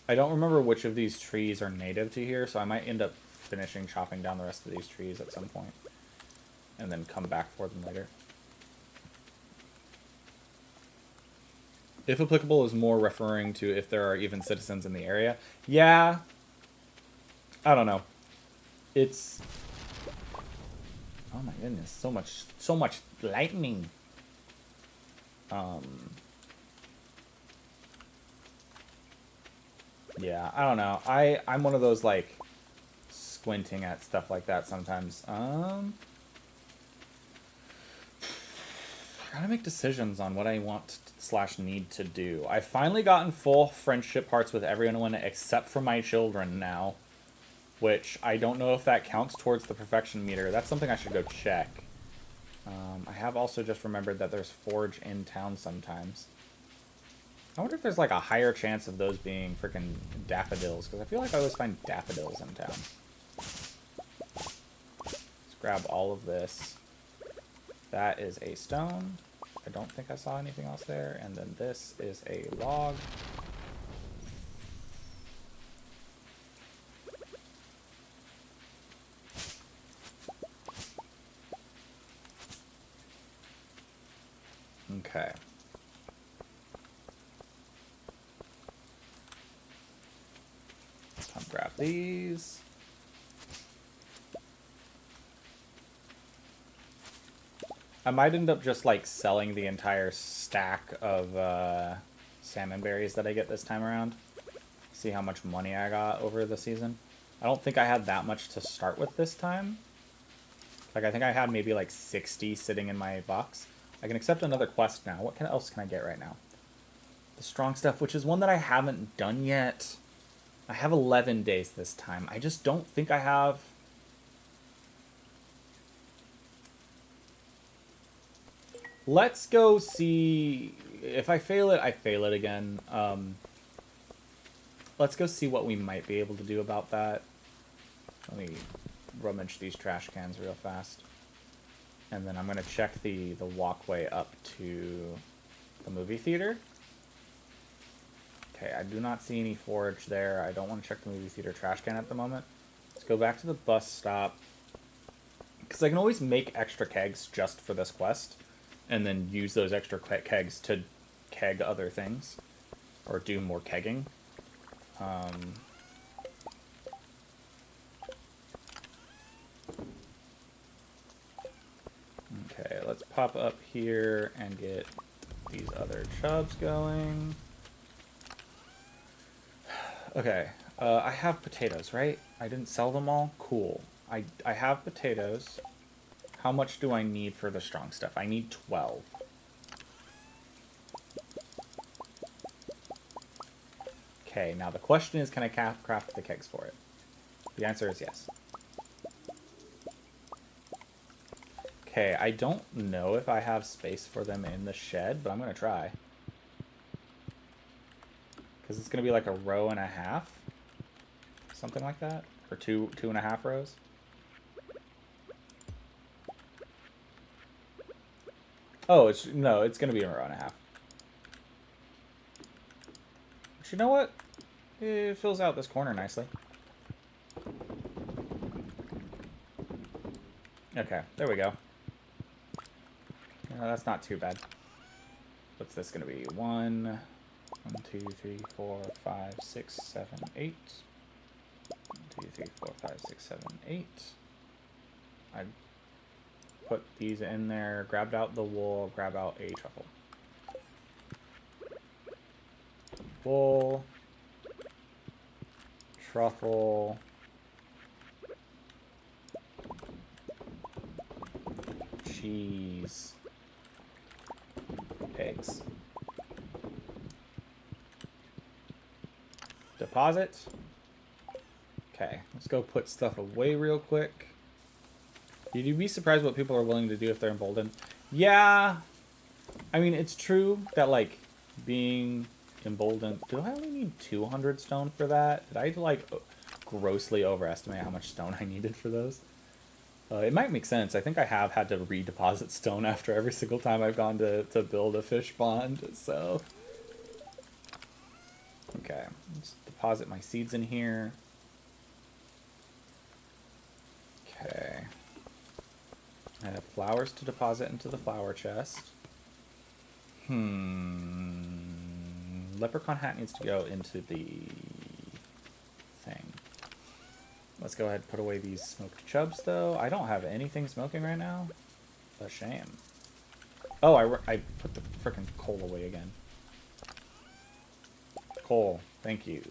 I don't remember which of these trees are native to here, so I might end up finishing chopping down the rest of these trees at some point. And then come back for them later. If applicable is more referring to if there are even citizens in the area. Yeah. I don't know. It's... Oh my goodness, so much lightning. Yeah, I don't know. I'm one of those, like, squinting at stuff like that sometimes. I gotta make decisions on what I want / need to do. I've finally gotten full friendship hearts with everyone except for my children now. Which, I don't know if that counts towards the perfection meter. That's something I should go check. I have also just remembered that there's forge in town sometimes. I wonder if there's, like, a higher chance of those being freaking daffodils, because I feel like I always find daffodils in town. Let's grab all of this. That is a stone. I don't think I saw anything else there. And then this is a log. Okay. I'll grab these. I might end up just, like, selling the entire stack of salmon berries that I get this time around. See how much money I got over the season. I don't think I had that much to start with this time. Like, I think I had maybe, like, 60 sitting in my box. I can accept another quest now. What else can I get right now? The strong stuff, which is one that I haven't done yet. I have 11 days this time. I just don't think I have... Let's go see... If I fail it, I fail it again. Let's go see what we might be able to do about that. Let me rummage these trash cans real fast. And then I'm going to check the walkway up to the movie theater. Okay, I do not see any forage there. I don't want to check the movie theater trash can at the moment. Let's go back to the bus stop. Because I can always make extra kegs just for this quest. And then use those extra kegs to keg other things. Or do more kegging. Okay, let's pop up here and get these other chubs going. Okay, I have potatoes, right? I didn't sell them all? Cool. I have potatoes. How much do I need for the strong stuff? I need 12. Okay, now the question is, can I craft the kegs for it? The answer is yes. Okay, I don't know if I have space for them in the shed, but I'm going to try. Because it's going to be like a row and a half. Something like that. Or two and a half rows. Oh, it's going to be a row and a half. But you know what? It fills out this corner nicely. Okay, there we go. That's not too bad. What's this going to be? 1, 2, 3, 4, 5, 6, 7, 8. 1, 2, 3, 4, 5, 6, 7, 8. I put these in there, grabbed out the wool, grab out a truffle. Wool, truffle, cheese, eggs. Deposit. Okay, let's go put stuff away real quick. You'd be surprised what people are willing to do if they're emboldened. Yeah, I mean, it's true that, like, being emboldened... Do I only need 200 stone for that? Did I, like, grossly overestimate how much stone I needed for those? It might make sense. I think I have had to redeposit stone after every single time I've gone to build a fish pond, so... Okay, let's deposit my seeds in here. Okay. I have flowers to deposit into the flower chest. Leprechaun hat needs to go into the thing. Let's go ahead and put away these smoked chubs, though. I don't have anything smoking right now. A shame. Oh, I put the frickin' coal away again. Coal. Thank you.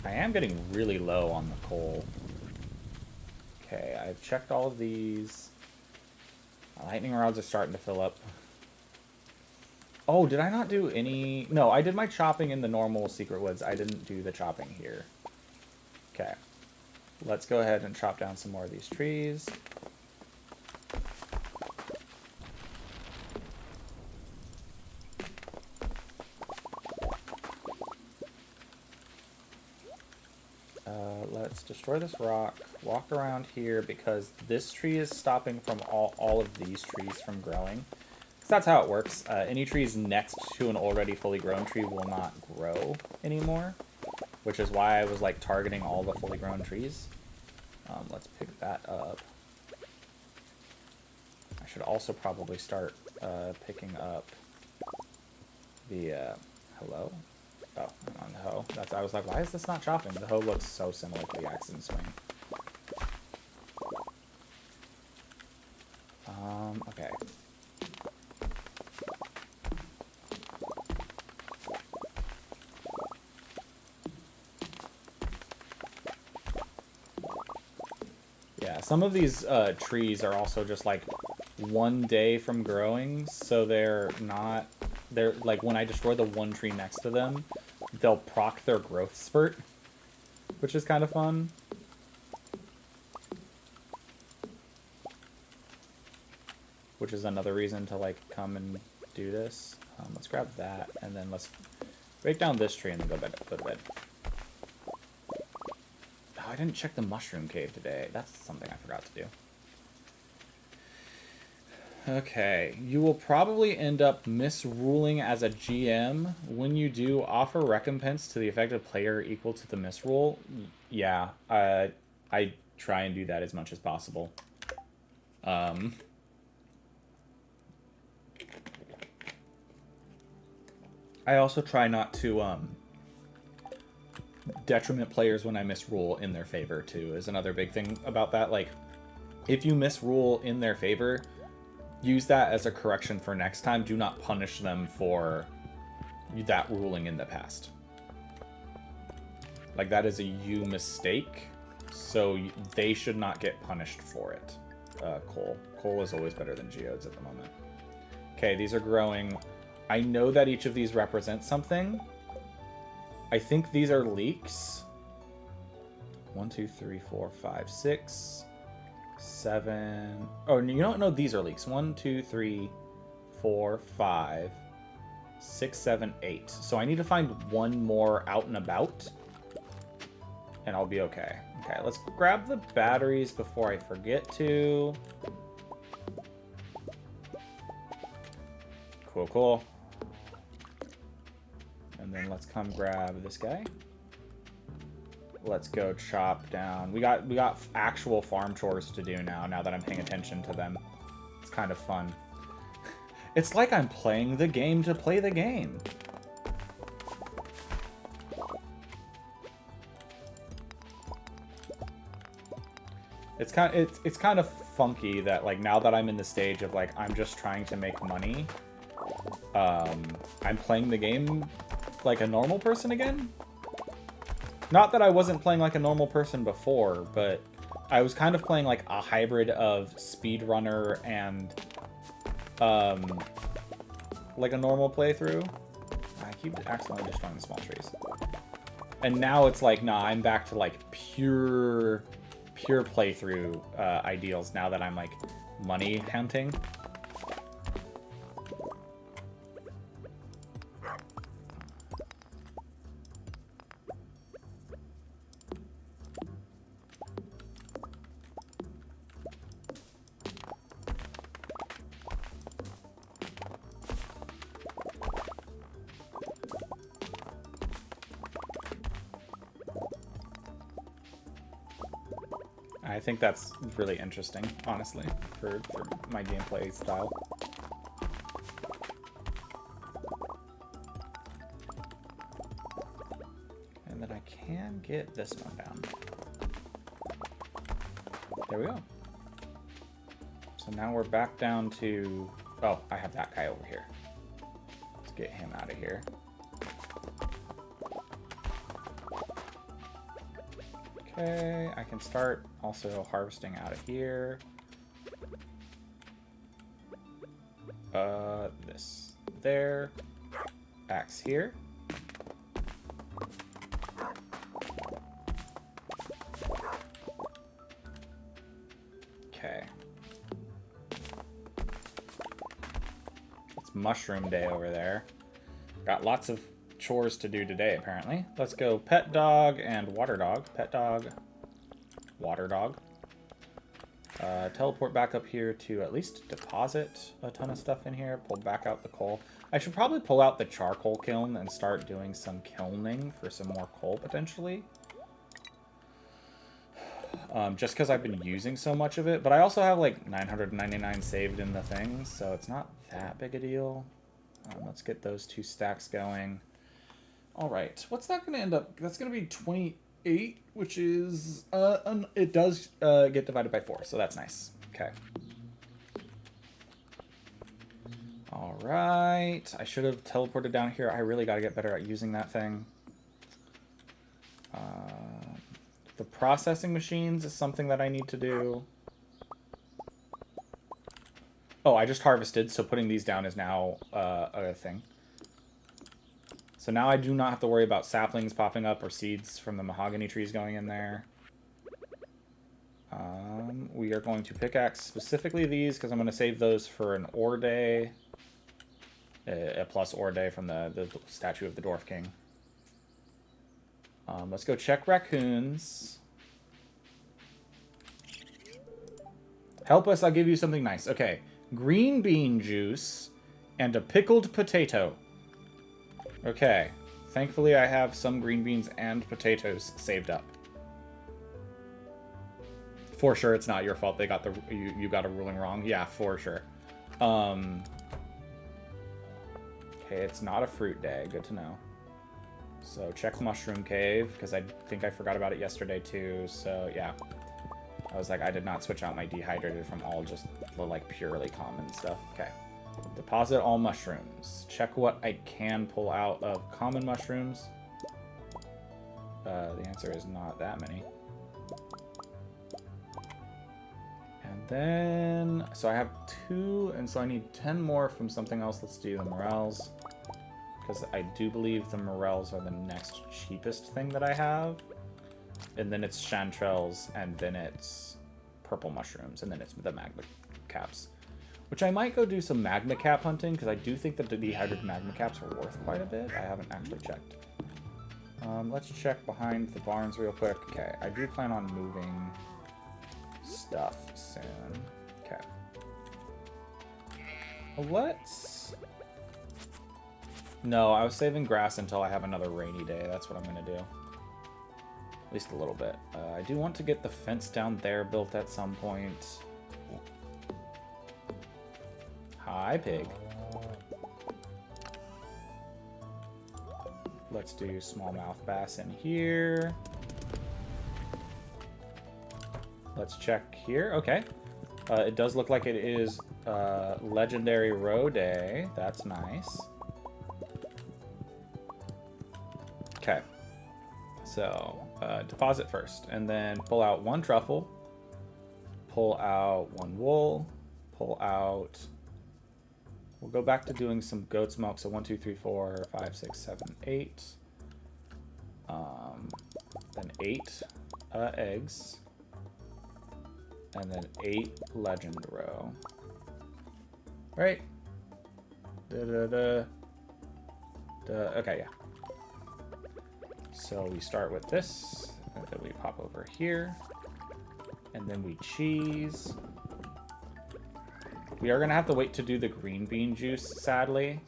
I am getting really low on the coal. Okay, I've checked all of these. My lightning rods are starting to fill up. Oh, did I not do any... No, I did my chopping in the normal secret woods. I didn't do the chopping here. Okay. Let's go ahead and chop down some more of these trees. Let's destroy this rock, walk around here, because this tree is stopping from all of these trees from growing. So that's how it works. Any trees next to an already fully grown tree will not grow anymore, which is why I was like targeting all the fully grown trees. Let's pick that up. I should also probably start picking up the hello. Oh, I'm on the hoe. I was like, why is this not chopping? The hoe looks so similar to the axe and swing. Okay. Yeah, some of these trees are also just like 1 day from growing, so they're like when I destroy the one tree next to them, they'll proc their growth spurt, which is kind of fun. Which is another reason to like come and do this. Let's grab that, and then let's break down this tree and then go to bed. Oh, I didn't check the mushroom cave today. That's something I forgot to do. Okay, you will probably end up misruling as a GM. When you do, offer recompense to the affected player equal to the misrule. Yeah, I try and do that as much as possible. I also try not to detriment players when I misrule in their favor too, is another big thing about that. Like, if you misrule in their favor, use that as a correction for next time. Do not punish them for that ruling in the past. Like, that is a you mistake, so they should not get punished for it. Coal. Coal is always better than geodes at the moment. Okay, these are growing. I know that each of these represents something. I think these are leeks. 1, 2, 3, 4, 5, 6. 7. Oh, you don't know these are leaks. 1, 2, 3, 4, 5, 6, 7, 8. So I need to find one more out and about, and I'll be okay. Okay, let's grab the batteries before I forget to. Cool, cool. And then let's come grab this guy. Let's go chop down. We got actual farm chores to do now that I'm paying attention to them. It's kind of fun. It's like I'm playing the game to play the game. It's kind of funky that like now that I'm in the stage of like I'm just trying to make money. I'm playing the game like a normal person again. Not that I wasn't playing like a normal person before, but I was kind of playing like a hybrid of speedrunner and like a normal playthrough. I keep accidentally destroying the small trees. And now it's like, nah, I'm back to like pure playthrough ideals now that I'm like money hunting. I think that's really interesting, honestly, for my gameplay style. And then I can get this one down. There we go. So now we're back down to... Oh, I have that guy over here. Let's get him out of here. Okay, I can start also harvesting out of here. This there. Axe here. Okay. It's mushroom day over there. Got lots of chores to do today, apparently. Let's go pet dog and water dog. Pet dog, water dog. Teleport back up here to at least deposit a ton of stuff in here. Pull back out the coal. I should probably pull out the charcoal kiln and start doing some kilning for some more coal, potentially. Just because I've been using so much of it. But I also have like 999 saved in the thing, so it's not that big a deal. Let's get those 2 stacks going. All right, what's that going to end up? That's going to be 28, which is, it does get divided by 4, so that's nice. Okay. All right, I should have teleported down here. I really got to get better at using that thing. The processing machines is something that I need to do. Oh, I just harvested, so putting these down is now a thing. So now I do not have to worry about saplings popping up or seeds from the mahogany trees going in there. We are going to pickaxe specifically these because I'm going to save those for an ore day. A plus ore day from the statue of the Dwarf King. Let's go check Raccoons. Help us, I'll give you something nice. Okay, green bean juice and a pickled potato. Okay, thankfully I have some green beans and potatoes saved up. For sure it's not your fault they got the you got a ruling wrong. Yeah, for sure. Okay, it's not a fruit day. Good to know. So check Mushroom Cave, because I think I forgot about it yesterday too. So yeah. I was like, I did not switch out my dehydrated from all just the like purely common stuff. Okay. Deposit all mushrooms. Check what I can pull out of common mushrooms. The answer is not that many. And then, so I have 2, and so I need 10 more from something else. Let's do the morels. Because I do believe the morels are the next cheapest thing that I have. And then it's chanterelles, and then it's purple mushrooms, and then it's the magma caps. Which I might go do some magma cap hunting, because I do think that the dehydrated magma caps are worth quite a bit. I haven't actually checked. Let's check behind the barns real quick. Okay, I do plan on moving stuff soon. Okay. Well, let's... No, I was saving grass until I have another rainy day. That's what I'm going to do. At least a little bit. I do want to get the fence down there built at some point. Hi, pig. Let's do smallmouth bass in here. Let's check here. Okay. It does look like it is legendary roe day. That's nice. Okay. So, deposit first. And then pull out 1 truffle. Pull out 1 wool. Pull out... We'll go back to doing some goat's milk. So 1, 2, 3, 4, 5, 6, 7, 8. Then 8 eggs. And then 8 legend roe. Right? Okay, yeah. So we start with this. And then we pop over here. And then we cheese. We are going to have to wait to do the green bean juice, sadly.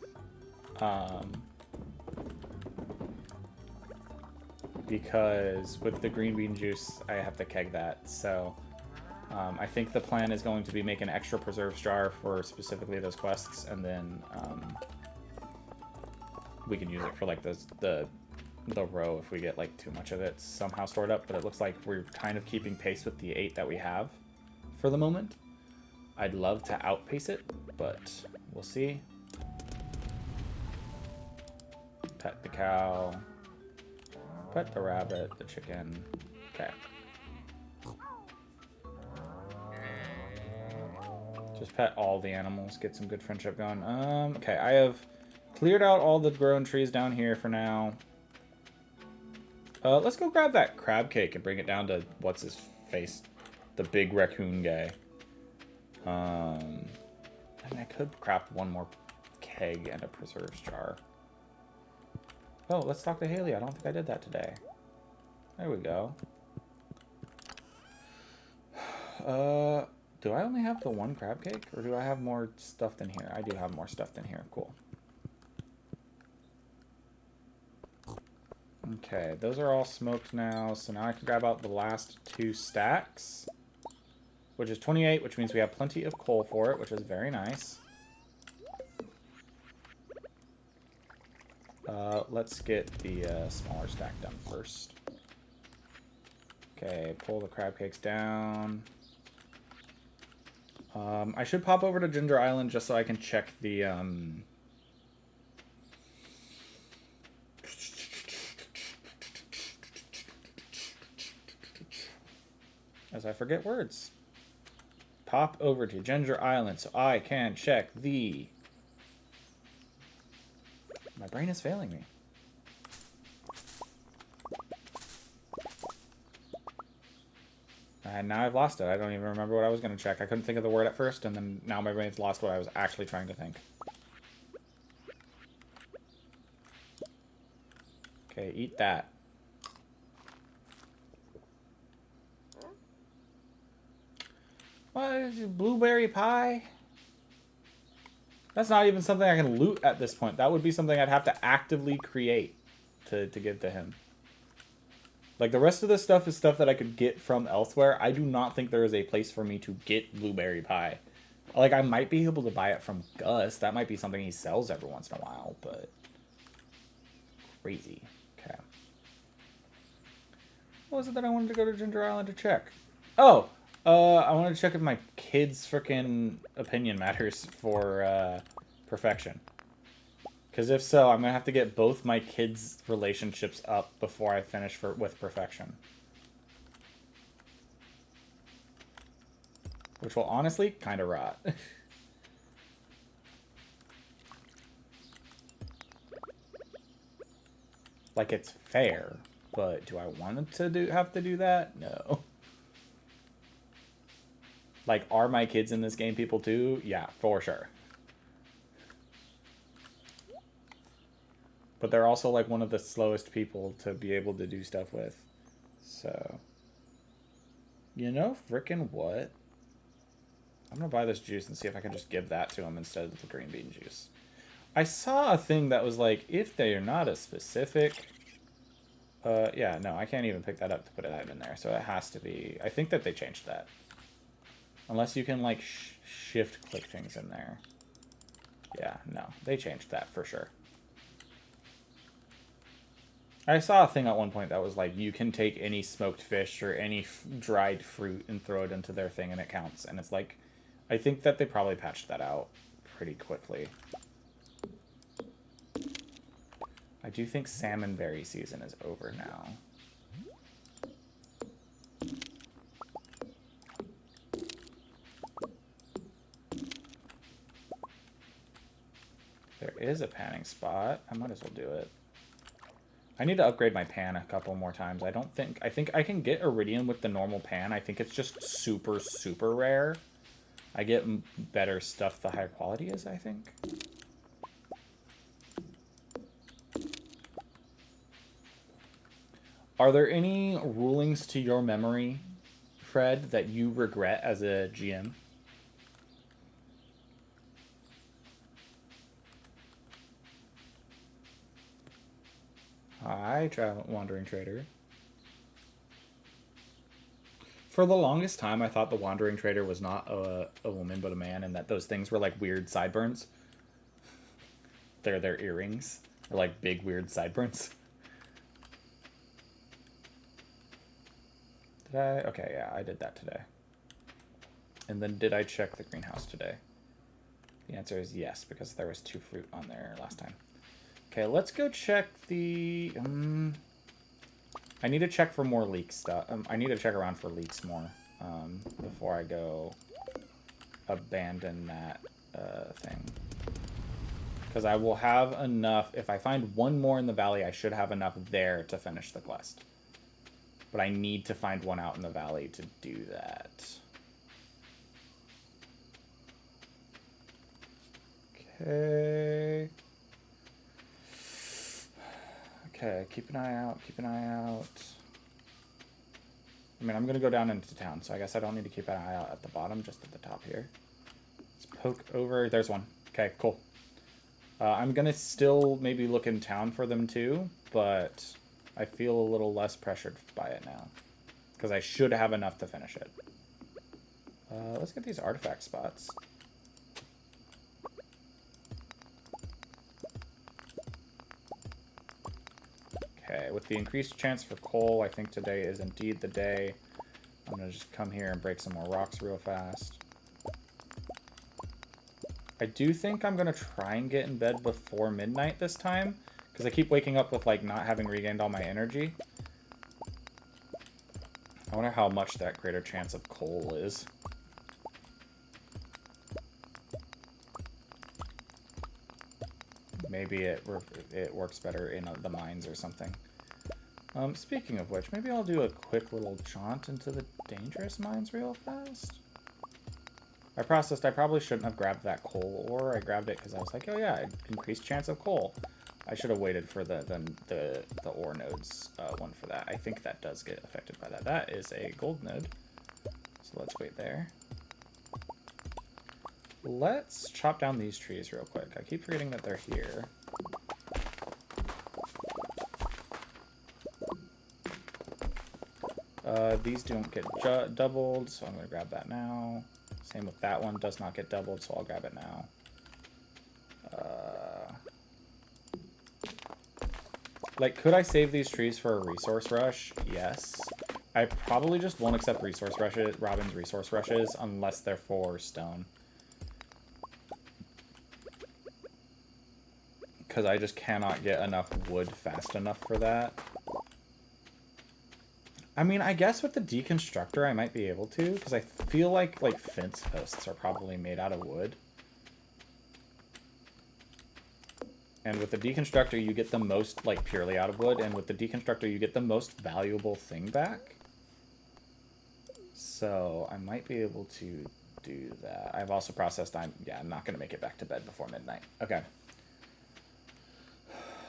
Because with the green bean juice, I have to keg that. So I think the plan is going to be make an extra preserves jar for specifically those quests. And then we can use it for like the row if we get like too much of it somehow stored up. But it looks like we're kind of keeping pace with the 8 that we have for the moment. I'd love to outpace it, but we'll see. Pet the cow. Pet the rabbit, the chicken. Okay. Just pet all the animals, get some good friendship going. Okay, I have cleared out all the grown trees down here for now. Let's go grab that crab cake and bring it down to, what's his face? The big raccoon guy. I mean, I could craft 1 more keg and a preserves jar. Oh, let's talk to Haley. I don't think I did that today. There we go. Do I only have the 1 crab cake? Or do I have more stuff in here? I do have more stuff in here. Cool. Okay, those are all smoked now. So now I can grab out the last 2 stacks. Which is 28, which means we have plenty of coal for it, which is very nice. Let's get the smaller stack done first. Okay, pull the crab cakes down. I should pop over to Ginger Island just so I can check the... As I forget words. Pop over to Ginger Island so I can check the... My brain is failing me. And now I've lost it. I don't even remember what I was going to check. I couldn't think of the word at first, and then now my brain's lost what I was actually trying to think. Okay, eat that. What is it, blueberry pie? That's not even something I can loot at this point. That would be something I'd have to actively create to give to him. Like, the rest of this stuff is stuff that I could get from elsewhere. I do not think there is a place for me to get blueberry pie. Like, I might be able to buy it from Gus. That might be something he sells every once in a while, but... Crazy. Okay. What was it that I wanted to go to Ginger Island to check? Oh! I wanted to check if my kid's frickin' opinion matters for perfection. Because if so, I'm going to have to get both my kids' relationships up before I finish with perfection. Which will honestly kind of rot. Like, it's fair, but do I want to have to do that? No. Like, are my kids in this game people too? Yeah, for sure. But they're also like one of the slowest people to be able to do stuff with. So, you know, frickin' what? I'm gonna buy this juice and see if I can just give that to them instead of the green bean juice. I saw a thing that was like, if they are not a specific... yeah, no, I can't even pick that up to put that in there. So it has to be... I think that they changed that. Unless you can, like, shift-click things in there. Yeah, no, they changed that for sure. I saw a thing at one point that was like, you can take any smoked fish or any dried fruit and throw it into their thing and it counts. And it's like, I think that they probably patched that out pretty quickly. I do think salmonberry season is over now. There is a panning spot. I might as well do it. I need to upgrade my pan a couple more times. I think I can get iridium with the normal pan. I think it's just super, super rare. I get better stuff the higher quality is, I think. Are there any rulings to your memory, Fred, that you regret as a GM? Hi, Wandering Trader. For the longest time, I thought the Wandering Trader was not a woman but a man, and that those things were like weird sideburns. They're their earrings. They're like big, weird sideburns. Did I? Okay, yeah, I did that today. And then did I check the greenhouse today? The answer is yes, because there was 2 fruit on there last time. Okay, let's go check the... I need to check for more leak stuff. I need to check around for leaks more before I go abandon that thing. Because I will have enough... If I find one more in the valley, I should have enough there to finish the quest. But I need to find one out in the valley to do that. Okay. Okay, keep an eye out, keep an eye out. I mean, I'm going to go down into town, so I guess I don't need to keep an eye out at the bottom, just at the top here. Let's poke over. There's one. Okay, cool. I'm going to still maybe look in town for them too, but I feel a little less pressured by it now. Because I should have enough to finish it. Let's get these artifact spots. Okay, with the increased chance for coal, I think today is indeed the day. I'm going to just come here and break some more rocks real fast. I do think I'm going to try and get in bed before midnight this time, because I keep waking up with, like, not having regained all my energy. I wonder how much that greater chance of coal is. Maybe it works better in the mines or something. Speaking of which, maybe I'll do a quick little jaunt into the dangerous mines real fast. I probably shouldn't have grabbed that coal ore. I grabbed it because I was like, oh yeah, increased chance of coal. I should have waited for the ore nodes one for that. I think that does get affected by that. That is a gold node. So let's wait there. Let's chop down these trees real quick. I keep forgetting that they're here. These don't get doubled, so I'm going to grab that now. Same with that one, does not get doubled, so I'll grab it now. Like, could I save these trees for a resource rush? Yes. I probably just won't accept resource rushes, Robin's resource rushes, unless they're for stone. Because I just cannot get enough wood fast enough for that. I mean, I guess with the deconstructor I might be able to, because I feel like fence posts are probably made out of wood. And with the deconstructor you get the most, like, purely out of wood, and with the deconstructor you get the most valuable thing back. So I might be able to do that. I've also processed I'm not going to make it back to bed before midnight. Okay.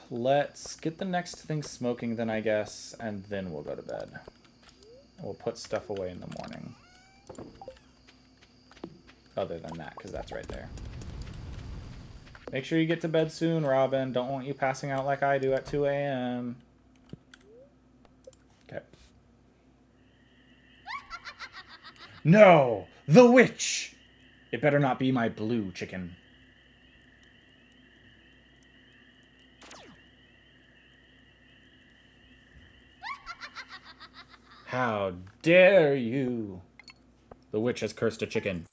Let's get the next thing smoking then, I guess, and then we'll go to bed. We'll put stuff away in the morning. Other than that, because that's right there. Make sure you get to bed soon, Robin. Don't want you passing out like I do at 2 a.m. Okay. No! The witch! It better not be my blue chicken. How dare you! The witch has cursed a chicken.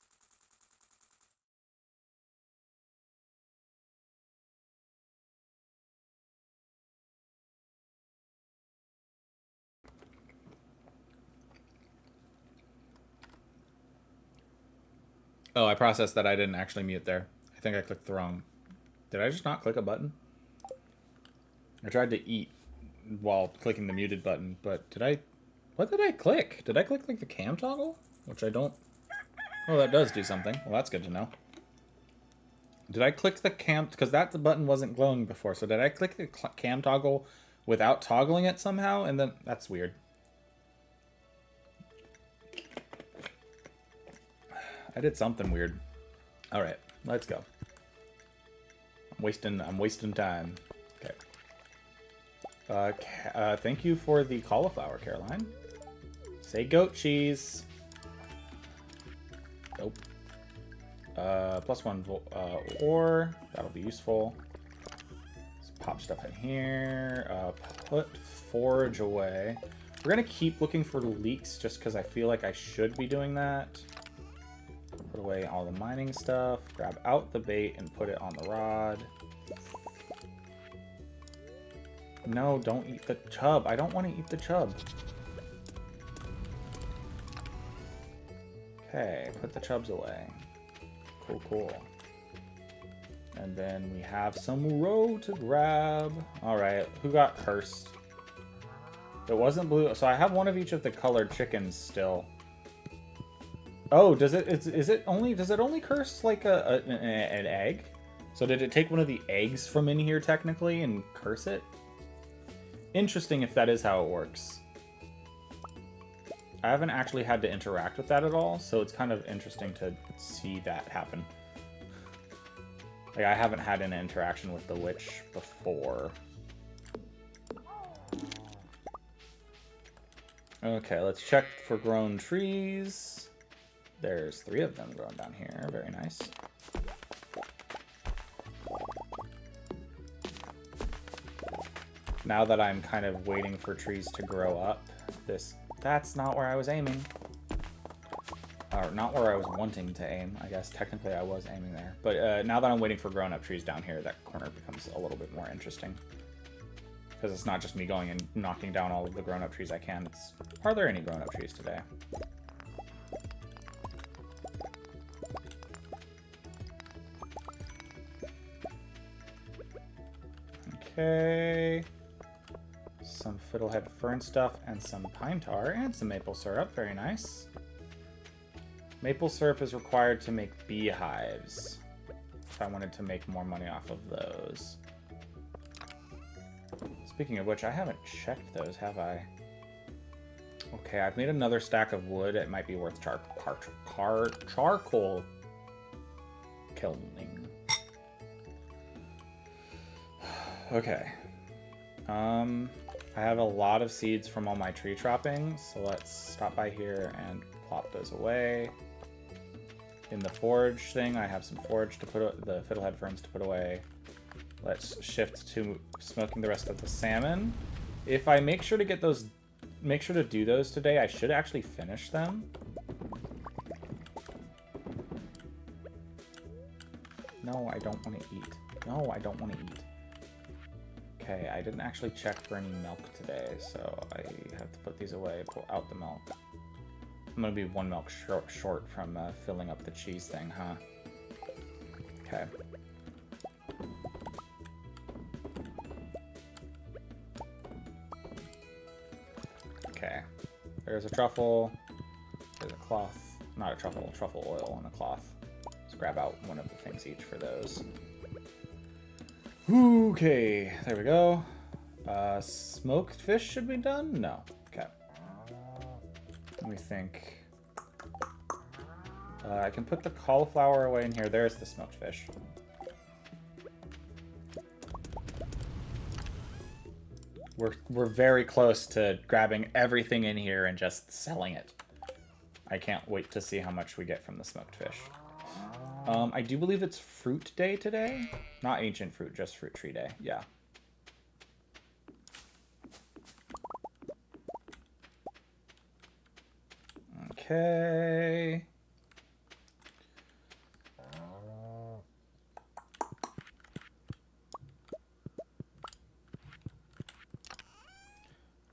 Oh, I processed that I didn't actually mute there. I think I clicked the wrong... Did I just not click a button? I tried to eat while clicking the muted button, but did I... What did I click? Did I click like the cam toggle? Which I don't... Oh, that does do something. Well, that's good to know. Did I click the cam... Because that button wasn't glowing before, so did I click the cam toggle without toggling it somehow? And then... That's weird. I did something weird. All right, let's go. I'm wasting time. Okay. Thank you for the cauliflower, Caroline. Say goat cheese. Nope. +1 ore. That'll be useful. Let's pop stuff in here. Put forage away. We're gonna keep looking for leaks just because I feel like I should be doing that. Put away all the mining stuff. Grab out the bait and put it on the rod. No, don't eat the chub. I don't want to eat the chub. Okay, put the chubs away. Cool, cool. And then we have some roe to grab. Alright, who got cursed? It wasn't blue. So I have one of each of the colored chickens still. Oh, does it only curse like an egg? So did it take one of the eggs from in here technically and curse it? Interesting if that is how it works. I haven't actually had to interact with that at all, so it's kind of interesting to see that happen. Like, I haven't had an interaction with the witch before. Okay, let's check for grown trees. There's 3 of them growing down here. Very nice. Now that I'm kind of waiting for trees to grow up, that's not where I was aiming. Or not where I was wanting to aim. I guess technically I was aiming there. But now that I'm waiting for grown-up trees down here, that corner becomes a little bit more interesting. Because it's not just me going and knocking down all of the grown-up trees I can. It's, are there any grown-up trees today? Okay. Some fiddlehead fern stuff and some pine tar and some maple syrup. Very nice. Maple syrup is required to make beehives. If I wanted to make more money off of those. Speaking of which, I haven't checked those, have I? Okay, I've made another stack of wood. It might be worth charcoal kilning. Okay. I have a lot of seeds from all my tree chopping, so let's stop by here and plop those away. In the forage thing, I have some forage to put, the fiddlehead ferns to put away. Let's shift to smoking the rest of the salmon. If I make sure to get those, make sure to do those today, I should actually finish them. No, I don't want to eat. No, I don't want to eat. Okay, I didn't actually check for any milk today, so I have to put these away, pull out the milk. I'm gonna be 1 milk short from filling up the cheese thing, huh? Okay. Okay. There's a truffle. There's a cloth, not a truffle oil and a cloth. Let's grab out one of the things each for those. Okay, there we go. Smoked fish should be done? No. Okay. Let me think. I can put the cauliflower away in here. There's the smoked fish. We're very close to grabbing everything in here and just selling it. I can't wait to see how much we get from the smoked fish. I do believe it's fruit day today. Not ancient fruit, just fruit tree day. Yeah. Okay.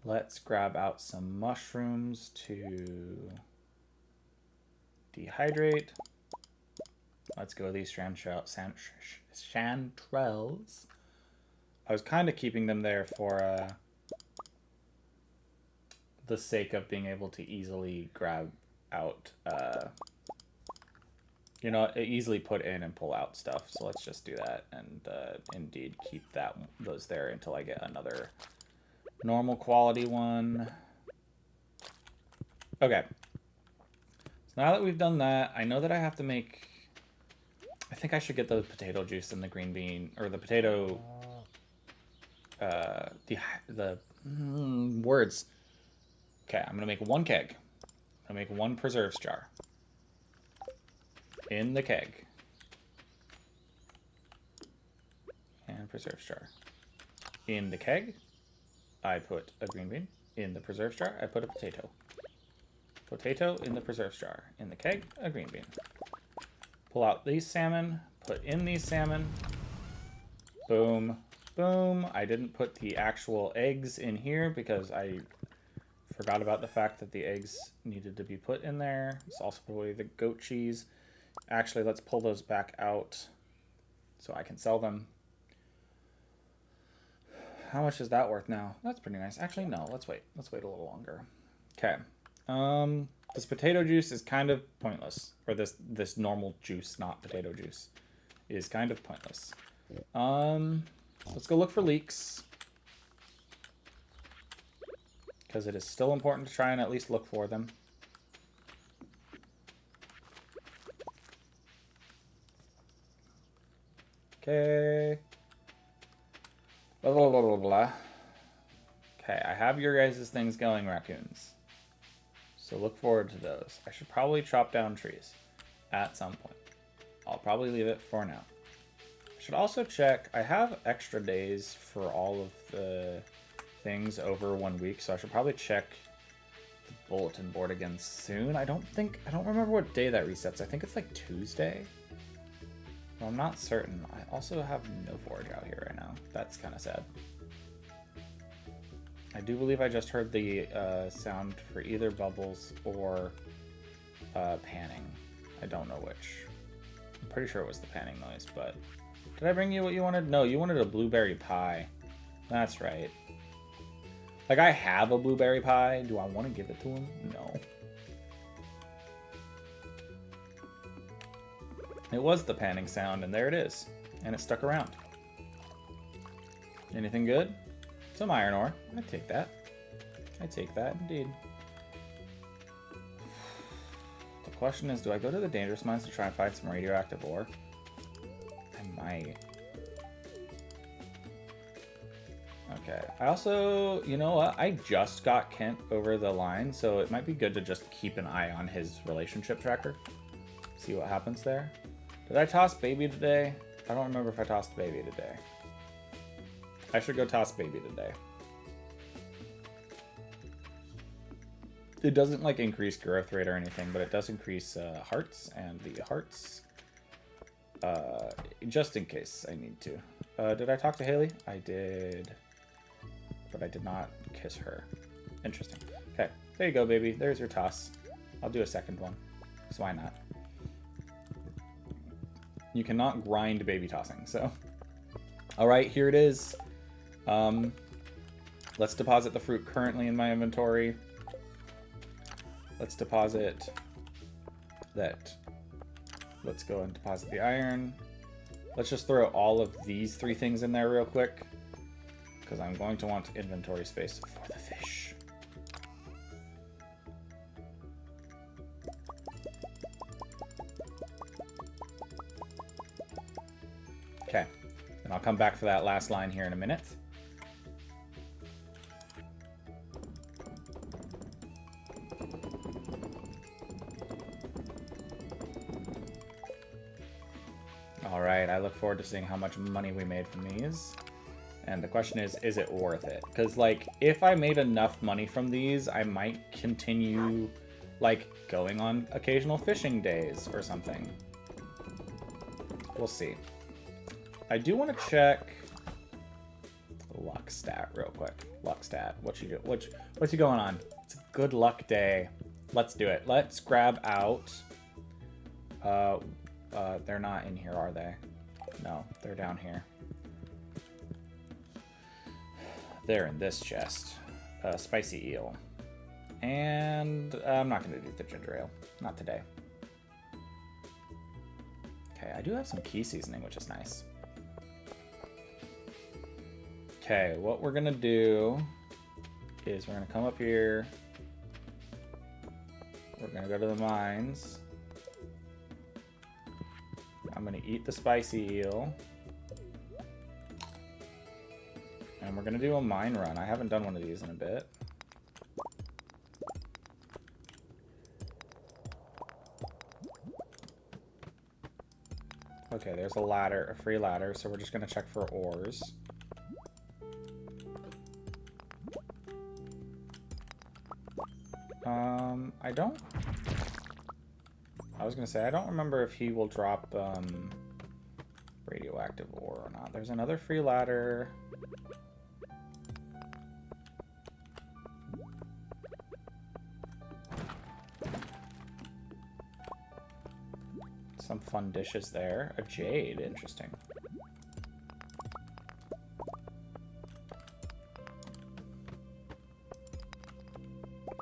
Let's grab out some mushrooms to dehydrate. Let's go with these chanterelles. I was kind of keeping them there for the sake of being able to easily grab out, you know, easily put in and pull out stuff. So let's just do that and indeed keep those there until I get another normal quality one. Okay. So now that we've done that, I know that I have to make... I think I should get the potato juice and the green bean, or the potato... words. Okay, I'm gonna make one keg. I'm gonna make one preserves jar. In the keg. And preserves jar. In the keg, I put a green bean. In the preserves jar, I put a potato. Potato in the preserves jar. In the keg, a green bean. Pull out these salmon. Put in these salmon. Boom. Boom. I didn't put the actual eggs in here because I forgot about the fact that the eggs needed to be put in there. It's also probably the goat cheese. Actually, let's pull those back out so I can sell them. How much is that worth now? That's pretty nice. Actually, no. Let's wait. Let's wait a little longer. Okay. This potato juice is kind of pointless. Or this normal juice, not potato juice, is kind of pointless. Let's go look for leaks. Because it is still important to try and at least look for them. Okay. Blah, blah, blah, blah, blah. Okay, I have your guys' things going, raccoons. So look forward to those. I should probably chop down trees at some point. I'll probably leave it for now. I should also check. I have extra days for all of the things over 1 week, so I should probably check the bulletin board again soon. I don't remember what day that resets. I think it's like Tuesday. Well, I'm not certain. I also have no forage out here right now. That's kind of sad. I do believe I just heard the sound for either bubbles or panning. I don't know which. I'm pretty sure it was the panning noise, but... Did I bring you what you wanted? No, you wanted a blueberry pie. That's right. Like, I have a blueberry pie. Do I want to give it to him? No. It was the panning sound, and there it is. And it stuck around. Anything good? Some iron ore. I'd take that. I'd take that, indeed. The question is, do I go to the dangerous mines to try and find some radioactive ore? I might. Okay. I also, you know what? I just got Kent over the line, so it might be good to just keep an eye on his relationship tracker. See what happens there. Did I toss baby today? I don't remember if I tossed baby today. I should go toss baby today. It doesn't like increase growth rate or anything, but it does increase hearts, and the hearts, just in case I need to. Did I talk to Haley? I did, but I did not kiss her. Interesting. Okay, there you go, baby. There's your toss. I'll do a second one, because why not? You cannot grind baby tossing, so. All right, here it is. Let's deposit the fruit currently in my inventory. Let's deposit that... Let's go and deposit the iron. Let's just throw all of these 3 things in there real quick, because I'm going to want inventory space for the fish. Okay, and I'll come back for that last line here in a minute. Alright, I look forward to seeing how much money we made from these. And the question is it worth it? Because, like, if I made enough money from these, I might continue, like, going on occasional fishing days or something. We'll see. I do want to check luck stat real quick. Luck stat. What's you going on? It's a good luck day. Let's do it. Let's grab out... they're not in here, are they? No, they're down here. They're in this chest. Spicy eel. And I'm not going to do the ginger ale. Not today. Okay, I do have some key seasoning, which is nice. Okay, what we're going to do is we're going to come up here. We're going to go to the mines. I'm going to eat the spicy eel. And we're going to do a mine run. I haven't done one of these in a bit. Okay, there's a ladder, a free ladder, so we're just going to check for ores. I was going to say, I don't remember if he will drop radioactive ore or not. There's another free ladder. Some fun dishes there. A jade, interesting.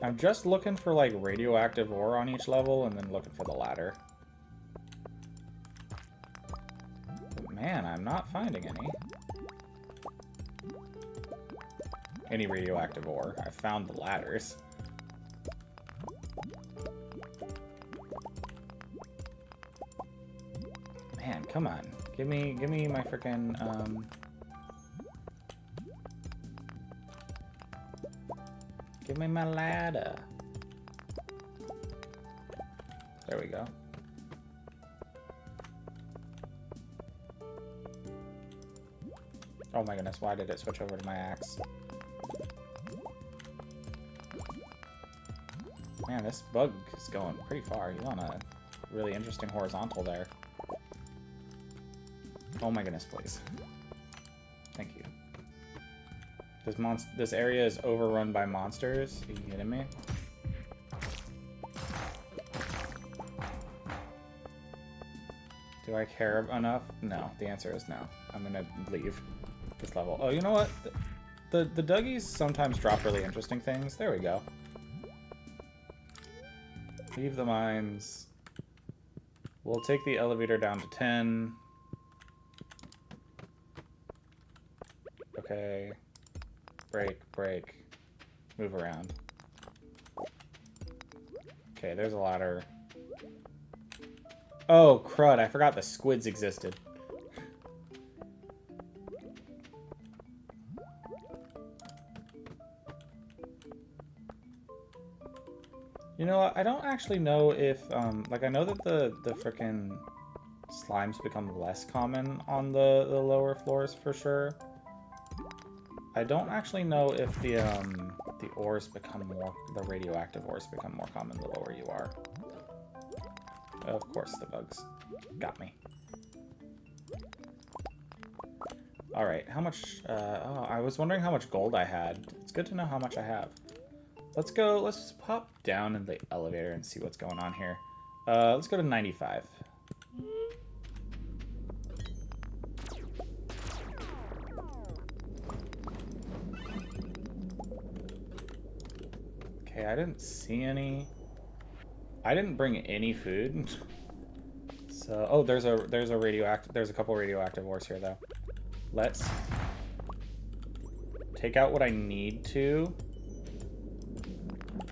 I'm just looking for, like, radioactive ore on each level and then looking for the ladder. But man, I'm not finding any radioactive ore. I found the ladders. Man, come on. Give me my frickin' give me my ladder. There we go. Oh my goodness, why did it switch over to my axe? Man, this bug is going pretty far. He's on a really interesting horizontal there. Oh my goodness, please. Thank you. This area is overrun by monsters. Are you kidding me? Do I care enough? No. The answer is no. I'm gonna leave this level. Oh, you know what? The Dougies sometimes drop really interesting things. There we go. Leave the mines. We'll take the elevator down to 10. Okay. Break. Move around. Okay, there's a ladder. Oh, crud. I forgot the squids existed. You know, I don't actually know if, like, I know that the frickin' slimes become less common on the lower floors for sure. I don't actually know if the ores become more, the radioactive ores become more common the lower you are. Of course, the bugs got me. Alright, how much, oh, I was wondering how much gold I had. It's good to know how much I have. Let's just pop down in the elevator and see what's going on here. Let's go to 95. Okay, I didn't see any. I didn't bring any food. So, oh, there's a radioactive, there's a couple radioactive ores here though. Let's take out what I need to.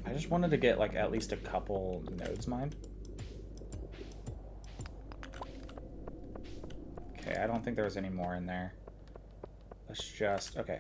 I just wanted to get like at least a couple nodes mined. Okay, I don't think there was any more in there. Let's just, okay.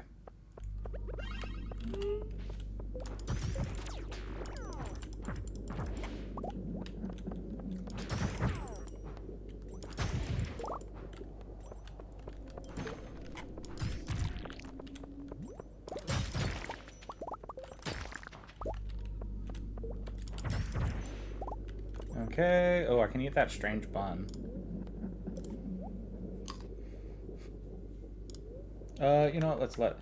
Okay, oh, I can eat that strange bun. You know what, let's let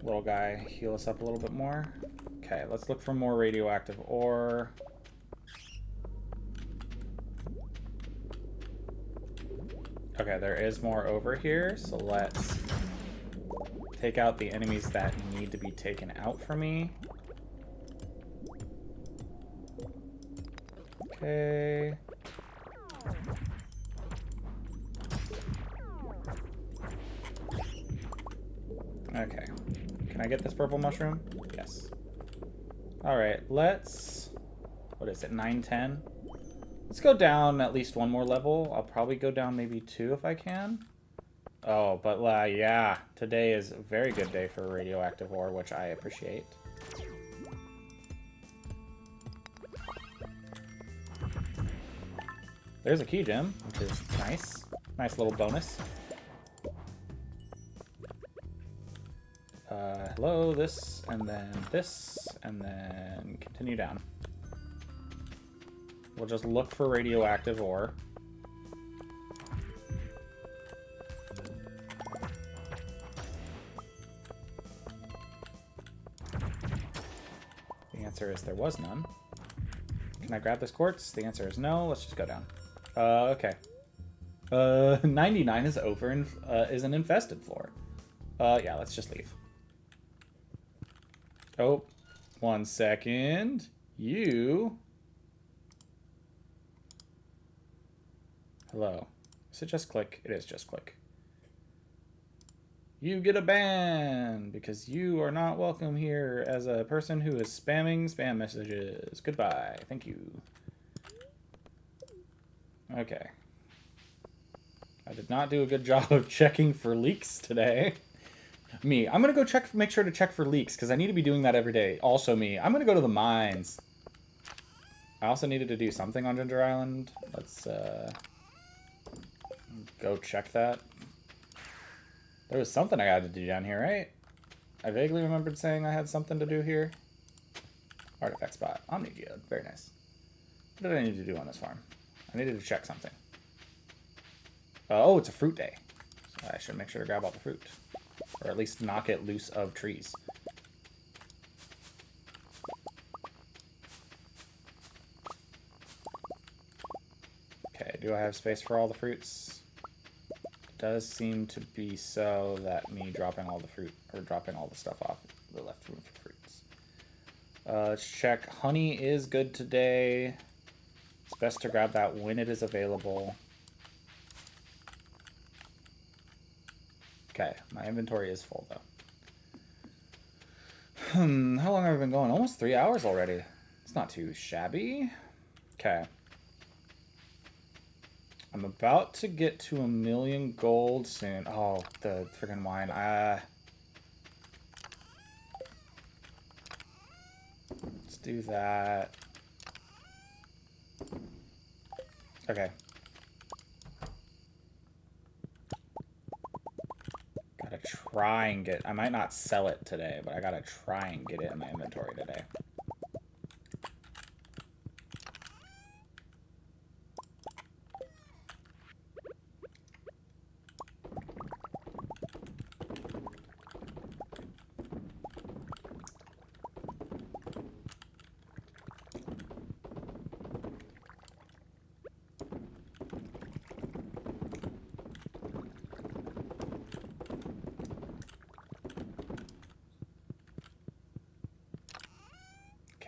little guy heal us up a little bit more. Okay, let's look for more radioactive ore. Okay, there is more over here, so let's take out the enemies that need to be taken out for me. Okay. Okay. Can I get this purple mushroom? Yes. Alright, let's... What is it, 9-10? Let's go down at least one more level. I'll probably go down maybe 2 if I can. Oh, but yeah, today is a very good day for radioactive ore, which I appreciate. There's a key gem, which is nice. Nice little bonus. Hello, this, and then continue down. We'll just look for radioactive ore. The answer is there was none. Can I grab this quartz? The answer is no. Let's just go down. Okay. 99 is over and is an infested floor. Yeah, let's just leave. Oh, 1 second. You. Hello. Is it just click? It is just click. You get a ban because you are not welcome here as a person who is spamming spam messages. Goodbye. Thank you. Okay. I did not do a good job of checking for leaks today. Me. I'm going to go make sure to check for leaks because I need to be doing that every day. Also me. I'm going to go to the mines. I also needed to do something on Ginger Island. Let's go check that. There was something I had to do down here, right? I vaguely remembered saying I had something to do here. Artifact spot. Omnigeode. Very nice. What did I need to do on this farm? I needed to check something. Oh, it's a fruit day. So I should make sure to grab all the fruit. Or at least knock it loose of trees. Okay, do I have space for all the fruits? It does seem to be so that me dropping all the fruit, or dropping all the stuff off, the left room for fruits. Let's check. Honey is good today. It's best to grab that when it is available. Okay, my inventory is full though. How long have I been going? Almost 3 hours already. It's not too shabby. Okay. I'm about to get to 1,000,000 gold soon. Oh, the friggin' wine. Let's do that. Okay. Gotta try and get... I might not sell it today, but I gotta try and get it in my inventory today.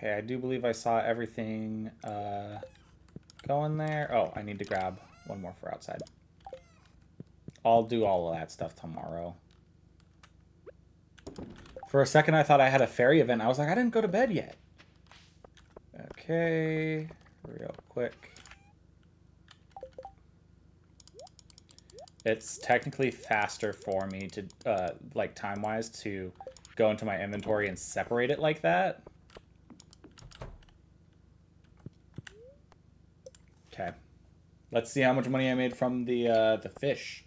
Okay, I do believe I saw everything going there. Oh, I need to grab one more for outside. I'll do all of that stuff tomorrow. For a second, I thought I had a fairy event. I was like, I didn't go to bed yet. Okay, real quick. It's technically faster for me to, like, time-wise, to go into my inventory and separate it like that. Okay. Let's see how much money I made from the fish.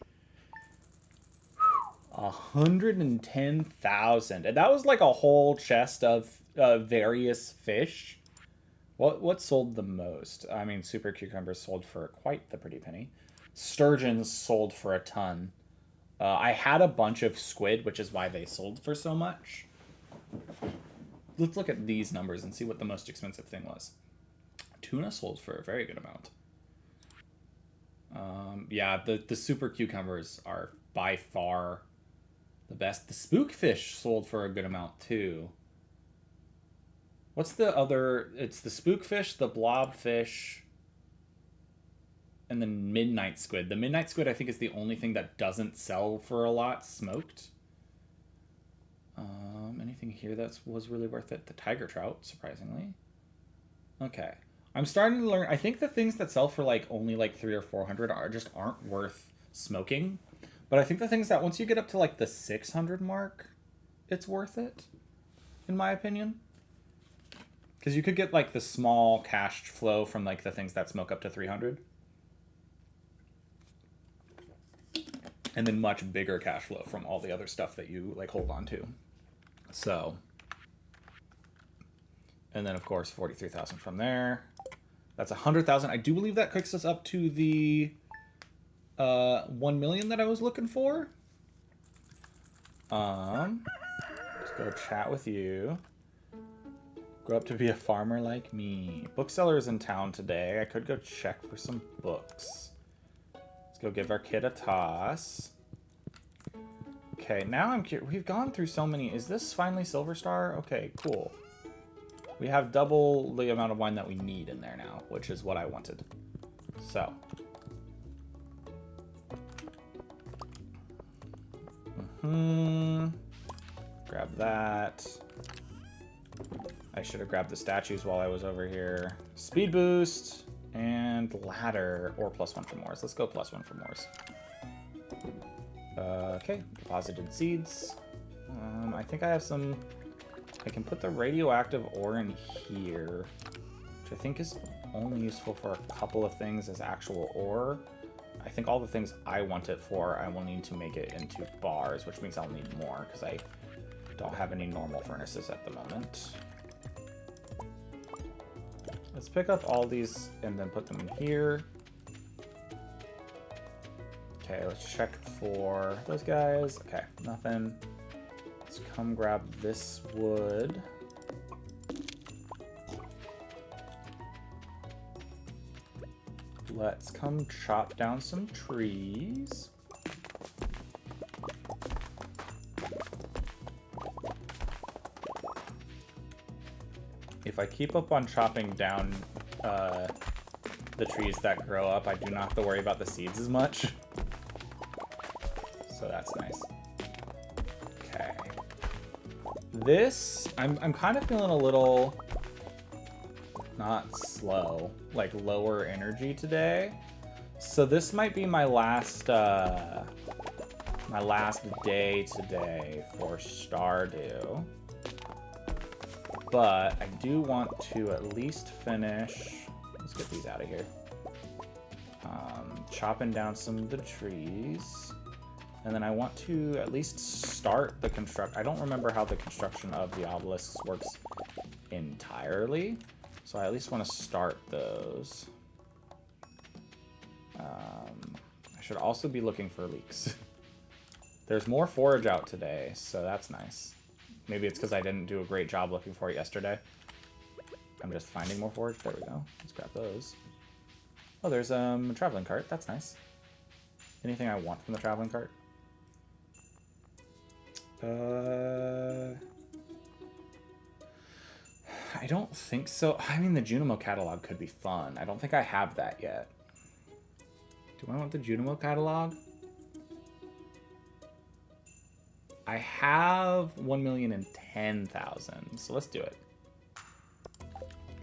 110,000. And that was like a whole chest of various fish. What sold the most? I mean, super cucumbers sold for quite the pretty penny. Sturgeons sold for a ton. I had a bunch of squid, which is why they sold for so much. Let's look at these numbers and see what the most expensive thing was. Tuna sold for a very good amount. Yeah, the super cucumbers are by far the best. The spookfish sold for a good amount too. What's the other? It's the spookfish, the blobfish, and the midnight squid. The midnight squid, I think, is the only thing that doesn't sell for a lot smoked. Anything here that was really worth it? The tiger trout, surprisingly. Okay. I'm starting to learn. I think the things that sell for like only like 300 or 400 aren't worth smoking. But I think the things that once you get up to like the 600 mark, it's worth it, in my opinion. Because you could get like the small cash flow from like the things that smoke up to 300. And then much bigger cash flow from all the other stuff that you like hold on to. So. And then of course 43,000 from there. That's 100,000. I do believe that kicks us up to the 1 million that I was looking for. Let's go chat with you. Grow up to be a farmer like me. Bookseller's in town today. I could go check for some books. Let's go give our kid a toss. Okay, now I'm curious. We've gone through so many. Is this finally Silver Star? Okay, cool. We have double the amount of wine that we need in there now, which is what I wanted. So. Grab that. I should have grabbed the statues while I was over here. Speed boost and ladder or +1 for Moors. Let's go +1 for Moors. Okay, deposited seeds. I think I have some. I can put the radioactive ore in here, which I think is only useful for a couple of things as actual ore. I think all the things I want it for, I will need to make it into bars, which means I'll need more because I don't have any normal furnaces at the moment. Let's pick up all these and then put them in here. Okay, let's check for those guys. Okay, nothing. Let's come grab this wood. Let's come chop down some trees. If I keep up on chopping down the trees that grow up, I do not have to worry about the seeds as much. So that's nice. Okay. This, I'm kind of feeling a little not slow, like lower energy today. So this might be my last day today for Stardew. But I do want to at least finish. Let's get these out of here. Chopping down some of the trees. And then I want to at least start the construct. I don't remember how the construction of the obelisks works entirely. So I at least want to start those. I should also be looking for leeks. There's more forage out today, so that's nice. Maybe it's because I didn't do a great job looking for it yesterday. I'm just finding more forage. There we go. Let's grab those. Oh, there's a traveling cart. That's nice. Anything I want from the traveling cart? I don't think so. I mean, the Junimo catalog could be fun. I don't think I have that yet. Do I want the Junimo catalog? I have 1,010,000, so let's do it.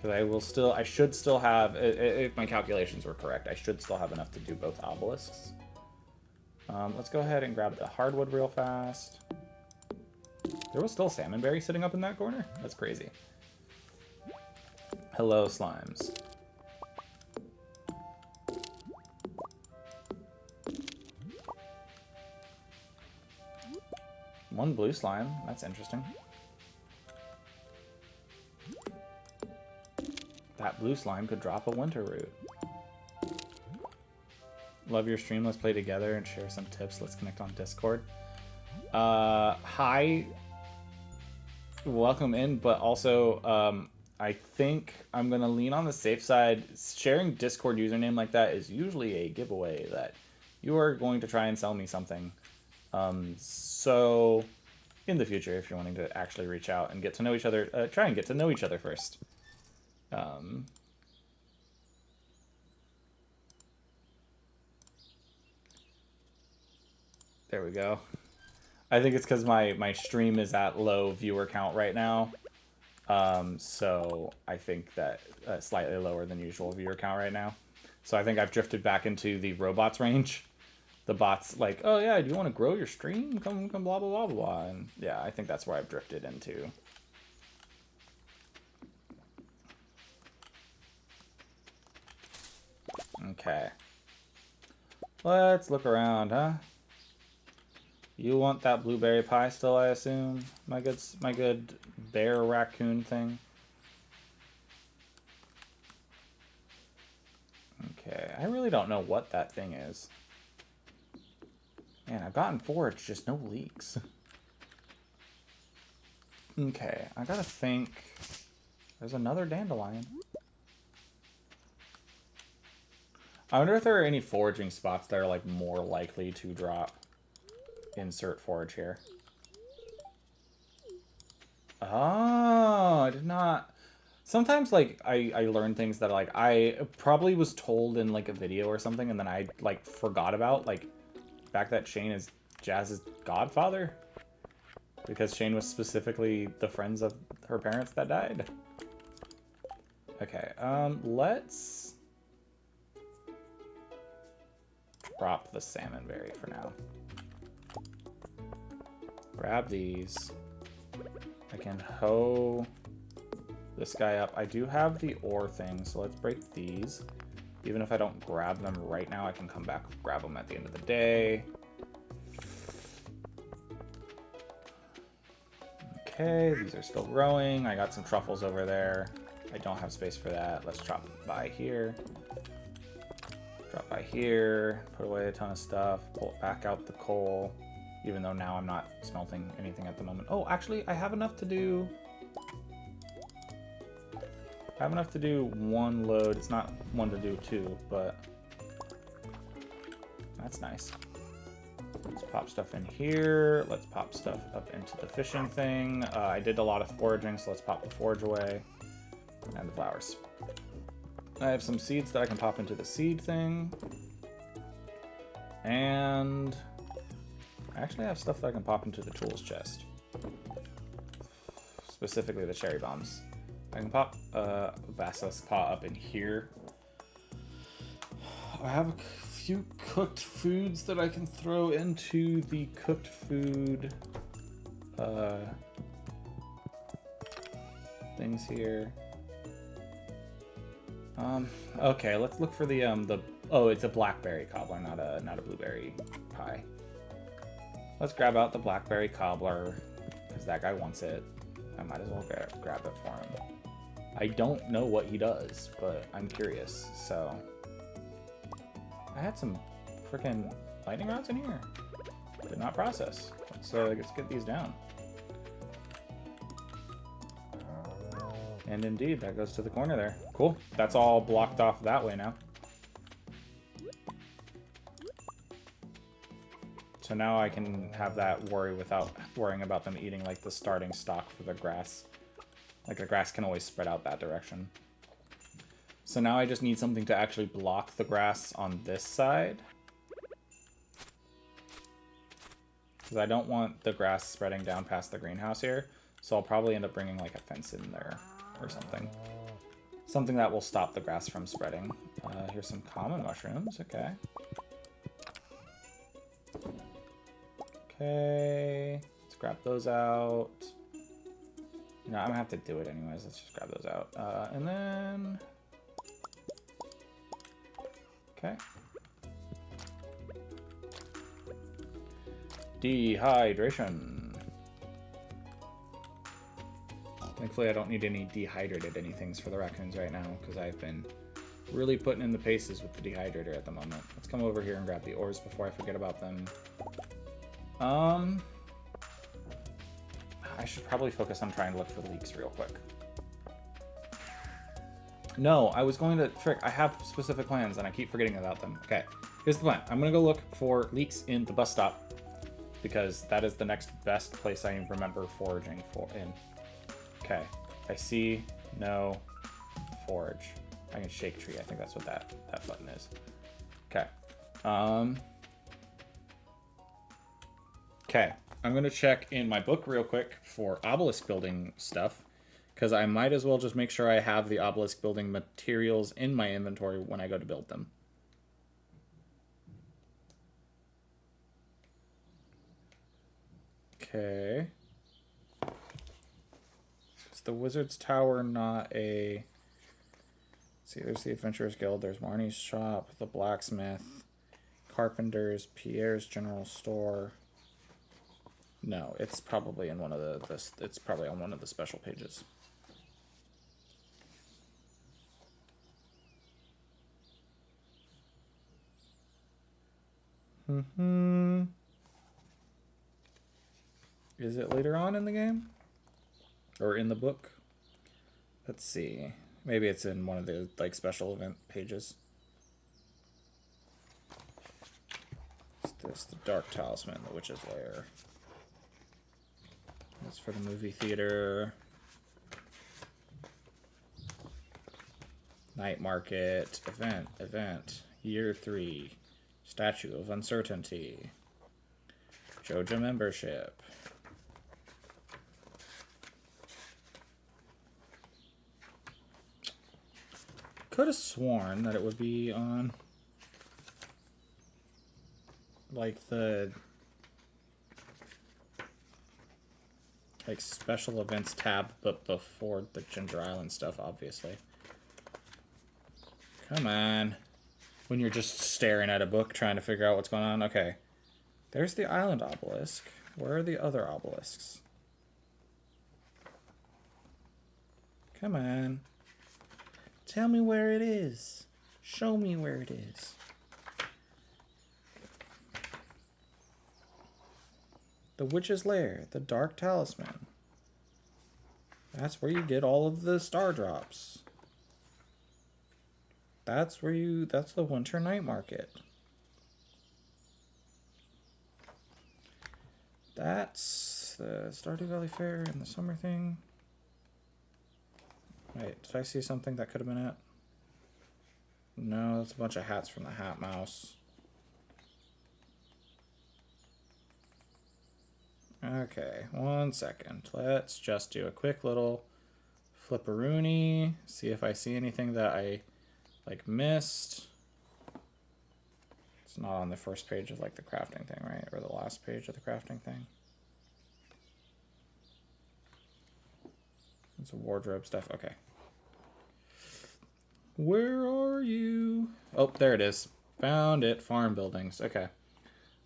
Because I should still have, if my calculations were correct, I should still have enough to do both obelisks. Let's go ahead and grab the hardwood real fast. There was still salmonberry sitting up in that corner? That's crazy. Hello, slimes. One blue slime. That's interesting. That blue slime could drop a winter root. Love your stream. Let's play together and share some tips. Let's connect on Discord. Hi. Welcome in, but also, I think I'm going to lean on the safe side. Sharing Discord username like that is usually a giveaway that you are going to try and sell me something. So in the future, if you're wanting to actually reach out and get to know each other, try and get to know each other first. There we go. I think it's because my stream is at low viewer count right now. So I think that slightly lower than usual viewer count right now. So I think I've drifted back into the robots range. The bots like, oh yeah, do you want to grow your stream? Come blah, blah, blah, blah. And yeah, I think that's where I've drifted into. Okay. Let's look around, huh? You want that blueberry pie still, I assume? My good bear raccoon thing. Okay, I really don't know what that thing is. Man, I've gotten forage, just no leaks. Okay, I gotta think. There's another dandelion. I wonder if there are any foraging spots that are like more likely to drop. Insert forage here. Oh, I did not. Sometimes like I learn things that like I probably was told in like a video or something, and then I like forgot about, like back that Shane is Jazz's godfather, because Shane was specifically the friends of her parents that died. Okay, let's drop the salmonberry for now. Grab these. I can hoe this guy up. I do have the ore thing, so let's break these. Even if I don't grab them right now, I can come back and grab them at the end of the day. Okay, these are still growing. I got some truffles over there. I don't have space for that. Let's drop by here. Drop by here. Put away a ton of stuff. Pull back out the coal. Even though now I'm not smelting anything at the moment. Oh, actually, I have enough to do... I have enough to do one load. It's not one to do two, but... That's nice. Let's pop stuff in here. Let's pop stuff up into the fishing thing. I did a lot of foraging, so let's pop the forage away. And the flowers. I have some seeds that I can pop into the seed thing. And... I actually have stuff that I can pop into the tools chest. Specifically the cherry bombs. I can pop basilisk paw up in here. I have a few cooked foods that I can throw into the cooked food things here. Okay, let's look for the oh, it's a blackberry cobbler, not a blueberry pie. Let's grab out the blackberry cobbler, because that guy wants it. I might as well grab it for him. I don't know what he does, but I'm curious, so... I had some freaking lightning rods in here. Did not process. Let's get these down. And indeed, that goes to the corner there. Cool. That's all blocked off that way now. So now I can have that worry without worrying about them eating like the starting stock for the grass. Like the grass can always spread out that direction. So now I just need something to actually block the grass on this side. Because I don't want the grass spreading down past the greenhouse here. So I'll probably end up bringing like a fence in there or something. Something that will stop the grass from spreading. Here's some common mushrooms. Okay. Okay. Let's grab those out. You know, I'm gonna have to do it anyways. Let's just grab those out. And then... Okay. Dehydration. Thankfully, I don't need any dehydrated anythings for the raccoons right now, because I've been really putting in the paces with the dehydrator at the moment. Let's come over here and grab the ores before I forget about them. I should probably focus on trying to look for leaks real quick. No, I was going to... Frick, I have specific plans, and I keep forgetting about them. Okay, here's the plan. I'm going to go look for leaks in the bus stop, because that is the next best place I remember foraging in. Okay, I see no forage. I can shake tree. I think that's what that button is. Okay. Okay, I'm going to check in my book real quick for obelisk building stuff, because I might as well just make sure I have the obelisk building materials in my inventory when I go to build them. Okay. Is the Wizard's Tower not a... Let's see, there's the Adventurers Guild, there's Marnie's Shop, the Blacksmith, Carpenter's, Pierre's General Store. No, it's probably in one of it's probably on one of the special pages. Is it later on in the game? Or in the book? Let's see. Maybe it's in one of the like special event pages. It's this, the Dark Talisman, the Witch's Lair. That's for the movie theater. Night Market. Event. Year 3. Statue of Uncertainty. Joja membership. Could have sworn that it would be on like the like special events tab, but before the Ginger Island stuff, obviously. Come on. When you're just staring at a book trying to figure out what's going on. Okay. There's the island obelisk. Where are the other obelisks? Come on. Tell me where it is. Show me where it is. The Witch's Lair. The Dark Talisman. That's where you get all of the star drops. That's the Winter Night Market. That's the Stardew Valley Fair and the summer thing. Wait, did I see something that could have been it? No, that's a bunch of hats from the Hat Mouse. Okay, 1 second. Let's just do a quick little flipperoonie. See if I see anything that I like missed. It's not on the first page of like the crafting thing, right? Or the last page of the crafting thing. It's a wardrobe stuff. Okay. Where are you? Oh, there it is. Found it. Farm buildings. Okay.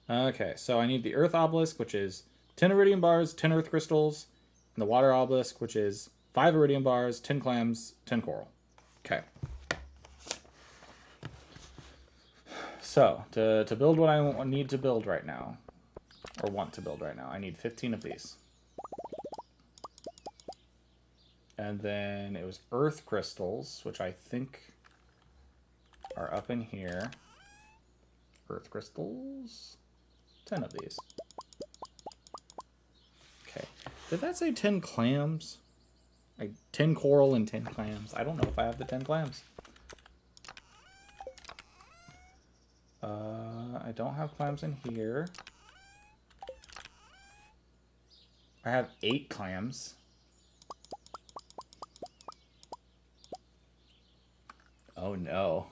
Okay, so I need the earth obelisk, which is 10 iridium bars, 10 earth crystals, and the water obelisk, which is 5 iridium bars, 10 clams, 10 coral. Okay. So, to build what I need to build right now, or want to build right now, I need 15 of these. And then it was earth crystals, which I think are up in here. Earth crystals. 10 of these. Okay. Did that say 10 clams? 10 coral and 10 clams. I don't know if I have the 10 clams. I don't have clams in here. I have 8 clams. Oh no.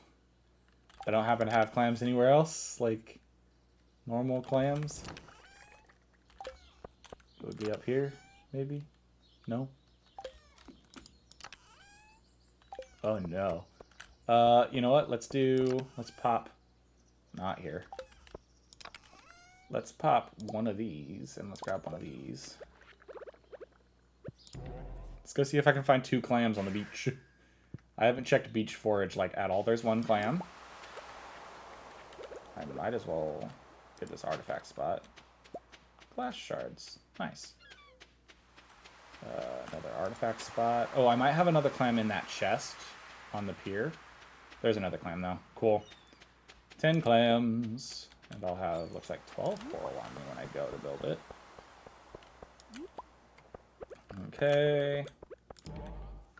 I don't happen to have clams anywhere else, like normal clams. It would be up here, maybe? No? Oh no. You know what? Let's pop, not here. Let's pop one of these, and let's grab one of these. Let's go see if I can find 2 clams on the beach. I haven't checked beach forage, like, at all. There's 1 clam. I might as well get this artifact spot. Glass shards. Nice. Another artifact spot. Oh, I might have another clam in that chest on the pier. There's another clam, though. Cool. 10 clams. And I'll have, looks like 12 coral on me when I go to build it. Okay.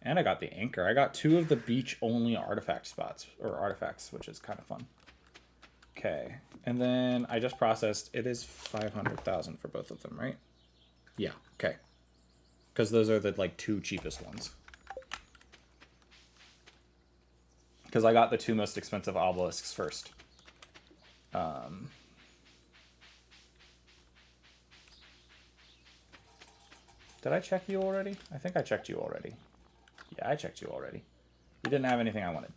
And I got the anchor. I got 2 of the beach-only artifact spots, or artifacts, which is kind of fun. Okay. And then I just processed, it is 500,000 for both of them, right? Yeah, okay. Because those are the, like, 2 cheapest ones. Because I got the 2 most expensive obelisks first. Did I check you already? I think I checked you already. Yeah, I checked you already. You didn't have anything I wanted.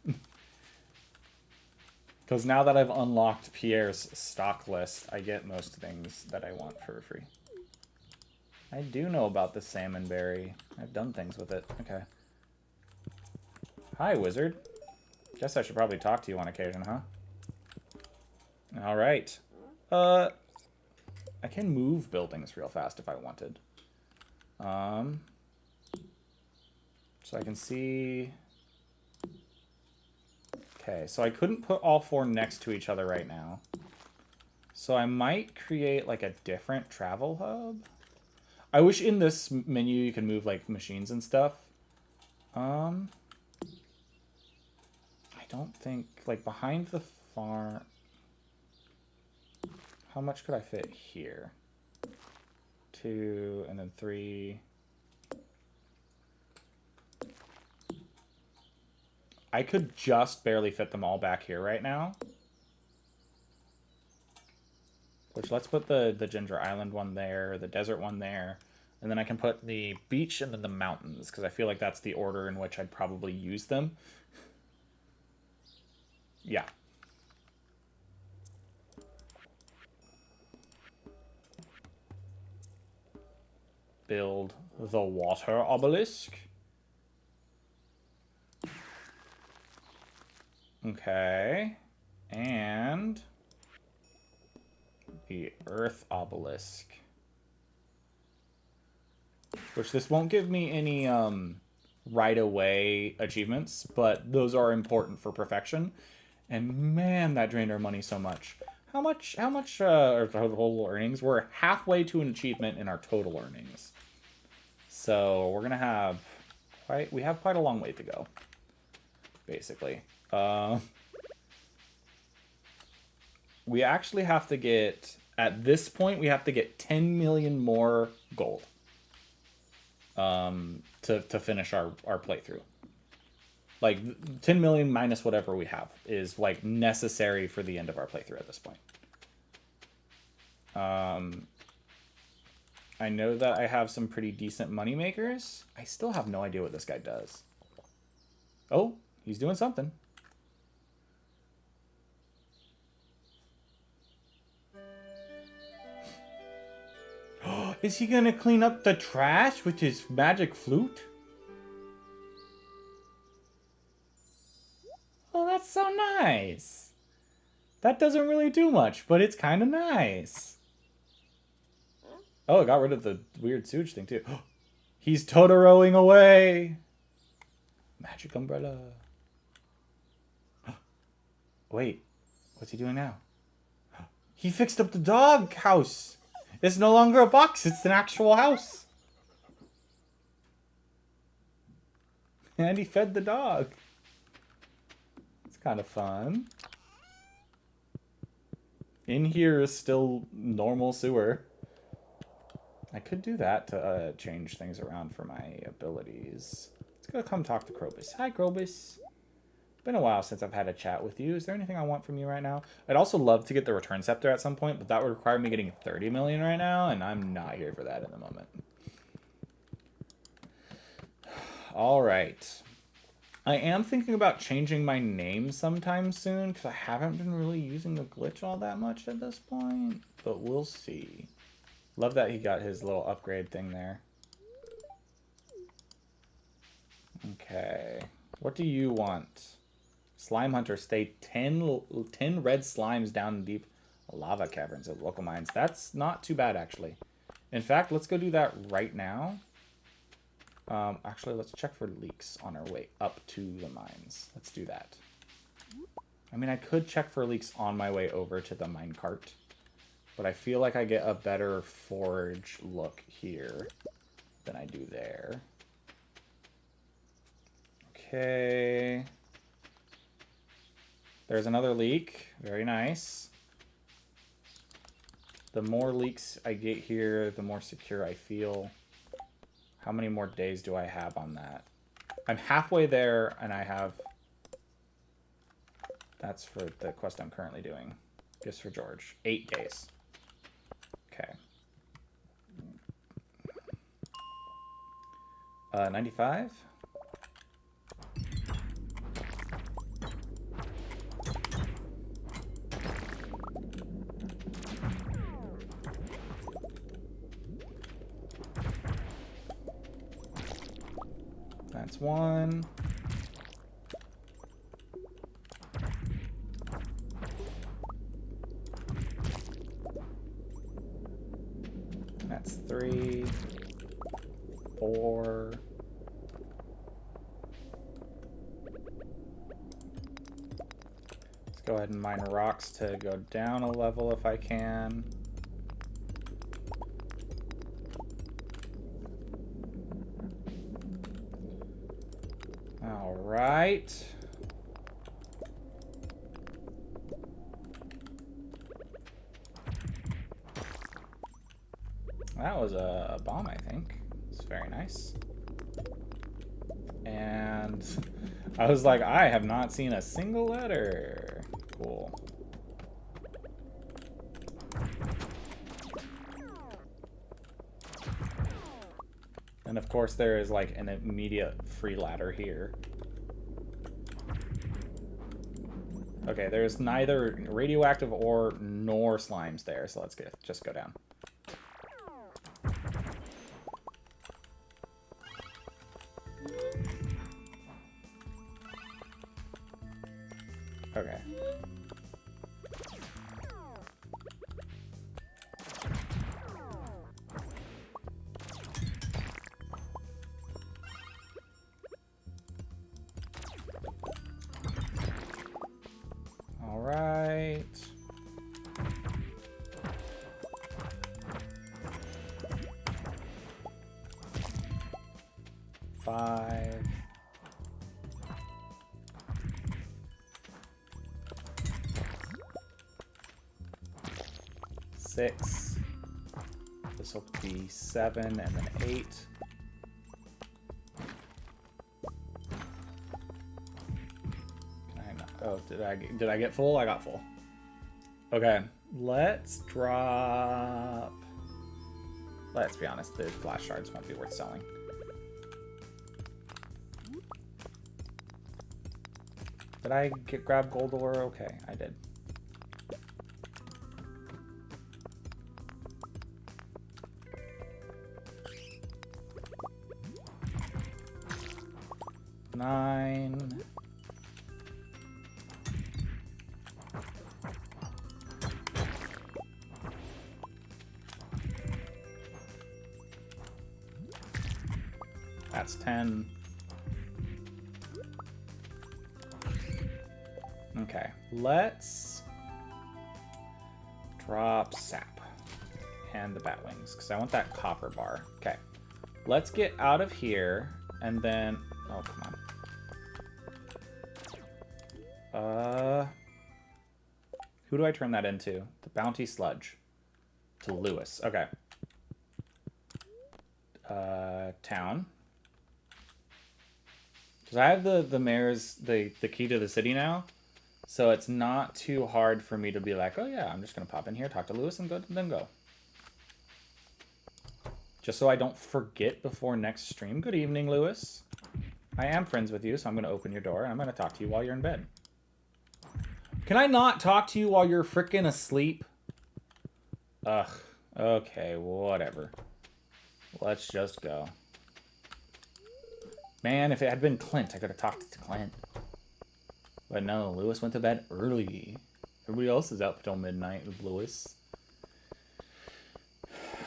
Because now that I've unlocked Pierre's stock list, I get most things that I want for free. I do know about the salmon berry. I've done things with it. Okay. Hi, wizard. Guess I should probably talk to you on occasion, huh? Alright. I can move buildings real fast if I wanted. So I can see... Okay, so I couldn't put all 4 next to each other right now. So I might create, like, a different travel hub. I wish in this menu you can move, like, machines and stuff. I don't think... Like, behind the farm... How much could I fit here? 2, and then 3... I could just barely fit them all back here right now. Which, let's put the Ginger Island one there, the desert one there, and then I can put the beach and then the mountains, because I feel like that's the order in which I'd probably use them. Yeah. Build the water obelisk. Okay. And the earth obelisk. Which this won't give me any right away achievements, but those are important for perfection. And man, that drained our money so much. How much our total earnings? We're halfway to an achievement in our total earnings. So we're gonna have we have quite a long way to go, basically. We actually have to get, at this point, we have to get 10 million more gold to finish our playthrough. Like, 10 million minus whatever we have is, like, necessary for the end of our playthrough at this point. I know that I have some pretty decent money makers. I still have no idea what this guy does. Oh, he's doing something. Is he gonna clean up the trash with his magic flute? Oh, that's so nice. That doesn't really do much, but it's kind of nice. Oh, it got rid of the weird sewage thing, too. He's Totoroing away. Magic umbrella. Wait, what's he doing now? He fixed up the dog house. It's no longer a box, it's an actual house. And he fed the dog. It's kind of fun. In here is still normal sewer. I could do that to change things around for my abilities. Let's go come talk to Krobus. Hi, Krobus. Been a while since I've had a chat with you. Is there anything I want from you right now? I'd also love to get the Return Scepter at some point, but that would require me getting 30 million right now, and I'm not here for that in the moment. All right. I am thinking about changing my name sometime soon, because I haven't been really using the glitch all that much at this point, but we'll see. Love that he got his little upgrade thing there. Okay. What do you want? Slime Hunter, stay 10 red slimes down in deep lava caverns of local mines. That's not too bad, actually. In fact, let's go do that right now. Actually, let's check for leaks on our way up to the mines. Let's do that. I mean, I could check for leaks on my way over to the minecart, but I feel like I get a better forge look here than I do there. Okay. There's another leak. Very nice. The more leaks I get here, the more secure I feel. How many more days do I have on that? I'm halfway there, and I have... That's for the quest I'm currently doing. Gifts for George. 8 days. Okay. 95? That's one. That's 3. 4. Let's go ahead and mine rocks to go down a level if I can. All right. That was a bomb, I think. It's very nice. And I was like, I have not seen a single letter. Cool. And of course there is like an immediate free ladder here. Okay, there's neither radioactive ore nor slimes there, so let's just go down. Okay. All right. Five. 6. This will be 7 and then 8. Oh, did I get full? I got full. Okay, let's drop... Let's be honest, the glass shards won't be worth selling. Did I grab gold ore? Okay, I did. Nine. That's 10. Okay, let's drop sap and the bat wings because I want that copper bar. Okay, let's get out of here and then, oh, come on. Who do I turn that into? The bounty sludge. To Lewis. Okay. Town. Because I have the mayor's, the key to the city now. So it's not too hard for me to be like, oh yeah, I'm just going to pop in here, talk to Lewis, and then go. Just so I don't forget before next stream. Good evening, Lewis. I am friends with you, so I'm going to open your door, and I'm going to talk to you while you're in bed. Can I not talk to you while you're frickin' asleep? Ugh. Okay, whatever. Let's just go. Man, if it had been Clint, I could have talked to Clint. But no, Lewis went to bed early. Everybody else is up till midnight with Lewis.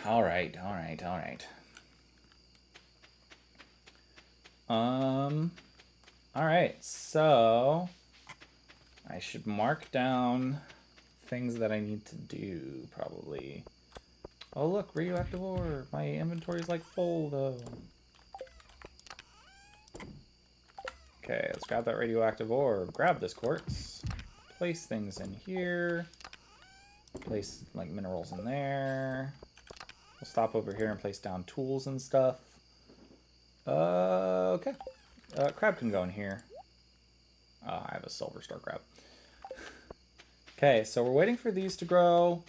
Alright. Alright, so I should mark down things that I need to do, probably. Oh look, radioactive ore. My inventory's like full though. Okay, let's grab that radioactive ore. Grab this quartz. Place things in here. Place like minerals in there. We'll stop over here and place down tools and stuff. Okay. Crab can go in here. I have a silver star crab. Okay, so we're waiting for these to grow.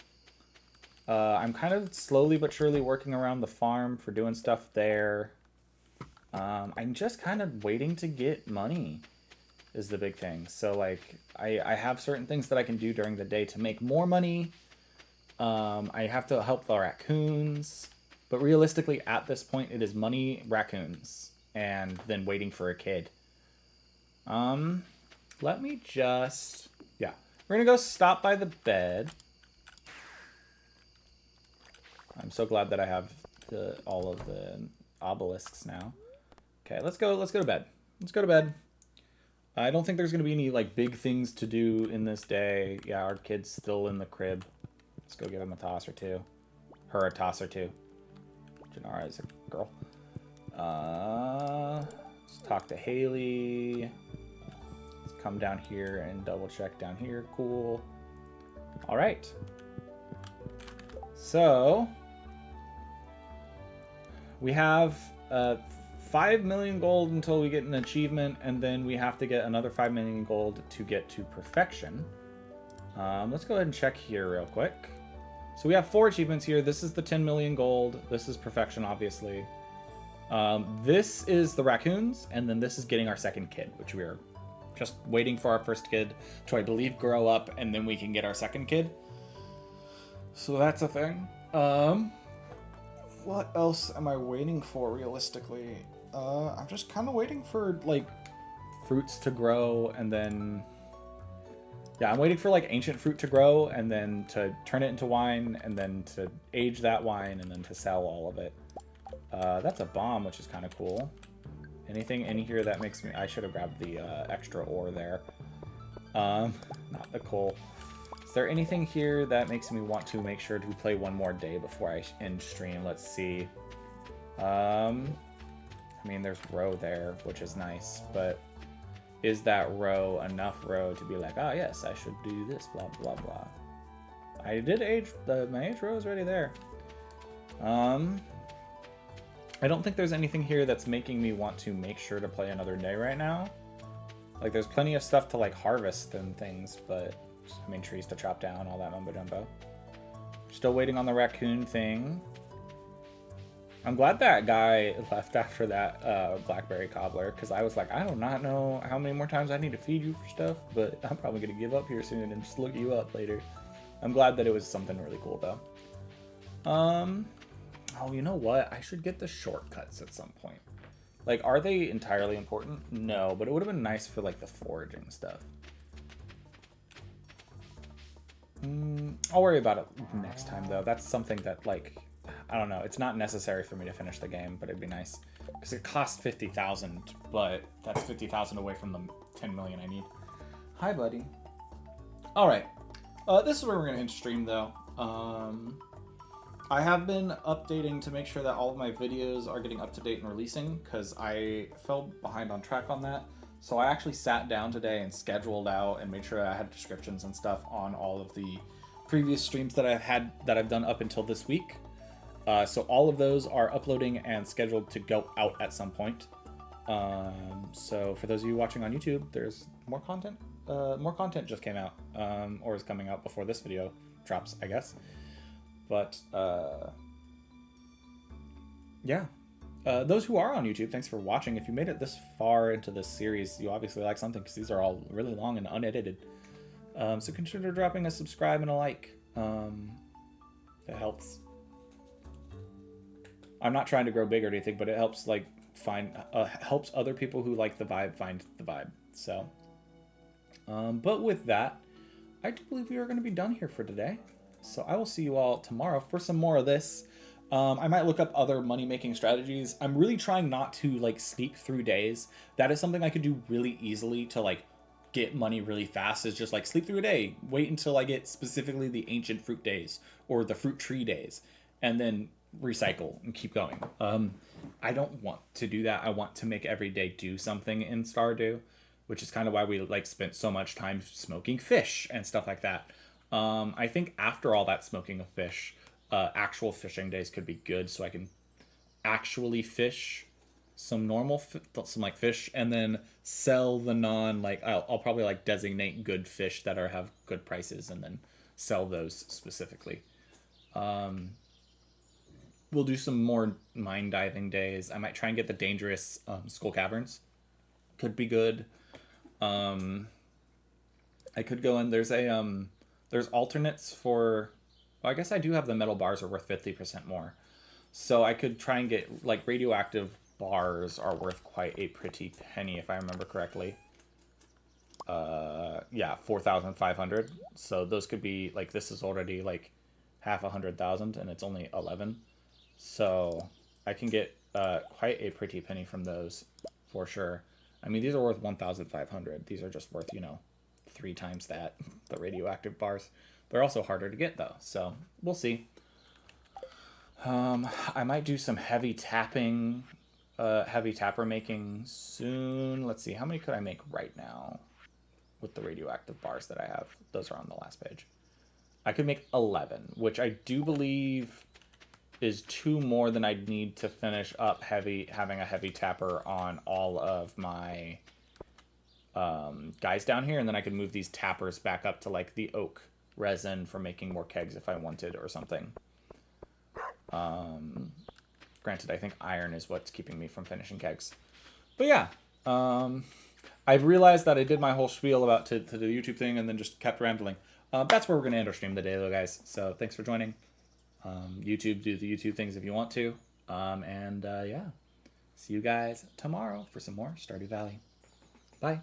I'm kind of slowly but surely working around the farm for doing stuff there. I'm just kind of waiting to get money is the big thing. So, like, I have certain things that I can do during the day to make more money. I have to help the raccoons. But realistically, at this point, it is money, raccoons, and then waiting for a kid. Let me just... Yeah. We're going to go stop by the bed. I'm so glad that I have all of the obelisks now. Okay, let's go to bed. Let's go to bed. I don't think there's going to be any, like, big things to do in this day. Yeah, our kid's still in the crib. Let's go give him a toss or two. Her a toss or two. Janara is a girl. Let's talk to Haley. Let's come down here and double check down here. Cool. All right. So we have 5 million gold until we get an achievement, and then we have to get another 5 million gold to get to perfection. Let's go ahead and check here real quick. So we have 4 achievements here. This is the 10 million gold. This is perfection, obviously. This is the raccoons, and then this is getting our second kid, which we are just waiting for our first kid to, I believe, grow up, and then we can get our second kid. So that's a thing. What else am I waiting for, realistically? I'm just kind of waiting for, like, fruits to grow, and then... Yeah, I'm waiting for, like, ancient fruit to grow, and then to turn it into wine, and then to age that wine, and then to sell all of it. That's a bomb, which is kind of cool. Anything in here that makes me... I should have grabbed the extra ore there. Not the coal. Is there anything here that makes me want to make sure to play one more day before I end stream? Let's see. I mean, there's row there, which is nice, but... Is that row enough row to be like, ah, yes, I should do this, blah, blah, blah. I did age, my age row is already there. I don't think there's anything here that's making me want to make sure to play another day right now. Like, there's plenty of stuff to, like, harvest and things, but, I mean, trees to chop down, all that mumbo-jumbo. Still waiting on the raccoon thing. I'm glad that guy left after that blackberry cobbler, because I was like, I do not know how many more times I need to feed you for stuff, but I'm probably going to give up here soon and just look you up later. I'm glad that it was something really cool, though. Oh, you know what? I should get the shortcuts at some point. Like, are they entirely important? No, but it would have been nice for, like, the foraging stuff. I'll worry about it next time, though. That's something that, like... I don't know. It's not necessary for me to finish the game, but it'd be nice. Because it costs 50,000, but that's 50,000 away from the 10 million I need. Hi, buddy. All right. This is where we're going to end stream, though. I have been updating to make sure that all of my videos are getting up to date and releasing, because I fell behind on track on that. So I actually sat down today and scheduled out and made sure I had descriptions and stuff on all of the previous streams that I've done up until this week. So all of those are uploading and scheduled to go out at some point. So for those of you watching on YouTube, there's more content. More content just came out, or is coming out before this video drops, I guess. But yeah. Those who are on YouTube, thanks for watching. If you made it this far into this series, you obviously like something, because these are all really long and unedited. So consider dropping a subscribe and a like. It helps. I'm not trying to grow big or anything, but it helps like helps other people who like the vibe find the vibe. So, but with that, I do believe we are going to be done here for today. So I will see you all tomorrow for some more of this. I might look up other money-making strategies. I'm really trying not to like sleep through days. That is something I could do really easily to like get money really fast, is just like sleep through a day, wait until I get specifically the ancient fruit days or the fruit tree days, and then recycle and keep going. I don't want to do that. I want to make every day do something in Stardew, which is kind of why we like spent so much time smoking fish and stuff like that. I think after all that smoking of fish, actual fishing days could be good, so I can actually fish some some like fish, and then sell the non like I'll probably like designate good fish that have good prices, and then sell those specifically. We'll do some more mine diving days. I might try and get the dangerous skull caverns. Could be good. I could go in. There's alternates for. Well, I guess I do have the metal bars are worth 50% more. So I could try and get, like, radioactive bars are worth quite a pretty penny, if I remember correctly. Yeah, 4,500. So those could be, like, this is already, like, half 100,000, and it's only 11. So I can get quite a pretty penny from those, for sure. I mean, these are worth 1,500. These are just worth, 3 times that, the radioactive bars. They're also harder to get, though, so we'll see. I might do some heavy tapping, heavy tapper making soon. Let's see, how many could I make right now with the radioactive bars that I have? Those are on the last page. I could make 11, which I do believe is 2 more than I'd need to finish up having a heavy tapper on all of my guys down here, and then I could move these tappers back up to like the oak resin for making more kegs if I wanted or something. Granted, I think iron is what's keeping me from finishing kegs. But yeah, I've realized that I did my whole spiel about to the YouTube thing and then just kept rambling. That's where we're going to end our stream today, though, guys. So thanks for joining. YouTube, do the YouTube things if you want to. Yeah, see you guys tomorrow for some more Stardew Valley. Bye.